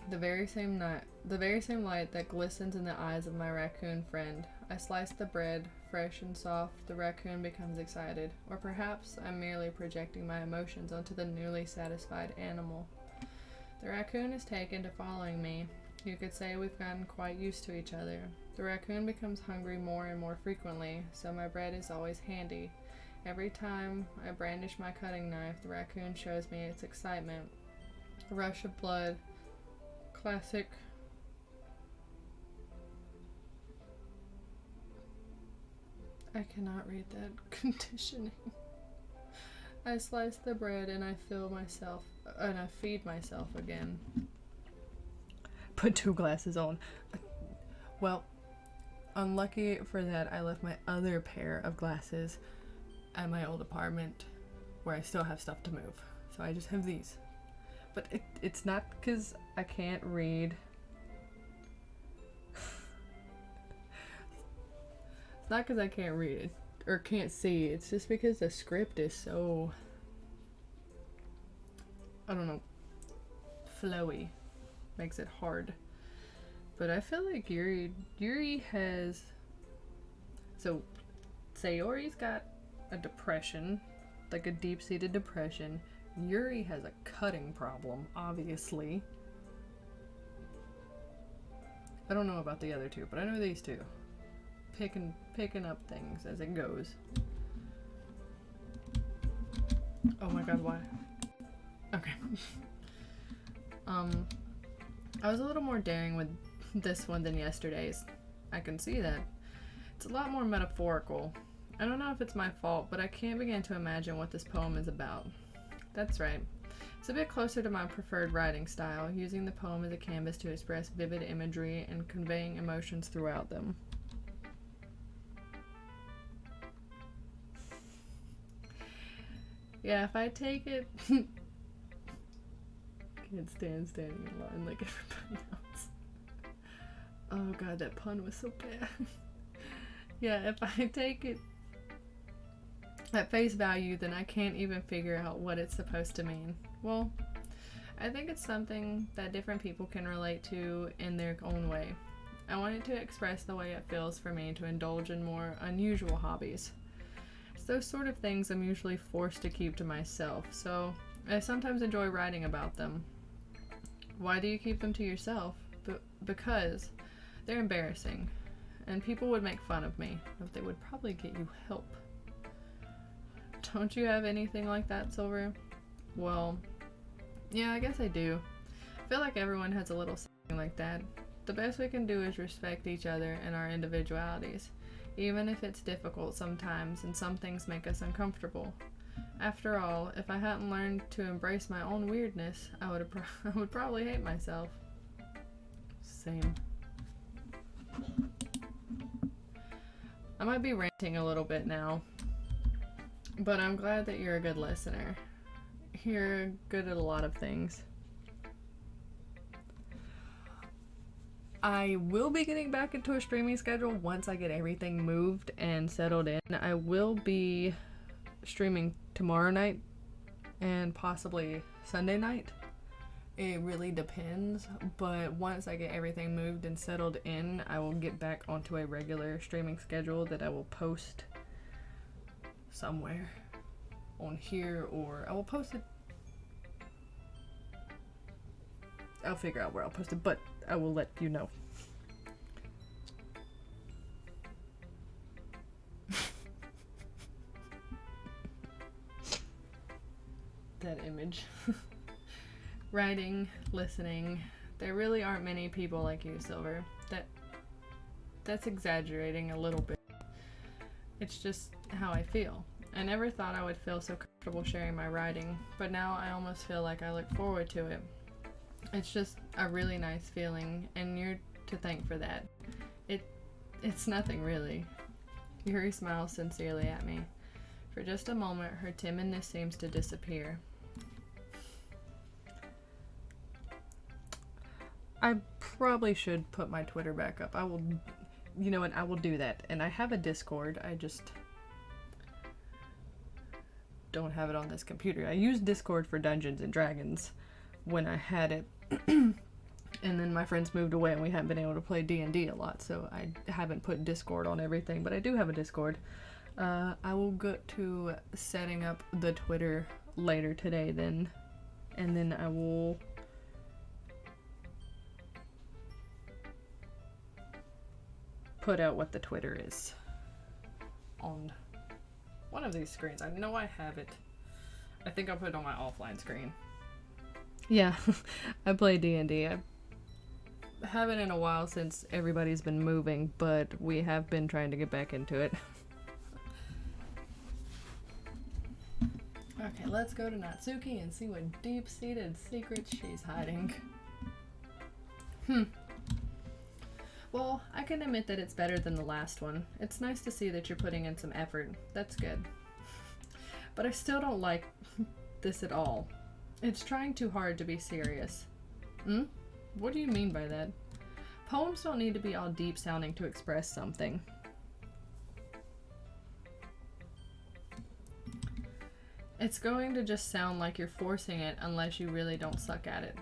S1: The very same light that glistens in the eyes of my raccoon friend. I slice the bread, fresh and soft, the raccoon becomes excited. Or perhaps I'm merely projecting my emotions onto the newly satisfied animal. The raccoon is taken to following me. You could say we've gotten quite used to each other. The raccoon becomes hungry more and more frequently, so my bread is always handy. Every time I brandish my cutting knife, the raccoon shows me its excitement. A rush of blood. Classic. I cannot read that. Conditioning. I slice the bread and I feed myself again. Put 2 glasses on. Well, unlucky for that, I left my other pair of glasses at my old apartment where I still have stuff to move. So I just have these. But it's not because I can't read. It's not because I can't read it or can't see. It's just because the script is so, I don't know, flowy. Makes it hard. But I feel like Yuri has, so Sayori's got a depression, like a deep-seated depression. Yuri has a cutting problem, obviously. I don't know about the other two, but I know these two. Picking up things as it goes. Oh my god, why? Okay. I was a little more daring with this one than yesterday's. I can see that. It's a lot more metaphorical. I don't know if it's my fault, but I can't begin to imagine what this poem is about. That's right. It's a bit closer to my preferred writing style, using the poem as a canvas to express vivid imagery and conveying emotions throughout them. Yeah, if I take it... Can't stand standing in line like everybody else. Oh god, that pun was so bad. Yeah, if I take it at face value, then I can't even figure out what it's supposed to mean. Well, I think it's something that different people can relate to in their own way. I wanted to express the way it feels for me to indulge in more unusual hobbies. It's those sort of things I'm usually forced to keep to myself, so I sometimes enjoy writing about them. Why do you keep them to yourself? Because they're embarrassing, and people would make fun of me, but they would probably get you help. Don't you have anything like that, Silver? Well, yeah, I guess I do. I feel like everyone has a little something like that. The best we can do is respect each other and our individualities, even if it's difficult sometimes and some things make us uncomfortable. After all, if I hadn't learned to embrace my own weirdness, I would probably hate myself. Same. I might be ranting a little bit now, but I'm glad that you're a good listener. You're good at a lot of things. I will be getting back into a streaming schedule once I get everything moved and settled in. I will be streaming tomorrow night and possibly Sunday night. It really depends, but once I get everything moved and settled in, I will get back onto a regular streaming schedule that I will post somewhere on here, or I will post it. I'll figure out where I'll post it, but I will let you know. That image. Writing, listening. There really aren't many people like you, Silver. That's exaggerating a little bit. It's just how I feel. I never thought I would feel so comfortable sharing my writing, but now I almost feel like I look forward to it. It's just a really nice feeling, and you're to thank for that. It's nothing really. Yuri smiles sincerely at me. For just a moment, her timidness seems to disappear. I probably should put my Twitter back up. You know what, I will do that. And I have a Discord, I just don't have it on this computer. I used Discord for Dungeons and Dragons when I had it. And then my friends moved away and we haven't been able to play D&D a lot, so I haven't put Discord on everything, but I do have a Discord. I will go to setting up the Twitter later today then, and then I will put out what the Twitter is on one of these screens. I know I have it. I think I'll put it on my offline screen. Yeah, I play D&D. I haven't in a while since everybody's been moving, but we have been trying to get back into it. Okay, let's go to Natsuki and see what deep-seated secrets she's hiding. Well, I can admit that it's better than the last one. It's nice to see that you're putting in some effort. That's good. But I still don't like this at all. It's trying too hard to be serious. What do you mean by that? Poems don't need to be all deep-sounding to express something. It's going to just sound like you're forcing it unless you really don't suck at it.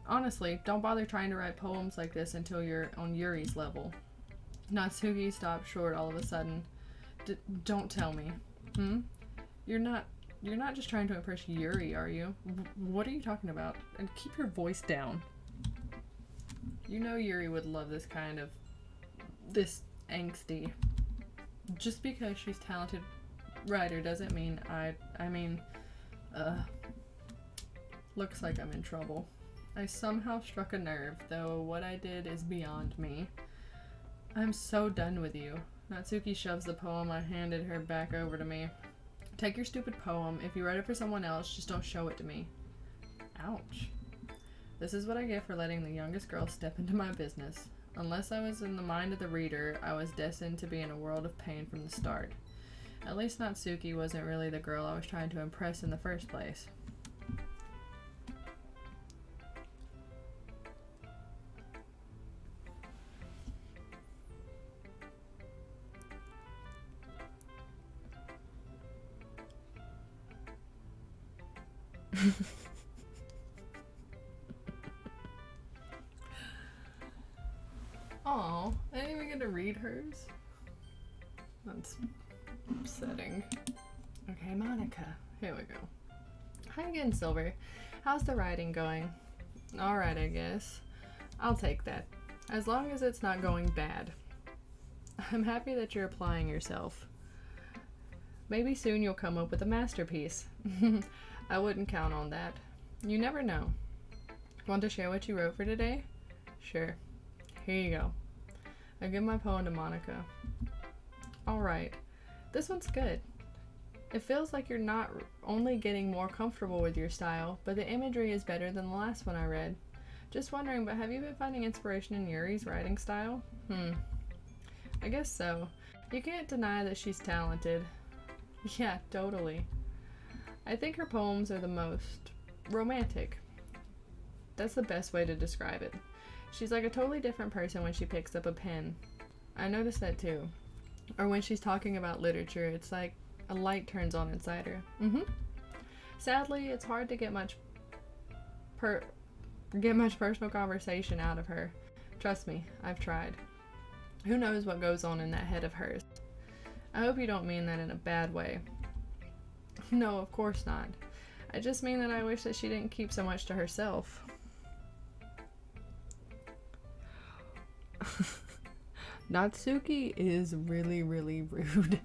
S1: Honestly, don't bother trying to write poems like this until you're on Yuri's level. Natsuki stopped short all of a sudden. Don't tell me. You're not just trying to impress Yuri, are you? What are you talking about? And keep your voice down. You know Yuri would love this angsty. Just because she's talented writer doesn't mean looks like I'm in trouble. I somehow struck a nerve, though what I did is beyond me. I'm so done with you. Natsuki shoves the poem I handed her back over to me. Take your stupid poem. If you write it for someone else, just don't show it to me. Ouch. This is what I get for letting the youngest girl step into my business. Unless I was in the mind of the reader, I was destined to be in a world of pain from the start. At least Natsuki wasn't really the girl I was trying to impress in the first place. Aw, I didn't even get to read hers. That's upsetting. Okay, Monica. Here we go. Hi again, Silver. How's the writing going? Alright, I guess. I'll take that. As long as it's not going bad. I'm happy that you're applying yourself. Maybe soon you'll come up with a masterpiece. I wouldn't count on that. You never know. Want to share what you wrote for today? Sure. Here you go. I give my poem to Monica. Alright. This one's good. It feels like you're not only getting more comfortable with your style, but the imagery is better than the last one I read. Just wondering, but have you been finding inspiration in Yuri's writing style? I guess so. You can't deny that she's talented. Yeah, totally. I think her poems are the most romantic. That's the best way to describe it. She's like a totally different person when she picks up a pen. I noticed that too. Or when she's talking about literature, it's like a light turns on inside her. Sadly, it's hard to get much personal conversation out of her. Trust me, I've tried. Who knows what goes on in that head of hers? I hope you don't mean that in a bad way. No, of course not. I just mean that I wish that she didn't keep so much to herself. Natsuki is really, really rude.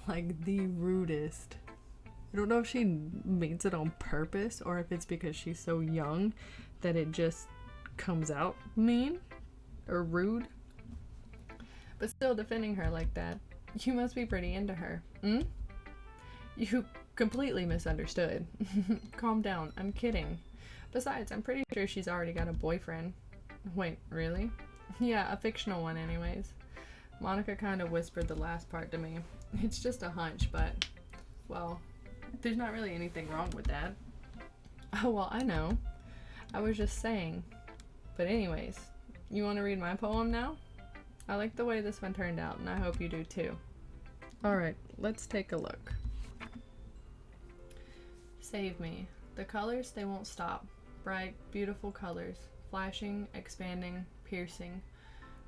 S1: Like, the rudest. I don't know if she means it on purpose or if it's because she's so young that it just comes out mean or rude. But still defending her like that. You must be pretty into her. You completely misunderstood. Calm down. I'm kidding. Besides, I'm pretty sure she's already got a boyfriend. Wait, really? Yeah, a fictional one anyways. Monica kind of whispered the last part to me. It's just a hunch, but, well, there's not really anything wrong with that. Oh, well, I know. I was just saying. But anyways, you want to read my poem now? I like the way this one turned out, and I hope you do too. Alright, let's take a look. Save me. The colors, they won't stop. Bright, beautiful colors. flashing, expanding, piercing,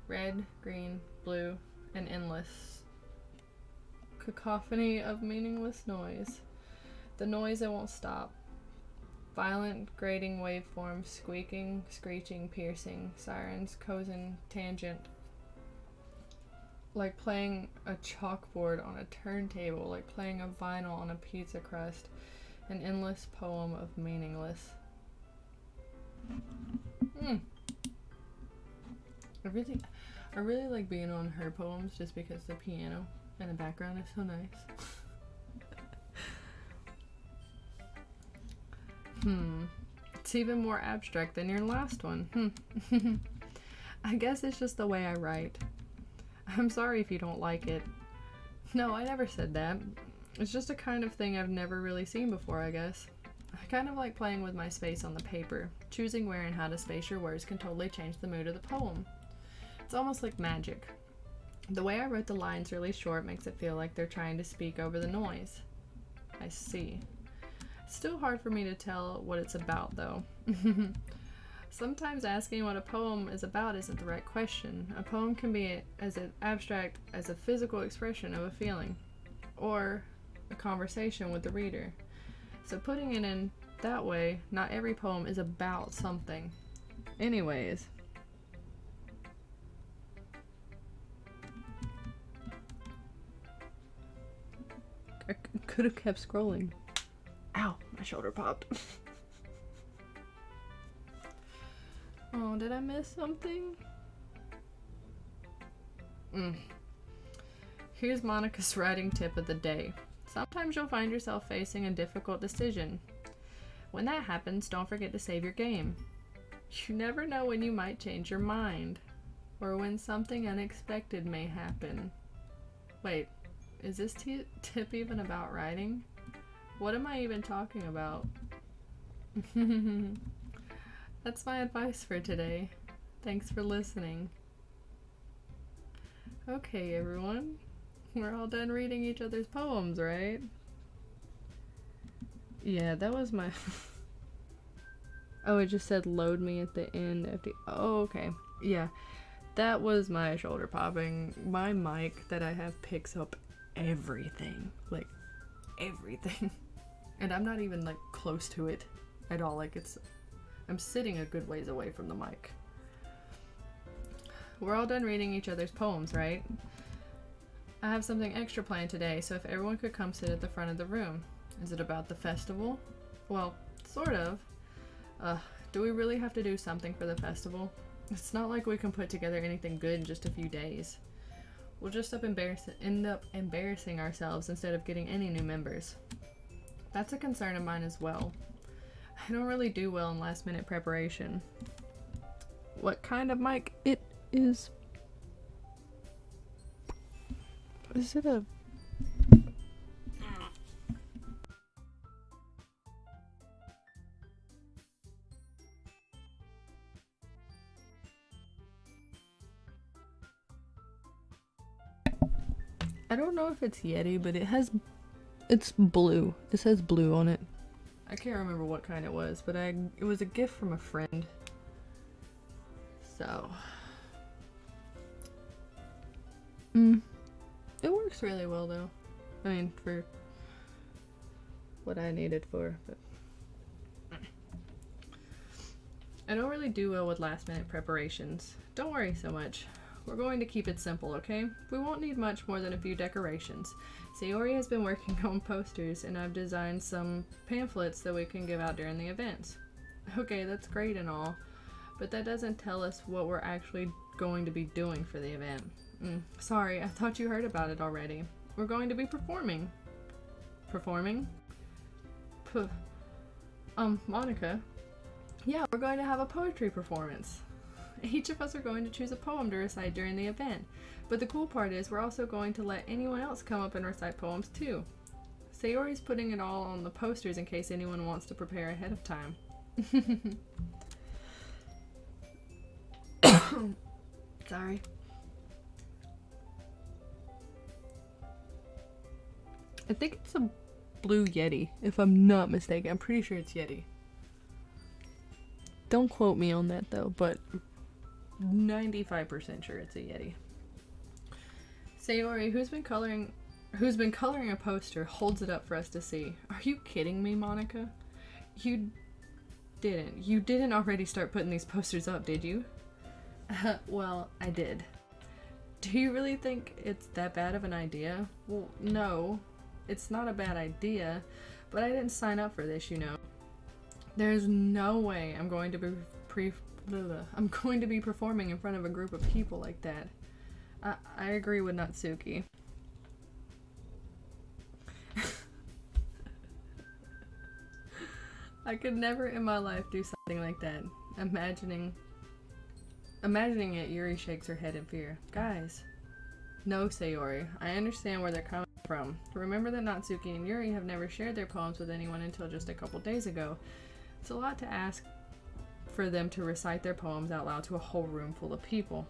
S1: red, green, blue, and endless. Cacophony of meaningless noise. The noise that won't stop. Violent, grating waveforms, squeaking, screeching, piercing, sirens, cozen, tangent. Like playing a chalkboard on a turntable, like playing a vinyl on a pizza crust. An endless poem of meaningless. I really like being on her poems just because the piano in the background is so nice. It's even more abstract than your last one. I guess it's just the way I write. I'm sorry if you don't like it. No, I never said that. It's just a kind of thing I've never really seen before, I guess. I kind of like playing with my space on the paper. Choosing where and how to space your words can totally change the mood of the poem. It's almost like magic. The way I wrote the lines really short makes it feel like they're trying to speak over the noise. I see. It's still hard for me to tell what it's about, though. Sometimes asking what a poem is about isn't the right question. A poem can be as abstract as a physical expression of a feeling, or a conversation with the reader. So putting it in that way, not every poem is about something. Anyways. I could have kept scrolling. Ow, my shoulder popped. Oh, did I miss something? Here's Monica's writing tip of the day. Sometimes you'll find yourself facing a difficult decision. When that happens, don't forget to save your game. You never know when you might change your mind, or when something unexpected may happen. Wait, is this tip even about writing? What am I even talking about? That's my advice for today. Thanks for listening. Okay, everyone. We're all done reading each other's poems, right? Yeah, that was my... Oh, it just said load me at the end. Oh, okay. Yeah, that was my shoulder popping. My mic that I have picks up everything. Like, everything. And I'm not even, like, close to it at all. Like, I'm sitting a good ways away from the mic. We're all done reading each other's poems, right? I have something extra planned today, so if everyone could come sit at the front of the room. Is it about the festival? Well, sort of. Do we really have to do something for the festival? It's not like we can put together anything good in just a few days. We'll just end up embarrassing ourselves instead of getting any new members. That's a concern of mine as well. I don't really do well in last-minute preparation. What kind of mic it is? Is it a... I don't know if it's Yeti, but it's blue. It says blue on it. I can't remember what kind it was, but it was a gift from a friend. So... It works really well, though. I mean, for what I need it for, but... I don't really do well with last-minute preparations. Don't worry so much. We're going to keep it simple, okay? We won't need much more than a few decorations. Sayori has been working on posters, and I've designed some pamphlets that we can give out during the events. Okay, that's great and all, but that doesn't tell us what we're actually going to be doing for the event. Sorry, I thought you heard about it already. We're going to be performing. Performing? Monica? Yeah, we're going to have a poetry performance. Each of us are going to choose a poem to recite during the event. But the cool part is we're also going to let anyone else come up and recite poems too. Sayori's putting it all on the posters in case anyone wants to prepare ahead of time. Sorry. I think it's a blue Yeti, if I'm not mistaken. I'm pretty sure it's Yeti. Don't quote me on that though, but 95% sure it's a Yeti. Sayori, who's been coloring a poster, holds it up for us to see. Are you kidding me, Monica? You didn't already start putting these posters up, did you? Well, I did. Do you really think it's that bad of an idea? Well, no, it's not a bad idea, but I didn't sign up for this, you know. There's no way I'm going to be performing in front of a group of people like that. I agree with Natsuki. I could never in my life do something like that. Imagining it, Yuri shakes her head in fear. Guys. No, Sayori. I understand where they're coming from. Remember that Natsuki and Yuri have never shared their poems with anyone until just a couple days ago. It's a lot to ask for them to recite their poems out loud to a whole room full of people.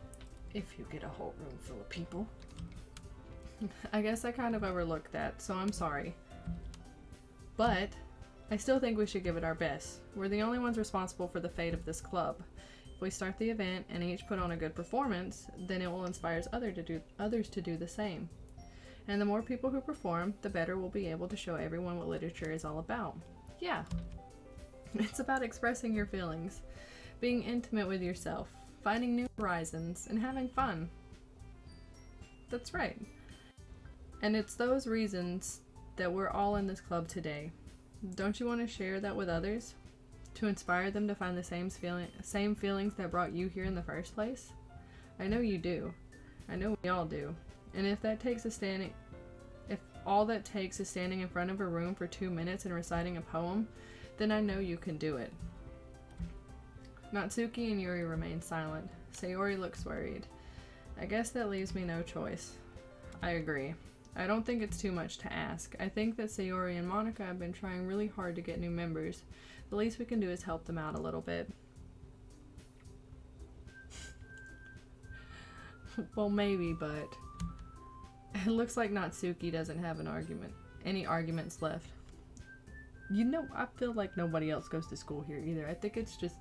S1: If you get a whole room full of people. I guess I kind of overlooked that, so I'm sorry. But I still think we should give it our best. We're the only ones responsible for the fate of this club. If we start the event and each put on a good performance, then it will inspire others to do the same. And the more people who perform, the better we'll be able to show everyone what literature is all about. Yeah. It's about expressing your feelings, being intimate with yourself, finding new horizons, and having fun. That's right. And it's those reasons that we're all in this club today. Don't you want to share that with others? To inspire them to find the same feelings that brought you here in the first place? I know you do. I know we all do. And if all that takes is standing in front of a room for 2 minutes and reciting a poem, then I know you can do it. Natsuki and Yuri remain silent. Sayori looks worried. I guess that leaves me no choice. I agree. I don't think it's too much to ask. I think that Sayori and Monica have been trying really hard to get new members. The least we can do is help them out a little bit. Well, maybe, but it looks like Natsuki doesn't have any arguments left. You know, I feel like nobody else goes to school here either. I think it's just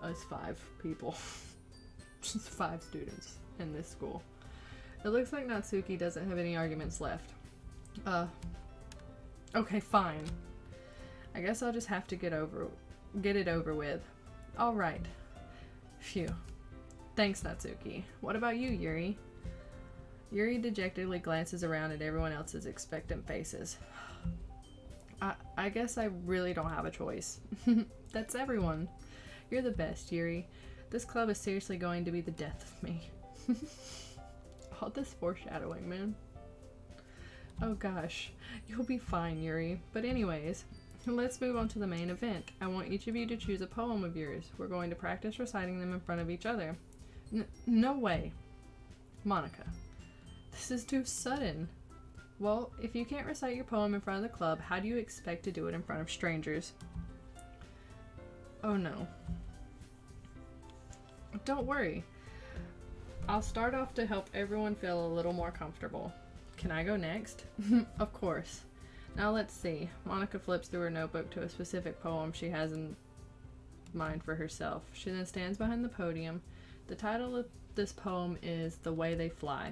S1: us 5 people. Just 5 students in this school. It looks like Natsuki doesn't have any arguments left. Okay, fine. I guess I'll just have to get it over with. Alright. Phew. Thanks, Natsuki. What about you, Yuri? Yuri dejectedly glances around at everyone else's expectant faces. I guess I really don't have a choice. That's everyone. You're the best, Yuri. This club is seriously going to be the death of me. All this foreshadowing, man. Oh gosh. You'll be fine, Yuri. But anyways, let's move on to the main event. I want each of you to choose a poem of yours. We're going to practice reciting them in front of each other. No way. Monica. This is too sudden. Well, if you can't recite your poem in front of the club, how do you expect to do it in front of strangers? Oh no. Don't worry. I'll start off to help everyone feel a little more comfortable. Can I go next? Of course. Now let's see. Monica flips through her notebook to a specific poem she has in mind for herself. She then stands behind the podium. The title of this poem is The Way They Fly.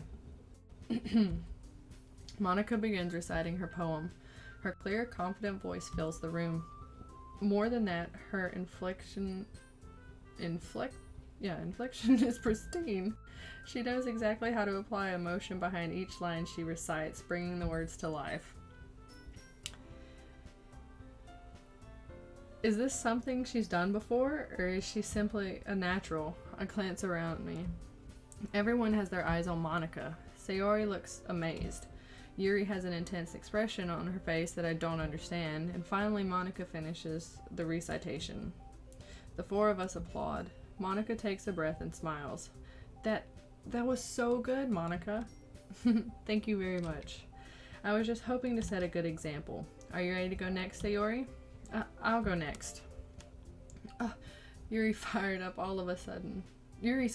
S1: Monica begins reciting her poem. Her clear, confident voice fills the room. More than that, her inflection is pristine. She knows exactly how to apply emotion behind each line she recites, bringing the words to life. Is this something she's done before, or is she simply a natural? I glance around me. Everyone has their eyes on Monica. Sayori looks amazed. Yuri has an intense expression on her face that I don't understand, and finally Monica finishes the recitation. The 4 of us applaud. Monica takes a breath and smiles. That was so good, Monica. Thank you very much. I was just hoping to set a good example. Are you ready to go next, Sayori? I'll go next. Yuri's fired up all of a sudden. Yuri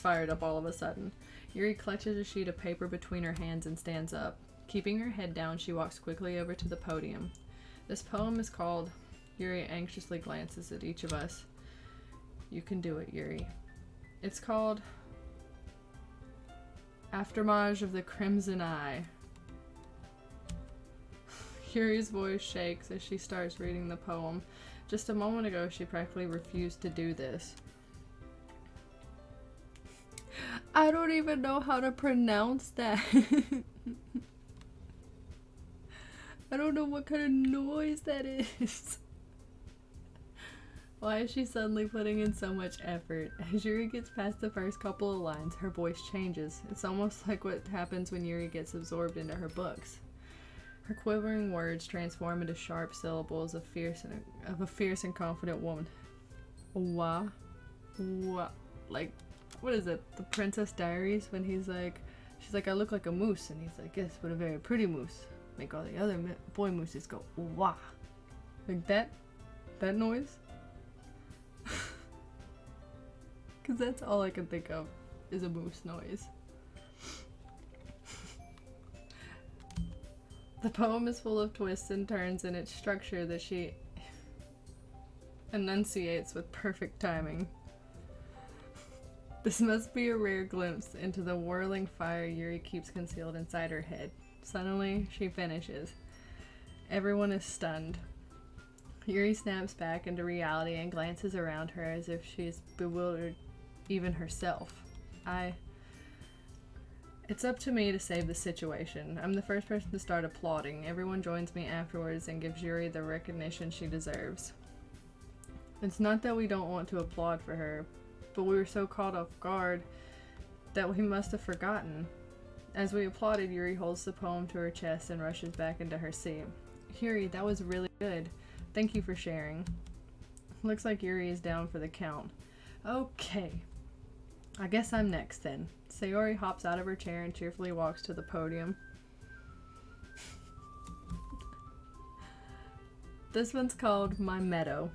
S1: clutches a sheet of paper between her hands and stands up. Keeping her head down, she walks quickly over to the podium. This poem is called... Yuri anxiously glances at each of us. You can do it, Yuri. It's called Aftermage of the Crimson Eye. Yuri's voice shakes as she starts reading the poem. Just a moment ago, she practically refused to do this. I don't even know how to pronounce that. I don't know what kind of noise that is. Why is she suddenly putting in so much effort? As Yuri gets past the first couple of lines, her voice changes. It's almost like what happens when Yuri gets absorbed into her books. Her quivering words transform into sharp syllables of a fierce and confident woman. Wah. Like, what is it? The Princess Diaries? When she's like, I look like a moose. And he's like, yes, but a very pretty moose. Make all the other boy mooses go, wah. Like that noise? Because that's all I can think of is a moose noise. The poem is full of twists and turns in its structure that she enunciates with perfect timing. This must be a rare glimpse into the whirling fire Yuri keeps concealed inside her head. Suddenly, she finishes. Everyone is stunned. Yuri snaps back into reality and glances around her as if she's bewildered even herself. It's up to me to save the situation. I'm the first person to start applauding. Everyone joins me afterwards and gives Yuri the recognition she deserves. It's not that we don't want to applaud for her, but we were so caught off guard that we must have forgotten. As we applauded, Yuri holds the poem to her chest and rushes back into her seat. Yuri, that was really good. Thank you for sharing. Looks like Yuri is down for the count. Okay. I guess I'm next then. Sayori hops out of her chair and cheerfully walks to the podium. This one's called My Meadow.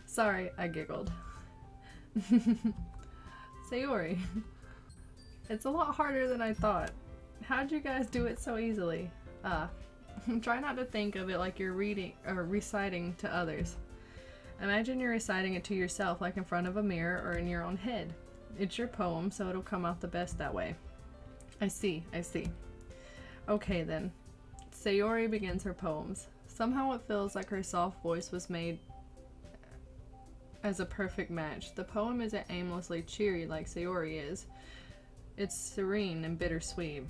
S1: Sorry, I giggled. Sayori, it's a lot harder than I thought. How'd you guys do it so easily? Try not to think of it like you're reading or reciting to others. Imagine you're reciting it to yourself, like in front of a mirror or in your own head. It's your poem, so it'll come out the best that way. I see. Okay then. Sayori begins her poems. Somehow it feels like her soft voice was made as a perfect match. The poem isn't aimlessly cheery like Sayori is. It's serene and bittersweet.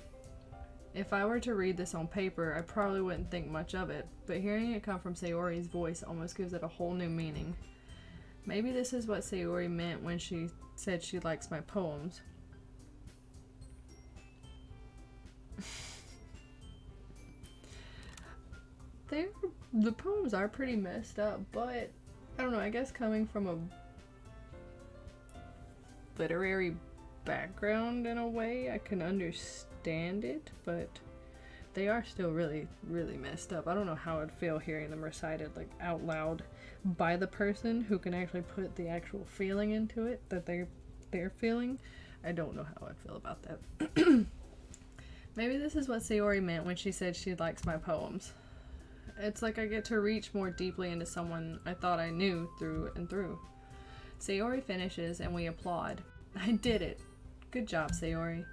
S1: If I were to read this on paper, I probably wouldn't think much of it, but hearing it come from Sayori's voice almost gives it a whole new meaning. Maybe this is what Sayori meant when she said she likes my poems. The poems are pretty messed up, but I don't know, I guess coming from a literary background in a way, I can understand it, but they are still really, really messed up. I don't know how I'd feel hearing them recited like out loud by the person who can actually put the actual feeling into it that they're feeling. I don't know how I'd feel about that. Maybe this is what Sayori meant when she said she likes my poems. It's like I get to reach more deeply into someone I thought I knew through and through. Sayori finishes and we applaud. I did it. Good job, Sayori.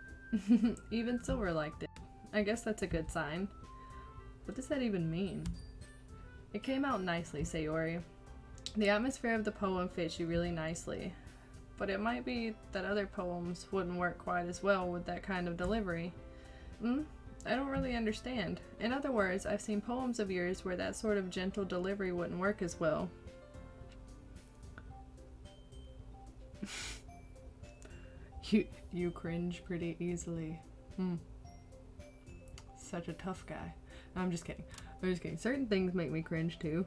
S1: Even Silver liked it. I guess that's a good sign. What does that even mean? It came out nicely, Sayori. The atmosphere of the poem fits you really nicely. But it might be that other poems wouldn't work quite as well with that kind of delivery. I don't really understand. In other words, I've seen poems of yours where that sort of gentle delivery wouldn't work as well. You cringe pretty easily. Such a tough guy. No, I'm just kidding. Certain things make me cringe too.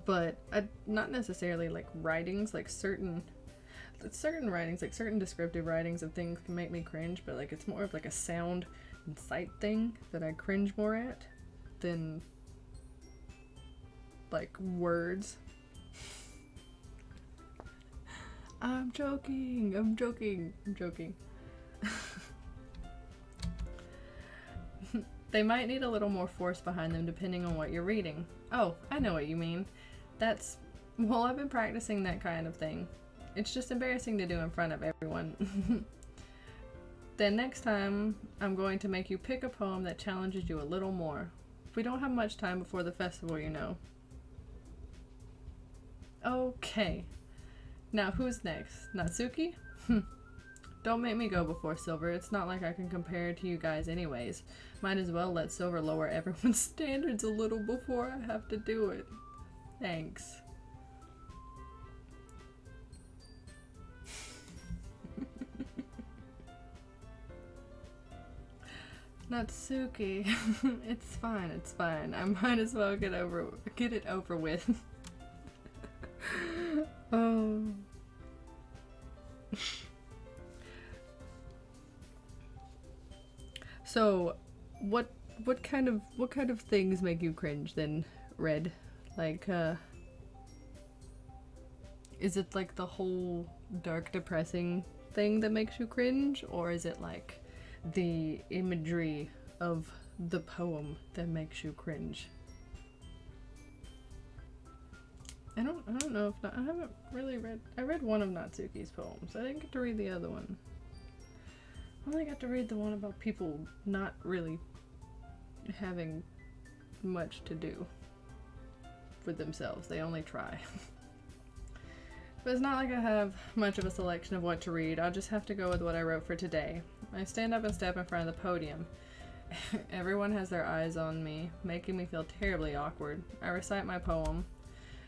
S1: But not necessarily like writings, like certain writings, like certain descriptive writings of things can make me cringe, but like it's more of like a sound and sight thing that I cringe more at than like words. I'm joking. They might need a little more force behind them depending on what you're reading. Oh, I know what you mean. That's Well, I've been practicing that kind of thing. It's just embarrassing to do in front of everyone. Then next time, I'm going to make you pick a poem that challenges you a little more. We don't have much time before the festival, you know. Okay. Now, who's next? Natsuki? Don't make me go before Silver. It's not like I can compare to you guys anyways. Might as well let Silver lower everyone's standards a little before I have to do it. Thanks. Natsuki. It's fine. I might as well get it over with. Oh. So, what kind of things make you cringe then, Red? Like, is it like the whole dark, depressing thing that makes you cringe, or is it like the imagery of the poem that makes you cringe? I don't know if I haven't really read. I read one of Natsuki's poems. I didn't get to read the other one. I only got to read the one about people not really having much to do with themselves. They only try. But it's not like I have much of a selection of what to read. I'll just have to go with what I wrote for today. I stand up and step in front of the podium. Everyone has their eyes on me, making me feel terribly awkward. I recite my poem.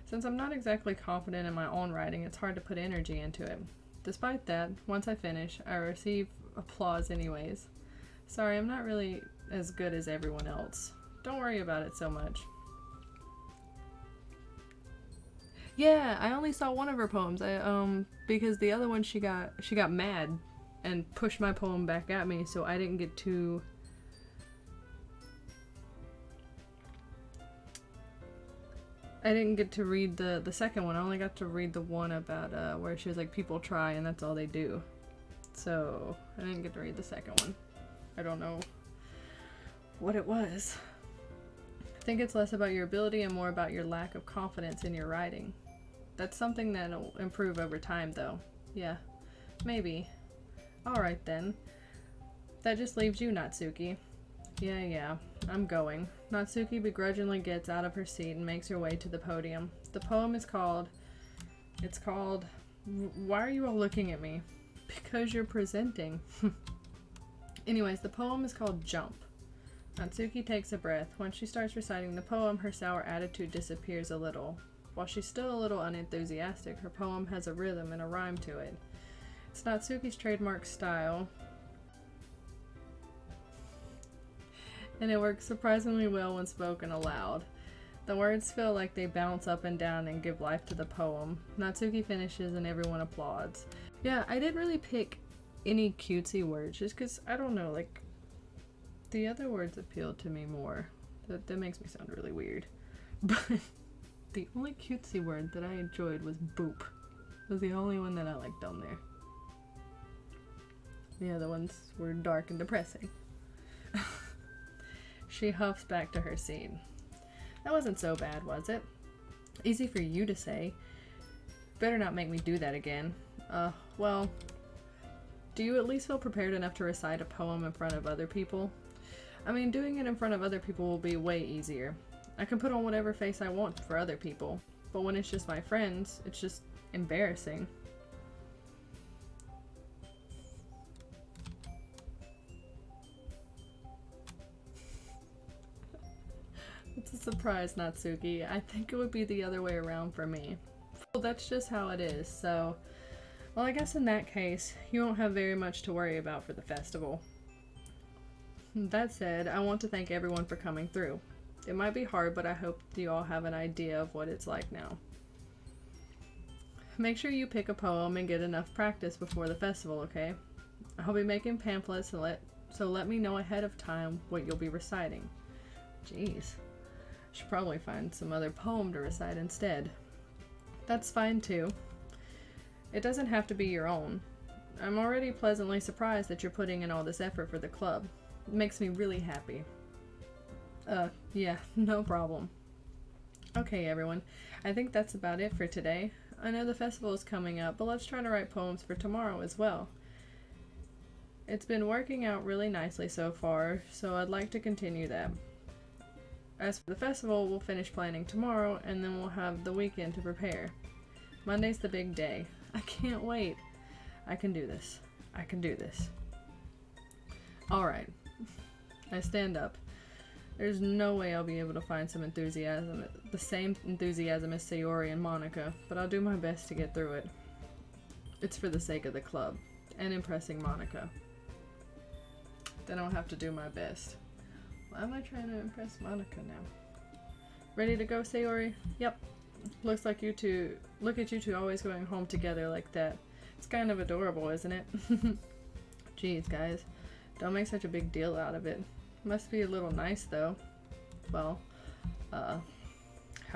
S1: Since I'm not exactly confident in my own writing, it's hard to put energy into it. Despite that, once I finish, I receive applause anyways. Sorry, I'm not really as good as everyone else. Don't worry about it so much. Yeah, I only saw one of her poems. Because the other one she got mad and pushed my poem back at me, so I didn't get to read the second one. I only got to read the one about where she was like, people try and that's all they do. So I didn't get to read the second one. I don't know what it was. I think it's less about your ability and more about your lack of confidence in your writing. That's something that'll improve over time though. Yeah, maybe. Alright then. That just leaves you, Natsuki. Yeah, I'm going. Natsuki begrudgingly gets out of her seat and makes her way to the podium. The poem is called... Why are you all looking at me? Because you're presenting. Anyways, the poem is called Jump. Natsuki takes a breath. When she starts reciting the poem, her sour attitude disappears a little. While she's still a little unenthusiastic, her poem has a rhythm and a rhyme to it. It's Natsuki's trademark style, and it works surprisingly well when spoken aloud. The words feel like they bounce up and down and give life to the poem. Natsuki finishes and everyone applauds. Yeah, I didn't really pick any cutesy words just because, I don't know, like, the other words appealed to me more. That makes me sound really weird. But the only cutesy word that I enjoyed was boop. It was the only one that I liked on there. The other ones were dark and depressing. She huffs back to her seat. That wasn't so bad, was it? Easy for you to say. Better not make me do that again. Well, do you at least feel prepared enough to recite a poem in front of other people? I mean, doing it in front of other people will be way easier. I can put on whatever face I want for other people, but when it's just my friends, it's just embarrassing. It's a surprise, Natsuki. I think it would be the other way around for me. Well, that's just how it is, so... Well, I guess in that case, you won't have very much to worry about for the festival. That said, I want to thank everyone for coming through. It might be hard, but I hope you all have an idea of what it's like now. Make sure you pick a poem and get enough practice before the festival, okay? I'll be making pamphlets, so let me know ahead of time what you'll be reciting. Jeez. Should probably find some other poem to recite instead. That's fine too. It doesn't have to be your own. I'm already pleasantly surprised that you're putting in all this effort for the club. It makes me really happy. Yeah, no problem. Okay, everyone. I think that's about it for today. I know the festival is coming up, but let's try to write poems for tomorrow as well. It's been working out really nicely so far, so I'd like to continue that. As for the festival, we'll finish planning tomorrow, and then we'll have the weekend to prepare. Monday's the big day. I can't wait. I can do this. I can do this. Alright. I stand up. There's no way I'll be able to find some enthusiasm, the same enthusiasm as Sayori and Monica, but I'll do my best to get through it. It's for the sake of the club, and impressing Monica. Then I'll have to do my best. Why am I trying to impress Monica now? Ready to go, Sayori? Yep. Look at you two always going home together like that. It's kind of adorable, isn't it? Jeez, guys. Don't make such a big deal out of it. Must be a little nice, though. Well, how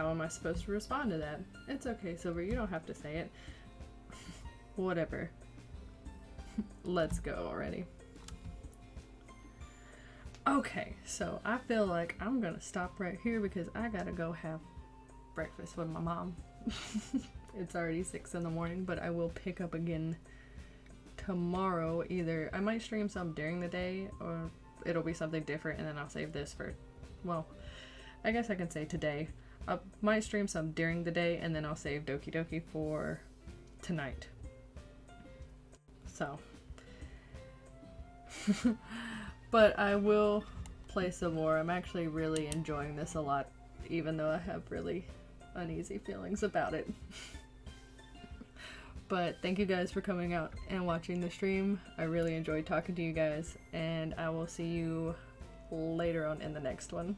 S1: am I supposed to respond to that? It's okay, Silver, you don't have to say it. Whatever. Let's go already. Okay, so I feel like I'm gonna stop right here because I gotta go have breakfast with my mom. It's already 6 in the morning, but I will pick up again tomorrow. Either I might stream some during the day, or it'll be something different, and then I'll save this for, well, I guess I can say today. I might stream some during the day, and then I'll save Doki Doki for tonight. So. But I will play some more. I'm actually really enjoying this a lot, even though I have really uneasy feelings about it. But thank you guys for coming out and watching the stream. I really enjoyed talking to you guys, and I will see you later on in the next one.